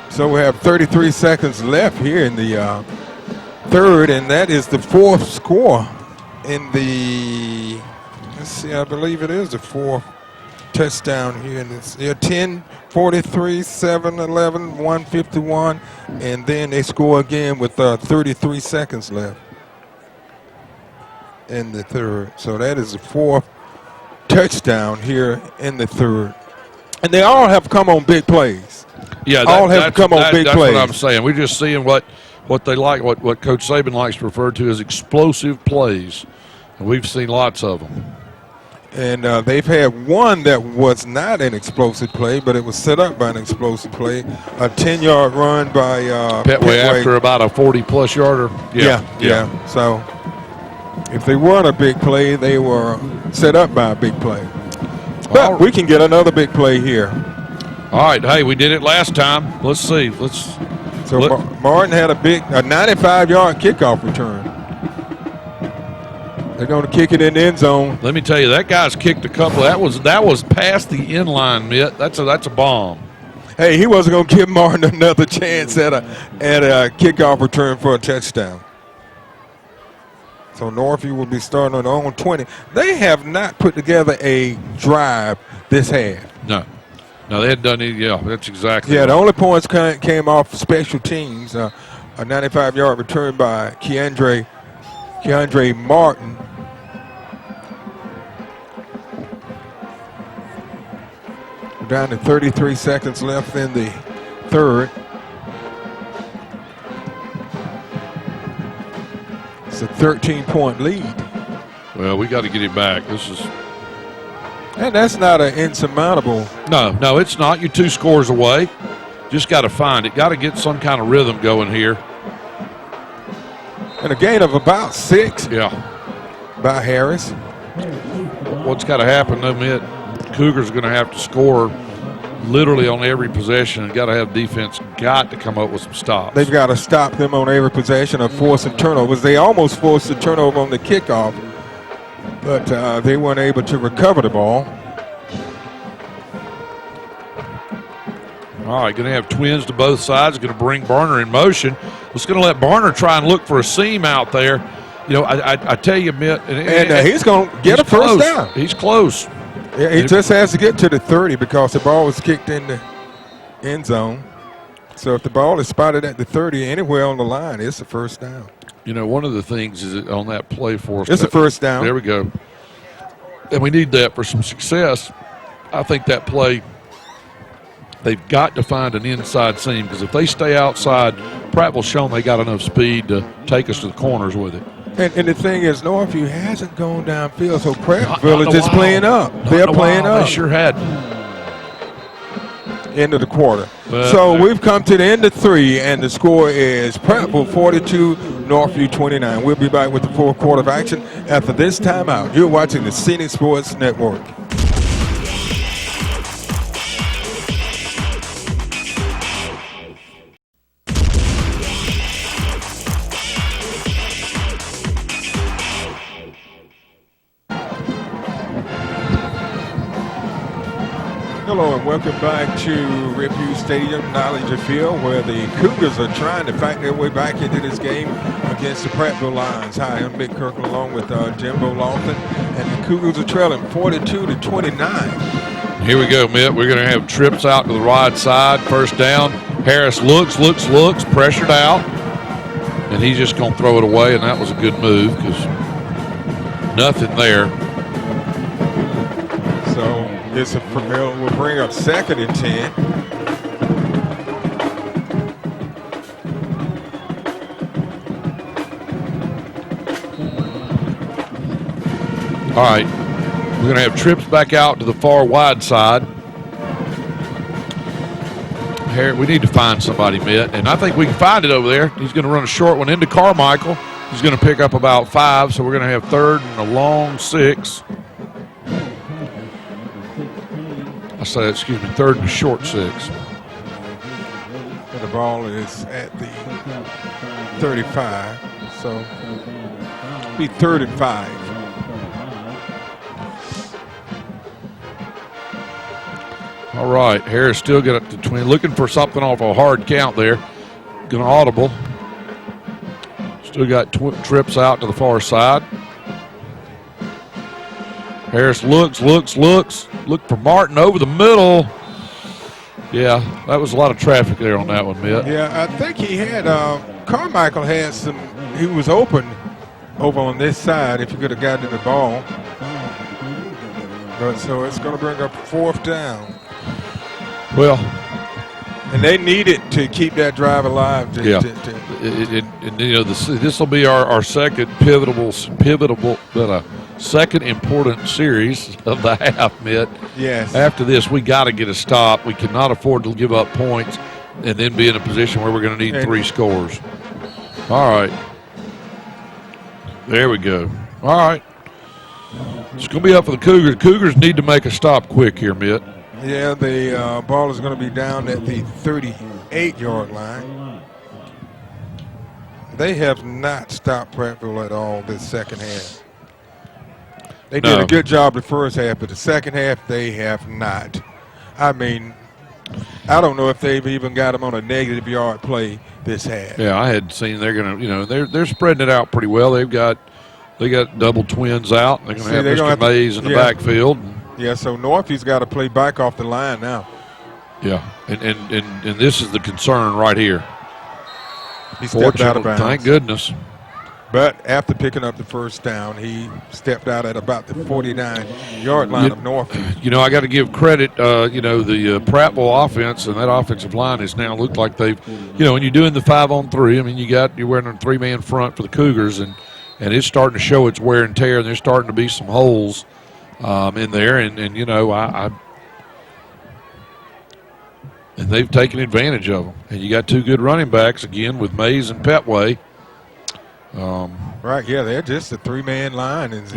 So we have 33 seconds left here in the third, and that is the fourth score in the, let's see, I believe it is the fourth touchdown here in this. 10, 43, 7, 11, 151, and then they score again with 33 seconds left in the third. So that is the fourth touchdown here in the third. And they all have come on big plays. Yeah, all have come on big that's plays. That's what I'm saying. We're just seeing what they like, what Coach Saban likes to refer to as explosive plays. And we've seen lots of them. And they've had one that was not an explosive play, but it was set up by an explosive play. A 10-yard run by Pettway after about a 40-plus yarder. Yeah. So if they weren't a big play, they were set up by a big play. But we can get another big play here. All right. Hey, we did it last time. Let's see. Martin had a 95-yard kickoff return. They're going to kick it in the end zone. Let me tell you, that guy's kicked a couple. That was past the end line, Mitt. That's a bomb. Hey, he wasn't going to give Martin another chance at a kickoff return for a touchdown. So Northview will be starting on their own 20. They have not put together a drive this half. No, they hadn't done any. Yeah, that's exactly. Yeah, right. the only points came off special teams. A 95-yard return by Keandre Martin. We're down to 33 seconds left in the third. It's a 13-point lead. Well, we got to get it back. And that's not an insurmountable. No, it's not. You're 2 scores away. Just got to find it. Got to get some kind of rhythm going here. And a gain of about 6. Yeah. By Harris. What's got to happen, though, Mitt? Cougars are going to have to score literally on every possession, and got to have defense got to come up with some stops. They've got to stop them on every possession of forcing turnovers. They almost forced a turnover on the kickoff, but they weren't able to recover the ball. All right, going to have twins to both sides. Going to bring Barner in motion. Just going to let Barner try and look for a seam out there. You know, I tell you, Mitt. And he's going to get a first down. He's close. Yeah, he just has to get to the 30 because the ball was kicked in the end zone. So if the ball is spotted at the 30 anywhere on the line, it's a first down. You know, one of the things is on that play for us. It's a first down. There we go. And we need that for some success. I think that play, they've got to find an inside seam because if they stay outside, Prattville's shown they got enough speed to take us to the corners with it. And the thing is, Northview hasn't gone downfield, so Prattville is just playing up. They're playing up. They sure had. End of the quarter. So we've come to the end of 3, and the score is Prattville 42, Northview 29. We'll be back with the fourth quarter of action after this timeout. You're watching the Scenic Sports Network. Hello and welcome back to Riverview Stadium, Knowledge Field, where the Cougars are trying to fight their way back into this game against the Prattville Lions. Hi, I'm Mick Kirkland along with Jimbo Lofton, and the Cougars are trailing 42-29. Here we go, Mitt. We're going to have trips out to the right side, first down. Harris looks, pressured out, and he's just going to throw it away, and that was a good move because nothing there. So this will bring up 2nd and 10. All right, we're going to have trips back out to the far wide side. Here, we need to find somebody, Mitt, and I think we can find it over there. He's going to run a short one into Carmichael. He's going to pick up about 5, so we're going to have 3rd and a long 6. Excuse me, 3rd and a short 6. And the ball is at the 35, so it'll be 3rd and 5. All right, Harris still got up to 20, looking for something off a hard count there. Going to audible. Still got trips out to the far side. Harris looks. Look for Martin over the middle. Yeah, that was a lot of traffic there on that one, Mitt. Yeah, I think he had Carmichael had he was open over on this side if he could have gotten the ball. But so it's going to bring up 4th down. Well, And they needed to keep that drive alive. This will be our second second important series of the half, Mitt. Yes. After this, we got to get a stop. We cannot afford to give up points and then be in a position where we're going to need 3 scores. All right. There we go. All right. It's going to be up for the Cougars. Cougars need to make a stop quick here, Mitt. Yeah, the ball is going to be down at the 38-yard line. They have not stopped Prattville at all this second half. They did a good job the first half, but the second half they have not. I mean, I don't know if they've even got them on a negative yard play this half. Yeah, I had seen they're going to, they're spreading it out pretty well. They got double twins out. They're going to have Mr. Mays in the backfield. Yeah, so Northview's got to play back off the line now. Yeah, and this is the concern right here. He stepped out of bounds. Thank goodness. But after picking up the first down, he stepped out at about the 49-yard line of Northview. I got to give credit, the Prattville offense and that offensive line has now looked like they've, when you're doing the 5-on-3, I mean, you're wearing a 3-man front for the Cougars, and it's starting to show its wear and tear, and there's starting to be some holes in there, and they've taken advantage of them. And you got 2 good running backs again with Mays and Pettway. Right, yeah, they're just a 3-man line. And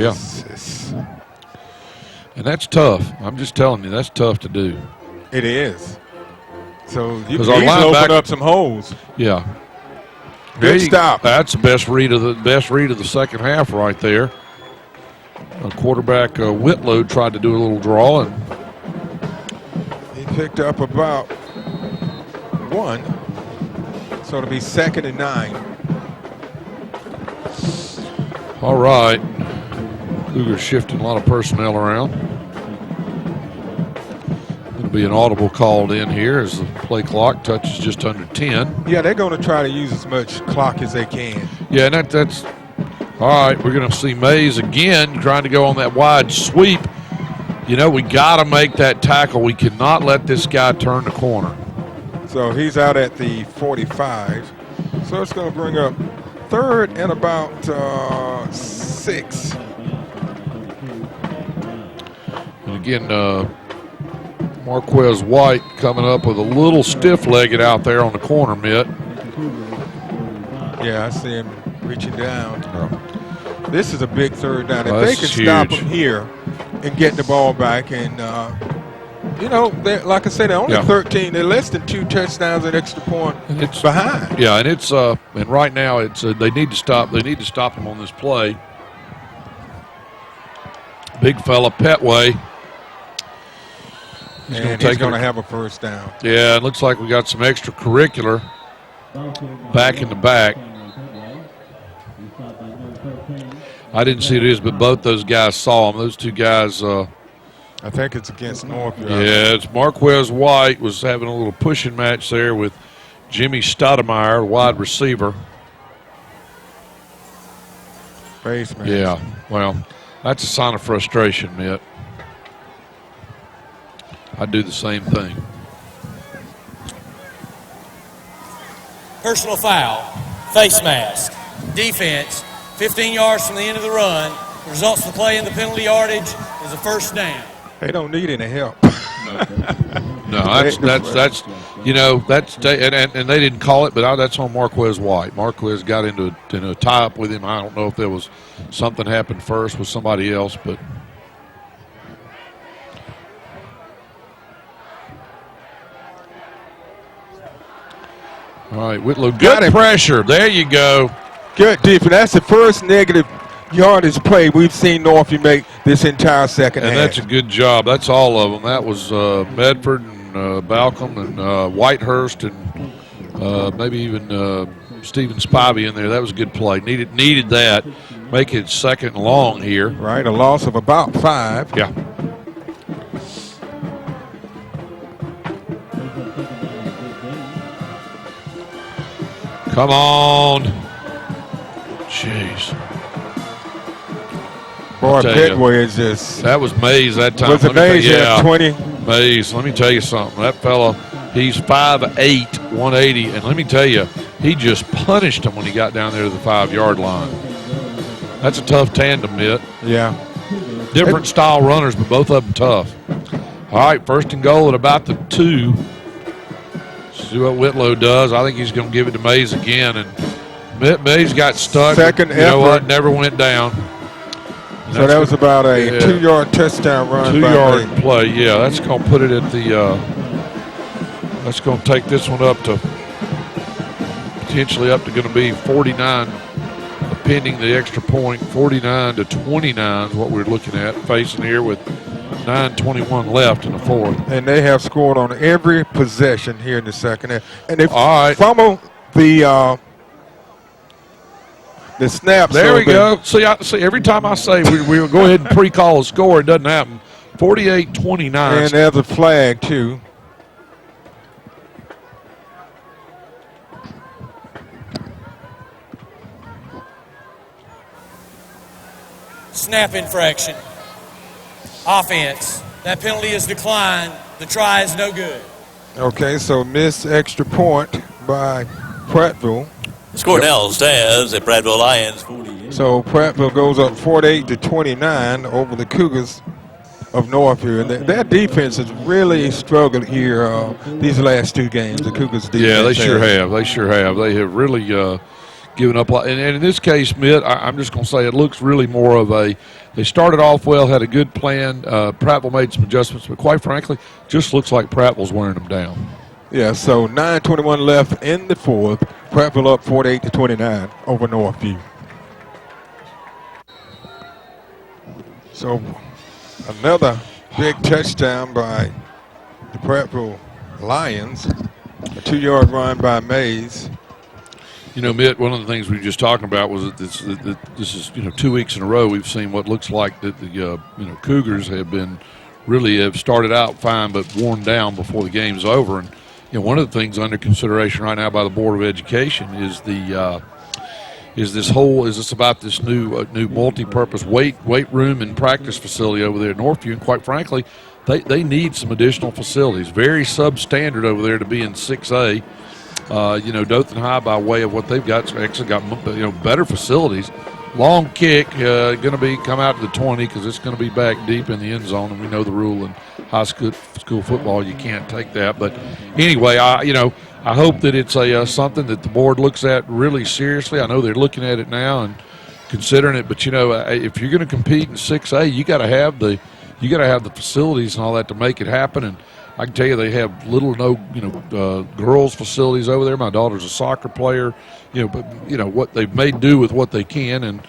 and that's tough. I'm just telling you, that's tough to do. It is. So you can easily open up some holes. Yeah. Good stop. That's the best read of the second half right there. Quarterback Whitlow tried to do a little draw, and he picked up about 1. So it'll be 2nd and 9. All right. Cougars shifting a lot of personnel around. It'll be an audible called in here as the play clock touches just under 10. Yeah, they're going to try to use as much clock as they can. Yeah, and that's all right. We're going to see Mays again trying to go on that wide sweep. We got to make that tackle. We cannot let this guy turn the corner. So he's out at the 45. So it's going to bring up 3rd and about 6. And again, Marquez White coming up with a little stiff-legged out there on the corner, Mitt. Yeah, I see him reaching down. Oh. This is a big 3rd down. If they can stop him here and get the ball back, and like I said, they're only 13. They're less than 2 touchdowns and extra point behind. Yeah, and it's and right now it's they need to stop. They need to stop him on this play. Big fella Pettway. He's going to have a first down. Yeah, it looks like we got some extracurricular back in the back. I didn't see this, but both those guys saw him. Those 2 guys. I think it's against Northview. Yeah, it's Marquez White was having a little pushing match there with Jimmy Stoudemire, wide receiver. Face match. Yeah, well, that's a sign of frustration, Mitt. I'd do the same thing. Personal foul, face mask, defense, 15 yards from the end of the run. The results of the play in the penalty yardage is a first down. They don't need any help. No, that's and they didn't call it, but that's on Marquez White. Marquez got into a tie-up with him. I don't know if there was something happened first with somebody else, but all right, Whitlow, good pressure. There you go. Good defense. That's the first negative yardage play we've seen Northview make this entire second half. And that's a good job. That's all of them. That was Medford and Balcom and Whitehurst and maybe even Stephen Spivey in there. That was a good play. Needed that. Make it 2nd and long here. Right, a loss of about 5. Yeah. Come on. Jeez. Boy, Pettway is just. That was Mays that time. Was it Mays? Yeah, 20. Mays. Let me tell you something. That fella, He's 5'8", 180, and let me tell you, he just punished him when he got down there to the 5-yard line. That's a tough tandem, Mitt. Yeah. Different style runners, but both of them tough. All right, 1st and goal at about the 2. See what Whitlow does. I think he's going to give it to Mays again, and Mays got stuck. Second you know what? Never went down. And so that was about a 2-yard touchdown run. 2-yard play. Yeah, that's going to put it at the. That's going to take this one up to potentially up to going to be 49, pending the extra point. 49 to 29 is what we're looking at facing here with 9:21 left in the 4th. And they have scored on every possession here in the second half. And they fumble the snap. There we go. See, every time I say we'll go ahead and pre-call a score, it doesn't happen. 48-29. And there's a flag, too. Snap infraction. Offense. That penalty is declined. The try is no good. Okay, so missed extra point by Prattville. The score now stands at Prattville Lions 48. So Prattville goes up 48-29 over the Cougars of Northview. And their defense has really struggled here these last 2 games, the Cougars defense. Yeah, they sure have. They sure have. They have really given up. And in this case, Mitt, I'm just going to say it looks really more of a – they started off well, had a good plan. Prattville made some adjustments, but quite frankly, just looks like Prattville's wearing them down. Yeah, so 9:21 left in the 4th. Prattville up 48-29 over Northview. So another big touchdown by the Prattville Lions. A 2-yard run by Mays. You know, Mitt, one of the things we were just talking about was that this is 2 weeks in a row we've seen what looks like that the Cougars have started out fine but worn down before the game's over. And one of the things under consideration right now by the Board of Education is this about this new multi-purpose weight room and practice facility over there at Northview. And quite frankly, they need some additional facilities. Very substandard over there to be in 6A. Dothan High, by way of what they've got, actually got better facilities. Long kick, going to come out to the 20 because it's going to be back deep in the end zone, and we know the rule in high school football, you can't take that. But anyway, I hope that it's something that the board looks at really seriously. I know they're looking at it now and considering it, but if you're going to compete in 6A, you got to have the facilities and all that to make it happen. And I can tell you they have little or no, girls' facilities over there. My daughter's a soccer player, but what they've made do with what they can, and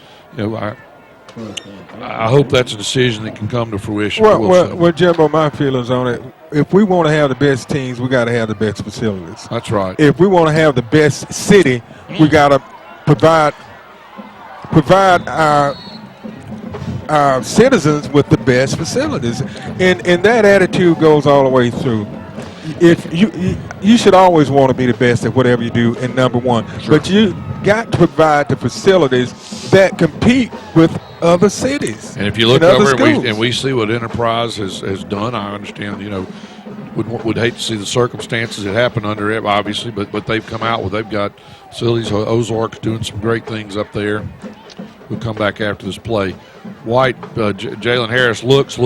I hope that's a decision that can come to fruition. Well, Jimbo, my feelings on it. If we want to have the best teams, we got to have the best facilities. That's right. If we want to have the best city, we got to provide our citizens with the best facilities, and that attitude goes all the way through. If you should always want to be the best at whatever you do, in number one, sure. But you got to provide the facilities that compete with other cities. And if you look over and we see what Enterprise has done, I understand. Would hate to see the circumstances that happen under it, obviously, but they've come out with, they've got facilities. Ozark's doing some great things up there. We'll come back after this play. White, Jalen Harris looks.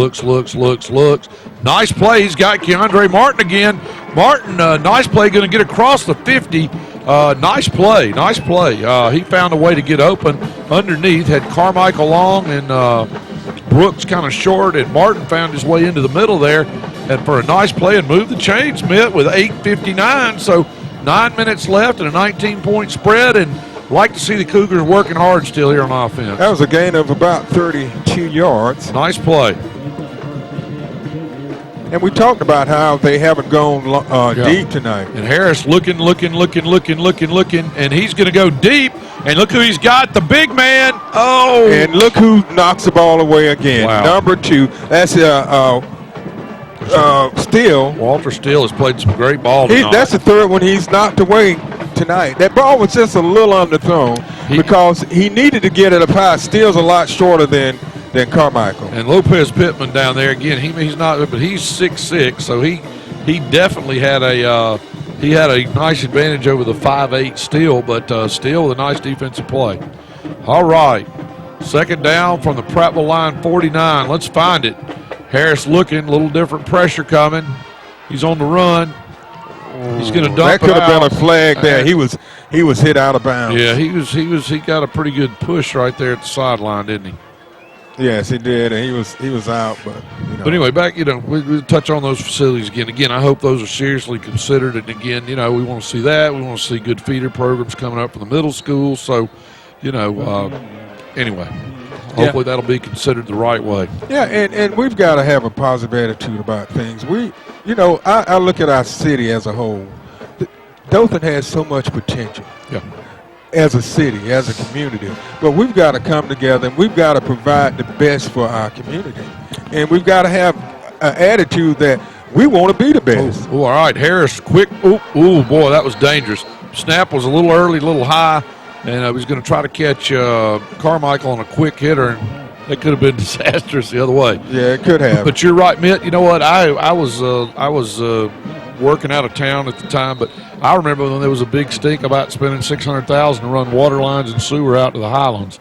Nice play. He's got Keandre Martin again. Martin, nice play, going to get across the 50. Nice play. He found a way to get open underneath. Had Carmichael long and Brooks kind of short, and Martin found his way into the middle there. And for a nice play and moved the chains, Mitt, with 8:59. So 9 minutes left and a 19-point spread, and like to see the Cougars working hard still here on offense. That was a gain of about 32 yards. Nice play. And we talked about how they haven't gone deep tonight. And Harris looking, and he's going to go deep. And look who he's got, the big man. Oh! And look who knocks the ball away again. Wow. Number 2. That's Steele. Walter Steele has played some great ball tonight. That's the third one he's knocked away tonight. That ball was just a little underthrown because he needed to get it up high. Steele's a lot shorter than Carmichael. And Lopez Pittman down there again. He's not, but he's 6'6", so he he definitely had a nice advantage over the 5'8" Steele, but Steele with a nice defensive play. All right, second down from the Prattville line, 49. Let's find it. Harris looking, a little different pressure coming. He's on the run. He's going to dump That could have been a flag there. He was hit out of bounds. Yeah, he got a pretty good push right there at the sideline, didn't he? Yes, he did, and he was out. But But anyway, back, we touch on those facilities again. Again, I hope those are seriously considered. And again, we want to see that. We want to see good feeder programs coming up for the middle school. So, anyway, hopefully that'll be considered the right way. Yeah, and we've got to have a positive attitude about things. I look at our city as a whole. Dothan has so much potential. Yeah. As a city, as a community. But we've got to come together, and we've got to provide the best for our community. And we've got to have an attitude that we want to be the best. Oh, all right, Harris, quick. Ooh, boy, that was dangerous. Snap was a little early, a little high, and he was going to try to catch Carmichael on a quick hitter, and that could have been disastrous the other way. Yeah, it could have. But you're right, Mitt. You know what? I was working out of town at the time, but I remember when there was a big stink about spending $600,000 to run water lines and sewer out to the Highlands.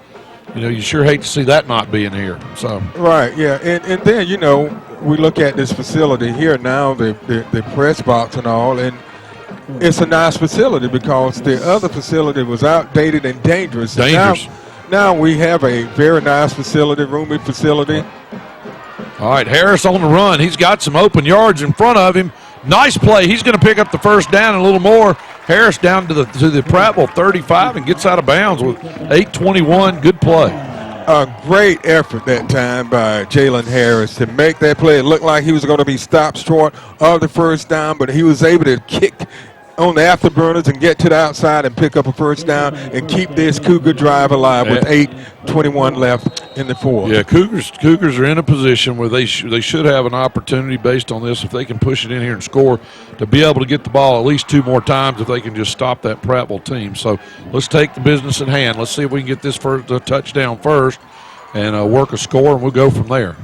You sure hate to see that not being here. So right, yeah, and then we look at this facility here now, the press box and all, and it's a nice facility because the other facility was outdated and dangerous. Dangerous. Now we have a very nice facility, roomy facility. All right, Harris on the run. He's got some open yards in front of him. Nice play. He's going to pick up the first down and a little more. Harris down to the Prattville 35 and gets out of bounds with 8:21. Good play. A great effort that time by Jalen Harris to make that play. It looked like he was going to be stopped short of the first down, but he was able to kick on the afterburners and get to the outside and pick up a first down and keep this Cougar drive alive with 8:21 left in the fourth. Yeah, Cougars are in a position where they should have an opportunity based on this, if they can push it in here and score, to be able to get the ball at least two more times if they can just stop that Prattville team. So let's take the business at hand. Let's see if we can get this first touchdown first and work a score, and we'll go from there.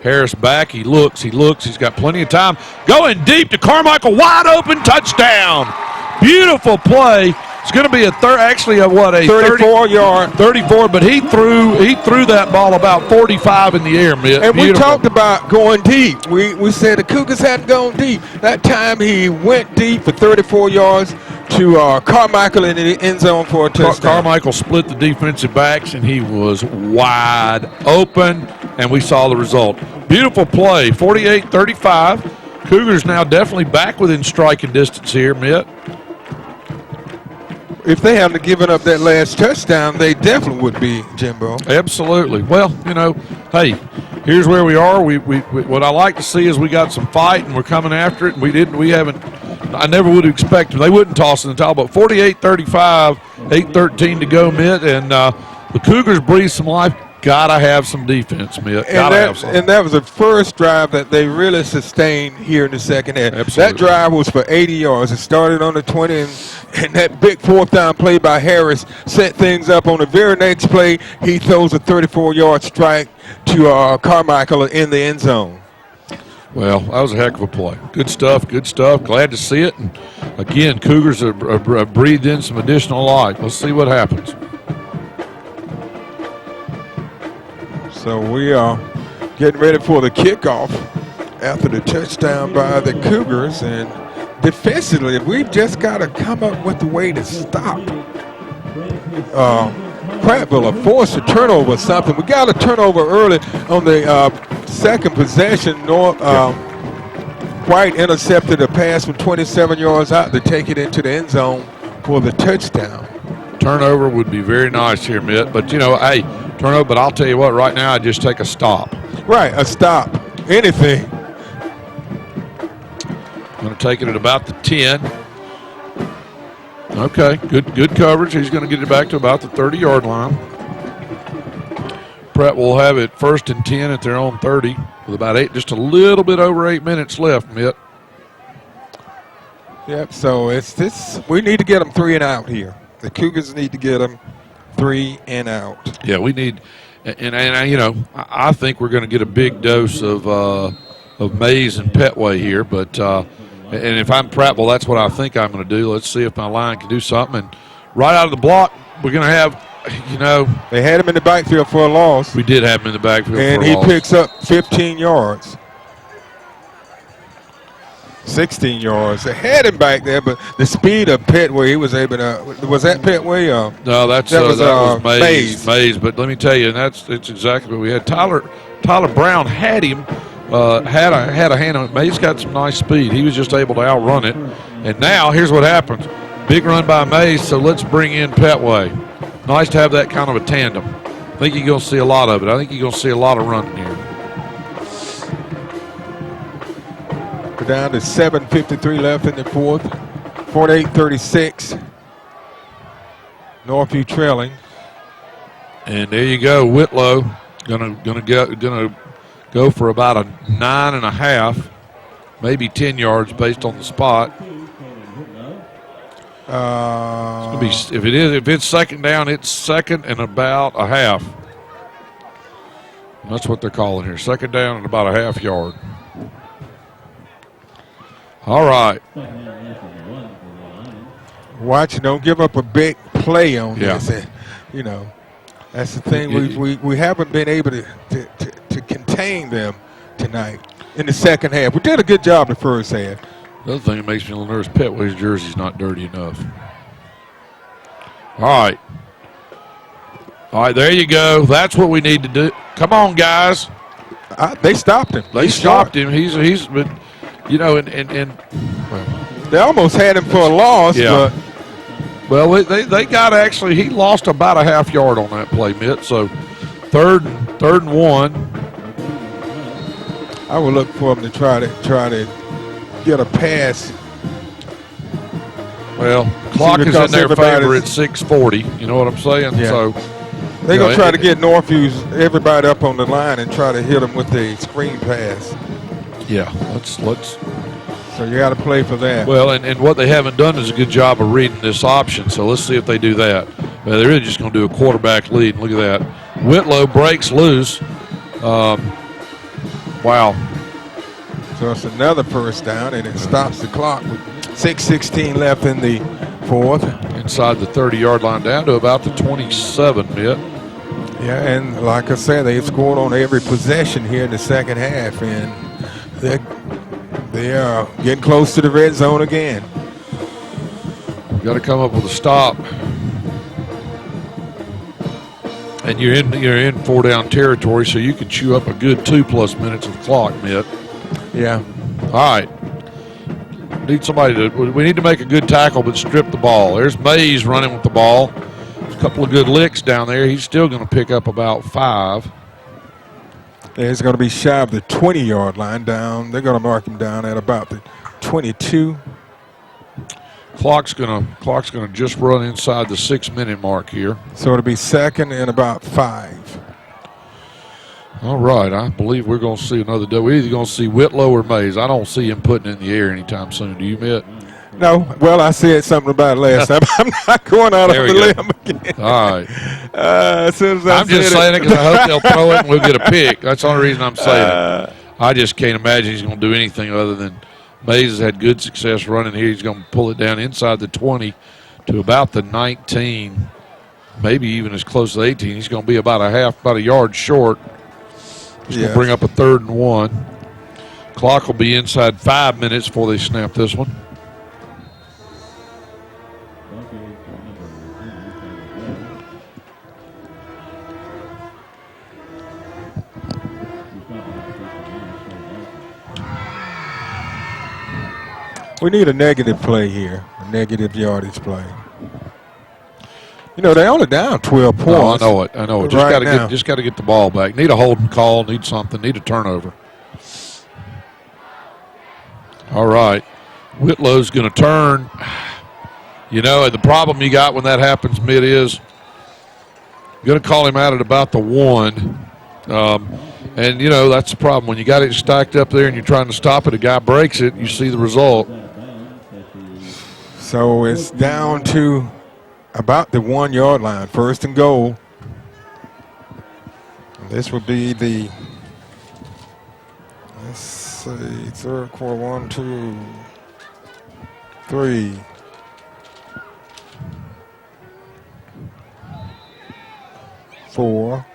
Harris back. He looks. He's got plenty of time. Going deep to Carmichael. Wide open touchdown. Beautiful play. It's going to be a 34-yard. 34, but he threw that ball about 45 in the air, Mitt. And Beautiful. we talked about going deep. We said the Cougars hadn't gone deep. That time he went deep for 34 yards to Carmichael in the end zone for a touchdown. Carmichael split the defensive backs, and he was wide open, and we saw the result. Beautiful play, 48-35. Cougars now definitely back within striking distance here, Mitt. If they hadn't given up that last touchdown, they definitely would be, Jimbo. Absolutely. Well, hey, here's where we are. We what I like to see is we got some fight, and we're coming after it, and I never would have expected. They wouldn't toss in the towel, but 48-35, 8:13 to go, Mitt, and the Cougars breathe some life. Gotta have some defense, Mitt. And that was the first drive that they really sustained here in the second half. Absolutely. That drive was for 80 yards. It started on the 20, and that big fourth down play by Harris set things up. On the very next play, he throws a 34-yard strike to Carmichael in the end zone. Well, that was a heck of a play. Good stuff. Glad to see it. And again, Cougars have breathed in some additional life. Let's see what happens. So we are getting ready for the kickoff after the touchdown by the Cougars. And defensively, we've just got to come up with a way to stop Prattville, a force to turnover or something. We got a turnover early on the second possession. White intercepted a pass from 27 yards out to take it into the end zone for the touchdown. Turnover would be very nice here, Mitt. But, hey, turnover, but I'll tell you what, right now I'd just take a stop. Right, a stop. Anything. Going to take it at about the 10. Okay, good coverage. He's going to get it back to about the 30-yard line. Pratt will have it 1st and 10 at their own 30 with about just a little bit over 8 minutes left, Mitt. Yep, so it's this. We need to get them 3 and out here. The Cougars need to get them 3 and out. Yeah, we need, and I think we're going to get a big dose of Mays and Pettway here, but And if I'm Prattville, that's what I think I'm going to do. Let's see if my line can do something. And right out of the block, we're going to have, They had him in the backfield for a loss. We did have him in the backfield and for a loss. And he picks up 15 yards. 16 yards. They had him back there, but the speed of Pettway, he was able to. Was that Pettway? No, that was Mays. But let me tell you, it's exactly what we had. Tyler Brown had him, had a hand on it. Mays got some nice speed. He was just able to outrun it. And now here's what happens: big run by Mays. So let's bring in Pettway. Nice to have that kind of a tandem. I think you're going to see a lot of it. I think you're going to see a lot of running here. We're down to 7:53 left in the fourth. 48-36. Northview trailing. And there you go, Whitlow gonna go for about a 9.5, maybe 10 yards based on the spot. It's gonna be, if it's second down, it's second and about a half. And that's what they're calling here, second down and about a half yard. All right. Watch, don't give up a big play on this. That's the thing. We haven't been able to contain them tonight in the second half. We did a good job the first half. The other thing that makes me a little nervous, Pettway's jersey's not dirty enough. All right, there you go. That's what we need to do. Come on, guys. They stopped him. They stopped him. He's been, well, they almost had him for a loss. Yeah. Well, they got he lost about a half yard on that play, Mitt. So third and 1. I would look for him to try to get a pass. Well, clock is in their favor at 6:40. You know what I'm saying? Yeah. So they're gonna try to get Northview's everybody up on the line and try to hit them with the screen pass. Yeah, let's. So you got to play for that. Well, and what they haven't done is a good job of reading this option. So let's see if they do that. Well, they're really just going to do a quarterback lead. Look at that. Whitlow breaks loose. Wow. So it's another first down, and it stops the clock with 6:16 left in the fourth. Inside the 30-yard line, down to about the 27, Mitt. Yeah, and like I said, they've scored on every possession here in the second half, and they are getting close to the red zone again. Got to come up with a stop. And you're in 4-down territory, so you can chew up a good 2+ minutes of clock, Mitt. Yeah. All right. We need to make a good tackle, but strip the ball. There's Mays running with the ball. There's a couple of good licks down there. He's still going to pick up about 5. It's going to be shy of the 20-yard line down. They're going to mark him down at about the 22. Clock's gonna just run inside the 6-minute mark here. So it'll be second and about 5. All right, I believe we're going to see another day. We're either going to see Whitlow or Mays. I don't see him putting it in the air anytime soon. Do you, Mitt? No. Well, I said something about it last time. I'm not going out on the limb again. All right. As soon as I'm just saying it because I hope they'll throw it and we'll get a pick. That's the only reason I'm saying it. I just can't imagine he's going to do anything other than Mays has had good success running here. He's going to pull it down inside the 20 to about the 19, maybe even as close to 18. He's going to be about a yard short. He's going to bring up a 3rd and 1. Clock will be inside 5 minutes before they snap this one. We need a negative play here, a negative yardage play. They're only down 12 points. Oh, I know it. Just got to get the ball back. Need a holding call. Need something. Need a turnover. All right, Whitlow's going to turn. The problem you got when that happens, Mitt, is going to call him out at about the 1. And that's the problem when you got it stacked up there and you're trying to stop it. A guy breaks it. You see the result. So it's down to about the 1-yard line, 1st and goal. This would be the, let's see, third quarter, 1, 2, 3, 4,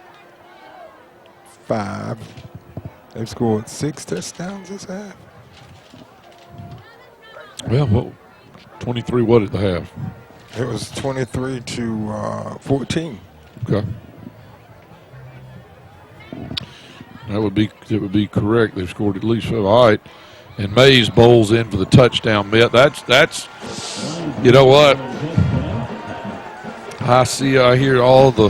5. They've scored 6 touchdowns this half. Well, 23 what at the half? It was 23 to 14. Okay. That would be correct. They've scored at least 5. All right. And Mays bowls in for the touchdown, Mitt. That's you know what? I hear all some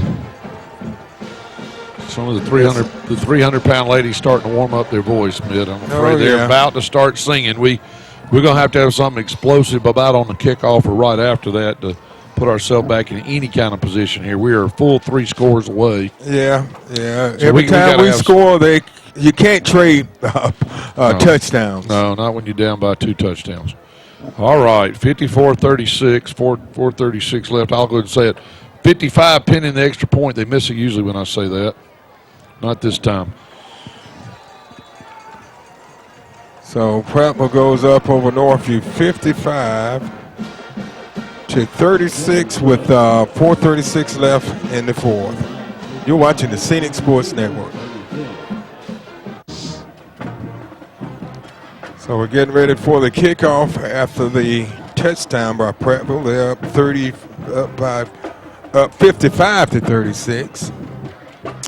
of the 300-pound ladies starting to warm up their voice, Mitt. I'm afraid they're about to start singing. We're going to have something explosive about on the kickoff or right after that to put ourselves back in any kind of position here. We are a full 3 scores away. Yeah. So Every time we score, you can't trade touchdowns. No, not when you're down by 2 touchdowns. All right, 54-36, 4:36 left. I'll go ahead and say it. 55 pinning the extra point. They miss it usually when I say that. Not this time. So Prattville goes up over Northview 55 to 36 with 4:36 left in the fourth. You're watching the Scenic Sports Network. So we're getting ready for the kickoff after the touchdown by Prattville. They're up 55 to 36.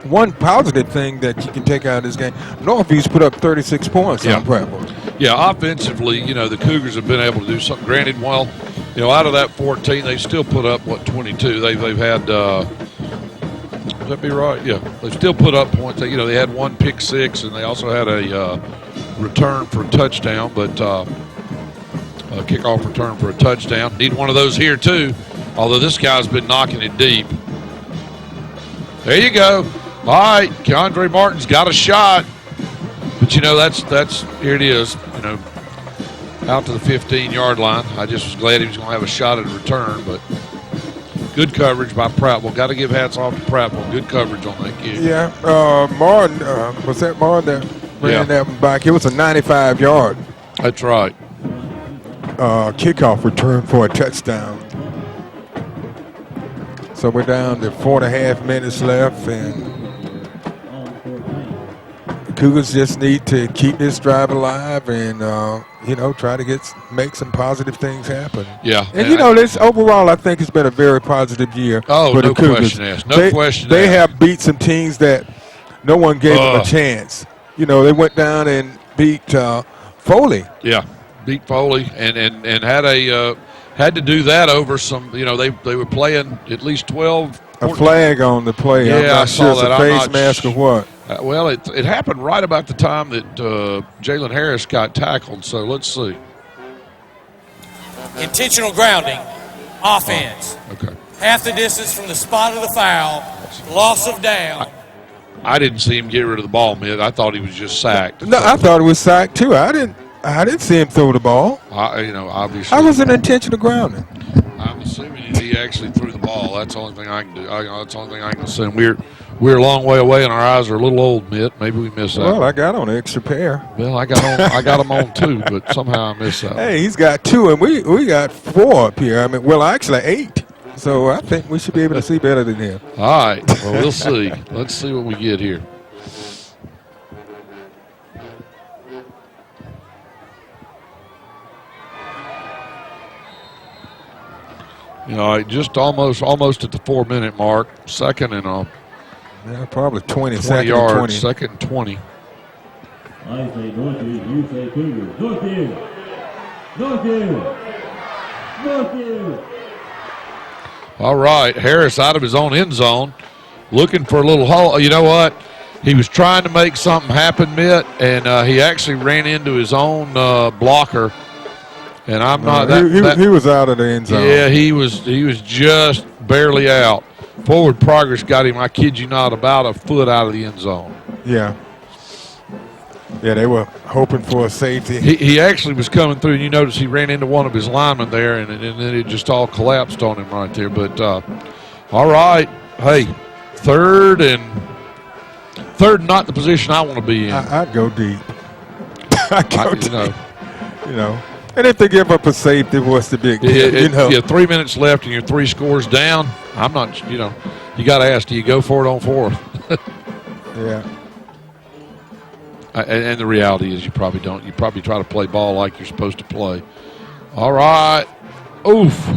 One positive thing that you can take out of this game, Northview's put up 36 points on Prattville. Yeah, offensively, the Cougars have been able to do something. Granted, out of that 14, they still put up, 22. They've had, would that be right? Yeah, they've still put up points. They had 1 pick six, and they also had a return for a touchdown, but a kickoff return for a touchdown. Need one of those here, too, although this guy's been knocking it deep. There you go. All right, Keandre Martin's got a shot. But, that's here it is, out to the 15-yard line. I just was glad he was going to have a shot at a return, but good coverage by Prattville. Got to give hats off to Prattville. Good coverage on that kick. Yeah, Martin, was that Martin that ran that one back? It was a 95-yard. That's right. Kickoff return for a touchdown. So we're down to 4.5 minutes left, and the Cougars just need to keep this drive alive and, try to make some positive things happen. Yeah. And, this overall, I think it's been a very positive year for the Cougars. No question. They have beat some teams that no one gave them a chance. They went down and beat Foley. Yeah, beat Foley and had to do that over some, they were playing at least 12. A flag on the play. Yeah, I'm not sure it's a face mask or what. It happened right about the time that Jalen Harris got tackled, so let's see. Intentional grounding, offense. Okay. Half the distance from the spot of the foul, loss of down. I didn't see him get rid of the ball, Mitt. I thought he was just sacked. No, I thought it was sacked too. I didn't see him throw the ball. Obviously. I was an intentional grounding. I'm assuming he actually threw the ball. That's the only thing I can do. That's the only thing I can assume. We're a long way away, and our eyes are a little old, Mitt. Maybe we missed that. Well, I got on an extra pair. Well, I got them on too, but somehow I missed that. Hey, he's got 2, and we got 4 up here. Actually 8. So I think we should be able to see better than him. All right. Well, we'll see. Let's see what we get here. Just almost at the 4-minute mark. Second and probably 20 yards. 20. Second and 20. I say Northview, you say Cougars. Northview! Northview! Northview! All right, Harris out of his own end zone, looking for a little hole. You know what? He was trying to make something happen, Mitt, and he actually ran into his own blocker. And I'm not he was out of the end zone. Yeah, he was just barely out. Forward progress got him, I kid you not, about a foot out of the end zone. Yeah. Yeah, they were hoping for a safety. He actually was coming through, and you notice he ran into one of his linemen there, and then it just all collapsed on him right there. But, all right. Hey, third, not the position I want to be in. I'd go deep. I'd go deep. And if they give up a safety, what's the big deal? You know? Yeah, 3 minutes left and you're 3 scores down. I'm not, you got to ask, do you go for it on fourth? Yeah. And the reality is you probably don't. You probably try to play ball like you're supposed to play. All right. Oof.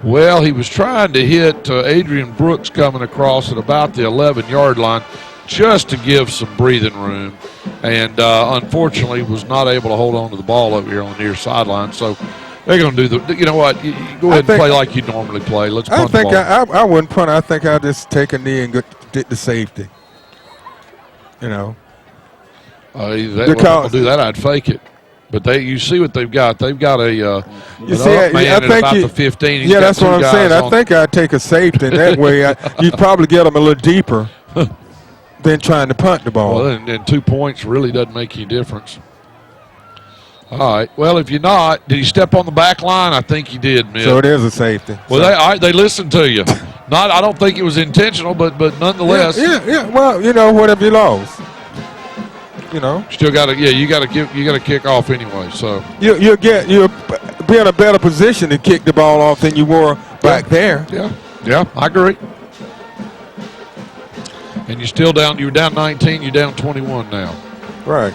Well, he was trying to hit Adrian Brooks coming across at about the 11-yard line just to give some breathing room. And unfortunately was not able to hold on to the ball over here on the near sideline. So they're going to do you know what? You go ahead and play like you normally play. Let's punt the ball. I wouldn't punt. I think I'll just take a knee and get the safety. You know. Because do that, I'd fake it. But you see what they've got. They've got a man at about the 15. Yeah, that's what I'm saying. I think I'd take a safety. And that way you'd probably get them a little deeper than trying to punt the ball. Well, and 2 points really doesn't make any difference. All right. Well, if you're not, did he step on the back line? I think he did, Mitt. So it is a safety. Well, they listened to you. I don't think it was intentional, but nonetheless. Yeah. Well, what have you lost? Still got to. Yeah, you got to kick off anyway. So you'll be in a better position to kick the ball off than you were back there. Yeah, I agree. And you're still down. You're down 19. You're down 21 now. Right.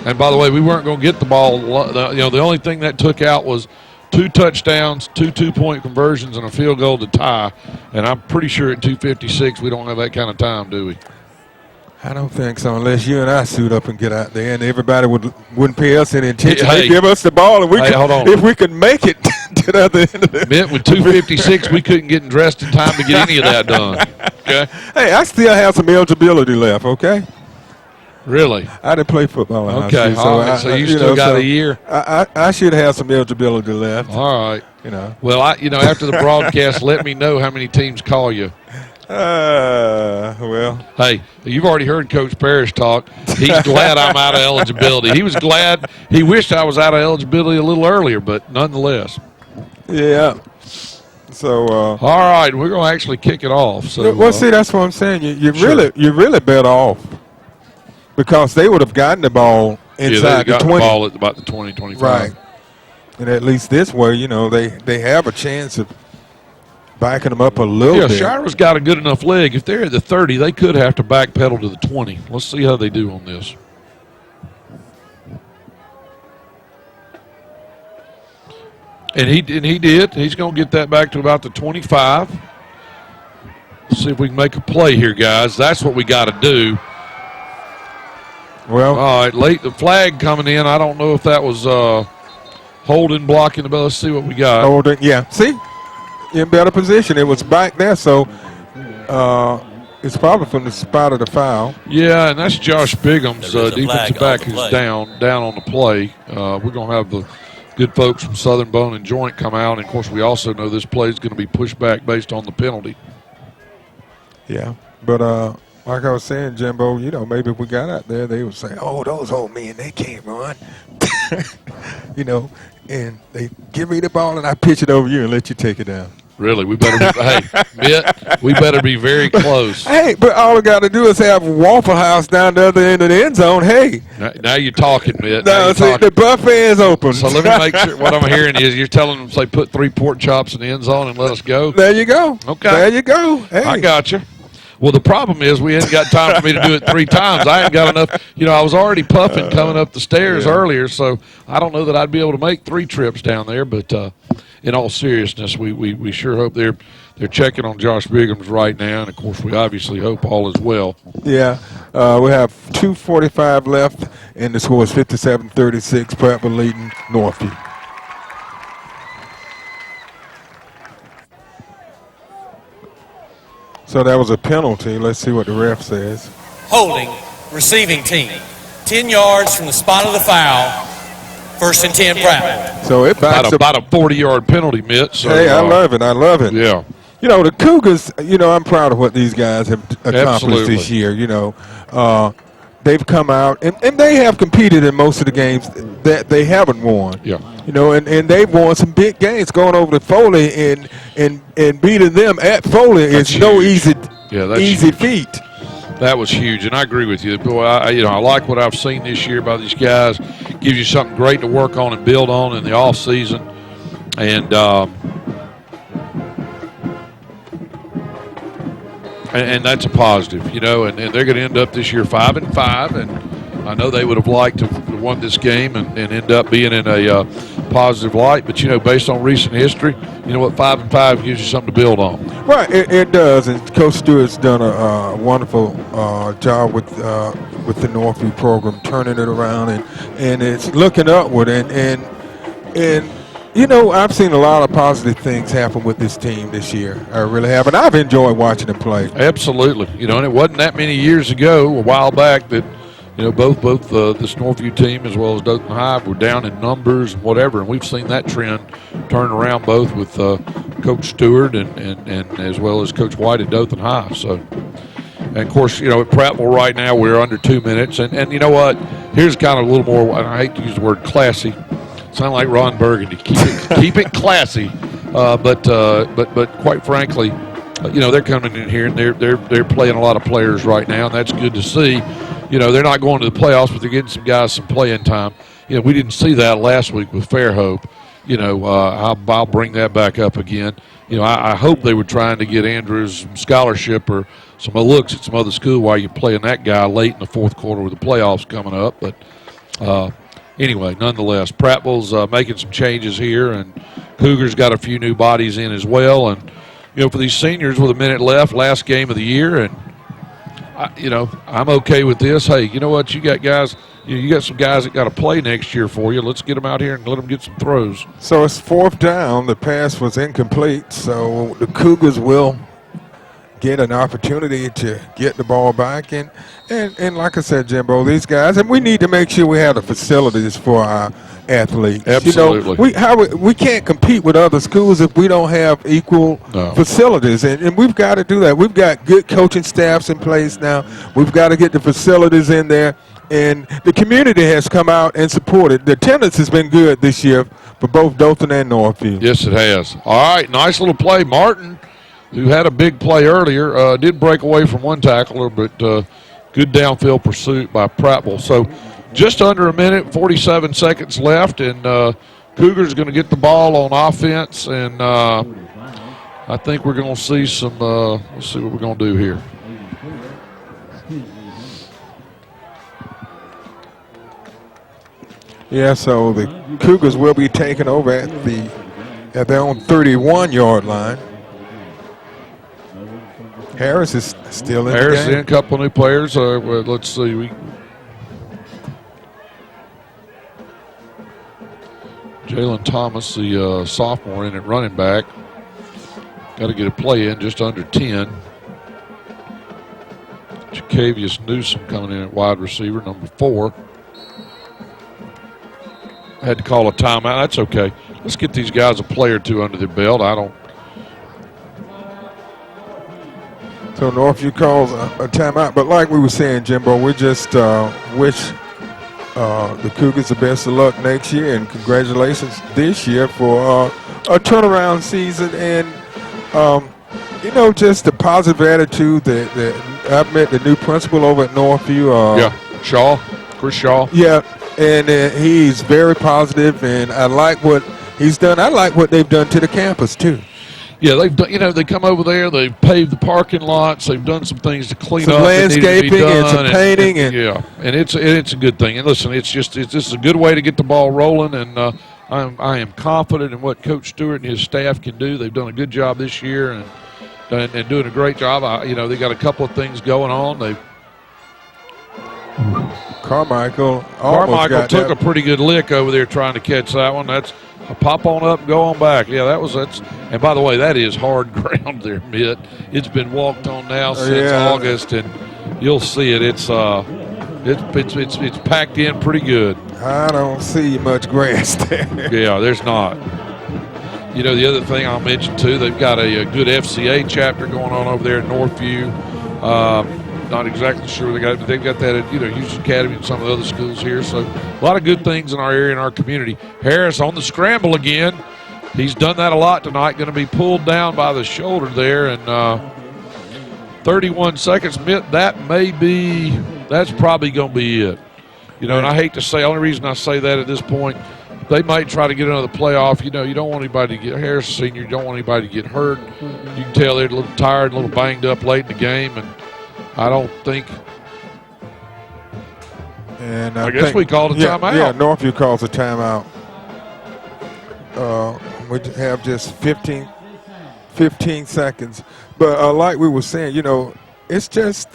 And by the way, we weren't going to get the ball. The only thing that took out was 2 touchdowns, 2 2-point conversions, and a field goal to tie. And I'm pretty sure at 2:56 we don't have that kind of time, do we? I don't think so, unless you and I suit up and get out there, and everybody wouldn't pay us any attention. Hey, they give us the ball, and hold on. if we could make it to the other end of it. Mitt, with 2:56, we couldn't get dressed in time to get any of that done. Okay. Hey, I still have some eligibility left. Okay. Really? I didn't play football. Okay. So you still got a year. I should have some eligibility left. All right. Well, after the broadcast, let me know how many teams call you. Well. Hey, you've already heard Coach Parrish talk. He's glad I'm out of eligibility. He was glad. He wished I was out of eligibility a little earlier, but nonetheless. Yeah. So. All right, we're going to actually kick it off. So. Well, see, that's what I'm saying. You're really better off because they would have gotten the ball inside the 20. The ball at about the 20, 25. Right. And at least this way, they have a chance of backing them up a little bit. Yeah, Shire's got a good enough leg. If they're at the 30, they could have to backpedal to the 20. Let's see how they do on this. And he did. He's going to get that back to about the 25. Let's see if we can make a play here, guys. That's what we got to do. Well, all right, late the flag coming in. I don't know if that was holding, blocking the ball. Let's see what we got. Holding, yeah. See? In better position. It was back there, so it's probably from the spot of the foul. Yeah, and that's Josh Bigham's defensive back who's down on the play. We're going to have the good folks from Southern Bone and Joint come out, and, of course, we also know this play is going to be pushed back based on the penalty. Yeah, but like I was saying, Jimbo, maybe if we got out there, they would say, oh, those old men, they can't run. And they give me the ball, and I pitch it over you and let you take it down. Really, we better be, Mitt, we better be very close. Hey, but all we got to do is have Waffle House down the other end of the end zone. Hey. Now you're talking, Mitt. No, see, the buffet is open. So let me make sure. What I'm hearing is you're telling them, say, put 3 pork chops in the end zone and let us go. There you go. Okay. There you go. Hey. I got you. Well, the problem is we hadn't got time for me to do it 3 times. I hadn't got enough. I was already puffing coming up the stairs earlier, so I don't know that I'd be able to make 3 trips down there. But in all seriousness, we sure hope they're checking on Josh Bigham's right now, and, of course, we obviously hope all is well. Yeah. We have 2:45 left, and the score is 57-36, Prattville leading Northview. So that was a penalty. Let's see what the ref says. Holding, receiving team. 10 yards from the spot of the foul. 1st and 10, Prattville. So it backs about a 40-yard penalty, Mitt. So, hey, I love it. Yeah. The Cougars, I'm proud of what these guys have accomplished this year. They've come out, and they have competed in most of the games that they haven't won. Yeah. And they've won some big games going over to Foley and beating them at Foley is no easy feat. That was huge, and I agree with you. Boy, I like what I've seen this year by these guys gives you something great to work on and build on in the off season. And that's a positive, you know, and they're going to end up this year 5-5, and I know they would have liked to have won this game and end up being in a positive light, but, you know, based on recent history, you know what, 5-5 gives you something to build on. Right, it does, and Coach Stewart's done a wonderful job with the Northview program, turning it around, and it's looking upward, and you know, I've seen a lot of positive things happen with this team this year. I really have, and I've enjoyed watching them play. Absolutely, you know, and it wasn't that many years ago, a while back, that, you know, both this Northview team as well as Dothan High were down in numbers and whatever, and we've seen that trend turn around both with Coach Stewart and as well as Coach White at Dothan High. So, and of course, you know, at Prattville right now we're under 2 minutes, and you know what? Here's kind of a little more, and I hate to use the word classy. Sound like Ron Burgundy. Keep it classy, but quite frankly, you know, they're coming in here and they're playing a lot of players right now, and that's good to see. You know, they're not going to the playoffs, but they're getting some guys some playing time. You know, we didn't see that last week with Fairhope. You know, I'll bring that back up again. You know, I hope they were trying to get Andrews some scholarship or some looks at some other school while you're playing that guy late in the fourth quarter with the playoffs coming up, but. Anyway, nonetheless, Prattville's making some changes here, and Cougars got a few new bodies in as well. And, you know, for these seniors with a minute left, last game of the year, and, you know, I'm okay with this. Hey, you know what? You got guys, you got some guys that got to play next year for you. Let's get them out here and let them get some throws. So it's fourth down. The pass was incomplete, so the Cougars will get an opportunity to get the ball back. And like I said, Jimbo, these guys, and we need to make sure we have the facilities for our athletes. Absolutely. You know, we can't compete with other schools if we don't have equal facilities, and we've got to do that. We've got good coaching staffs in place now. We've got to get the facilities in there, and the community has come out and supported. The attendance has been good this year for both Dothan and Northview. Yes, it has. All right, nice little play. Martin, who had a big play earlier, did break away from one tackler, but good downfield pursuit by Prattville. So just under a minute, 47 seconds left, and Cougars going to get the ball on offense, and I think we're going to see some let's see what we're going to do here. Yeah, so the Cougars will be taking over at their own 31-yard line. Harris is still in the game. Harris in, a couple new players. Let's see. Jalen Thomas, the sophomore, in at running back. Got to get a play in, just under 10. Jacavius Newsom coming in at wide receiver, number 4. Had to call a timeout. That's okay. Let's get these guys a play or two under their belt. So Northview calls a timeout, but like we were saying, Jimbo, we just wish the Cougars the best of luck next year, and congratulations this year for a turnaround season, and you know, just the positive attitude that I've met the new principal over at Northview. Chris Shaw. Yeah, and he's very positive, and I like what he's done. I like what they've done to the campus too. Yeah, they've done, you know, they come over there, they've paved the parking lots, they've done some things to clean some up. Landscaping and some painting. Yeah, and it's a good thing. And listen, it's just a good way to get the ball rolling, and I am confident in what Coach Stewart and his staff can do. They've done a good job this year and doing a great job. You know, they got a couple of things going on. Carmichael took a pretty good lick over there trying to catch that one. That's a pop on up and go on back. Yeah, that's. And by the way, that is hard ground there, Mitt. It's been walked on now since August, and you'll see it. It's packed in pretty good. I don't see much grass there. Yeah, there's not. You know, the other thing I'll mention too, they've got a good FCA chapter going on over there at Northview. Not exactly sure they've got that at Houston Academy and some of the other schools here. So a lot of good things in our area and our community. Harris on the scramble again. He's done that a lot tonight. Going to be pulled down by the shoulder there, and 31 seconds. That's probably going to be it. You know, and I hate to say, the only reason I say that at this point, they might try to get another playoff. You know, you don't want anybody to get Harris Senior. You don't want anybody to get hurt. You can tell they're a little tired, a little banged up late in the game, and I don't think. And I guess we called a timeout. Yeah, Northview calls a timeout. We have just 15 seconds. But like we were saying, you know, it's just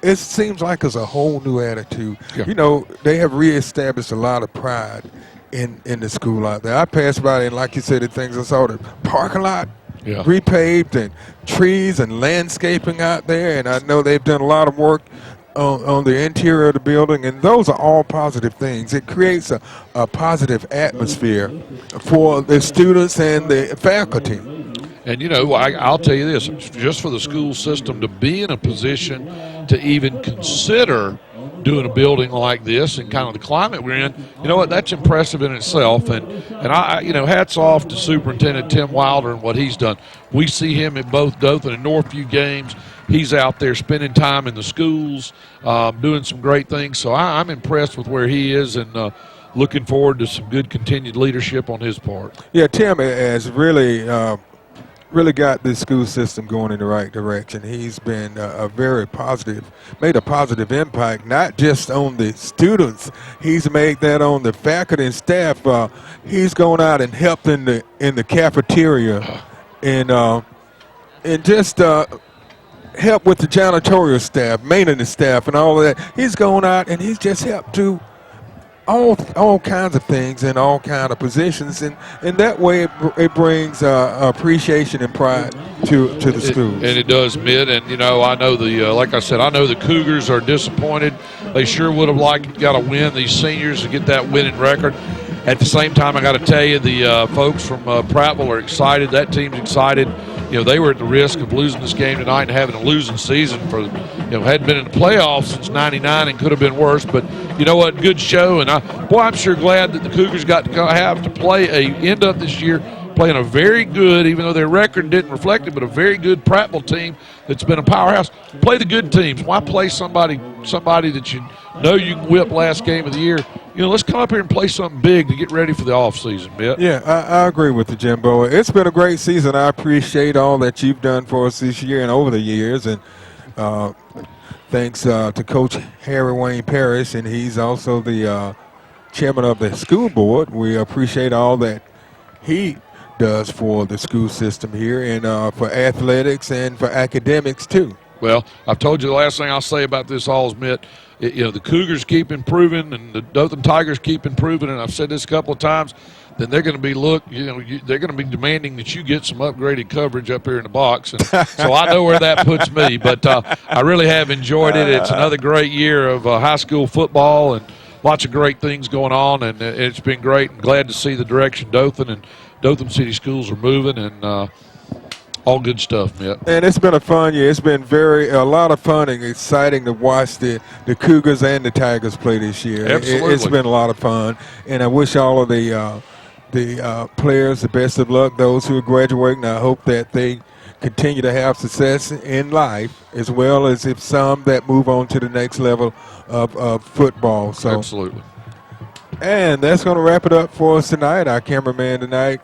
it seems like it's a whole new attitude. Yeah. You know, they have reestablished a lot of pride in the school out there. I passed by, and like you said, the things I saw, the parking lot repaved and trees and landscaping out there, and I know they've done a lot of work on the interior of the building, and those are all positive things. It creates a positive atmosphere for the students and the faculty. And, you know, I'll tell you this, just for the school system to be in a position to even consider doing a building like this and kind of the climate we're in, you know what, that's impressive in itself. And I you know, hats off to Superintendent Tim Wilder and what he's done. We see him at both Dothan and Northview games. He's out there spending time in the schools, doing some great things. So I'm impressed with where he is, and looking forward to some good continued leadership on his part. Yeah, Tim has really got this school system going in the right direction. He's been made a positive impact, not just on the students. He's made that on the faculty and staff. He's gone out and helped in the cafeteria, and just help with the janitorial staff, maintenance staff, and all of that. He's gone out and he's just helped do all kinds of things in all kind of positions, and that way it brings appreciation and pride to the schools. And it does, Mitt. And you know, I know like I said, I know the Cougars are disappointed. They sure would have got to win, these seniors, to get that winning record. At the same time, I got to tell you, the folks from Prattville are excited. That team's excited. You know, they were at the risk of losing this game tonight and having a losing season for, you know, hadn't been in the playoffs since '99 and could have been worse. But you know what, good show. And I'm sure glad that the Cougars got to have to end up this year playing a very good, even though their record didn't reflect it, but a very good Prattville team that's been a powerhouse. Play the good teams. Why play somebody that you know you can whip last game of the year? You know, let's come up here and play something big to get ready for the offseason, Mitt. Yeah, I agree with you, Jimbo. It's been a great season. I appreciate all that you've done for us this year and over the years. And thanks to Coach Harry Wayne Parrish, and he's also the chairman of the school board. We appreciate all that he does for the school system here, and for athletics and for academics too. Well, I've told you the last thing I'll say about this all is, Mitt, you know, the Cougars keep improving and the Dothan Tigers keep improving, and I've said this a couple of times, then they're going to be they're going to be demanding that you get some upgraded coverage up here in the box, and so I know where that puts me. But I really have enjoyed it. It's another great year of high school football and lots of great things going on, and it's been great. And glad to see the direction Dothan and Dothan City Schools are moving, and all good stuff, Mitt. And it's been a fun year. It's been a lot of fun and exciting to watch the Cougars and the Tigers play this year. Absolutely. It's been a lot of fun, and I wish all of the players the best of luck, those who are graduating. I hope that they continue to have success in life, as well as if some that move on to the next level of football. So, absolutely. And that's going to wrap it up for us tonight. Our cameraman tonight,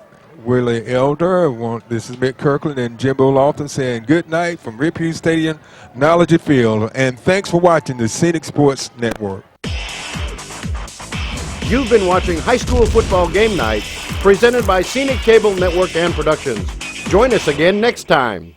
Willie Elder. This is Mitt Kirkland and Jimbo Lofton saying good night from Rip Hughes Stadium, Knowledge Field, and thanks for watching the Scenic Sports Network. You've been watching High School Football Game Night, presented by Scenic Cable Network and Productions. Join us again next time.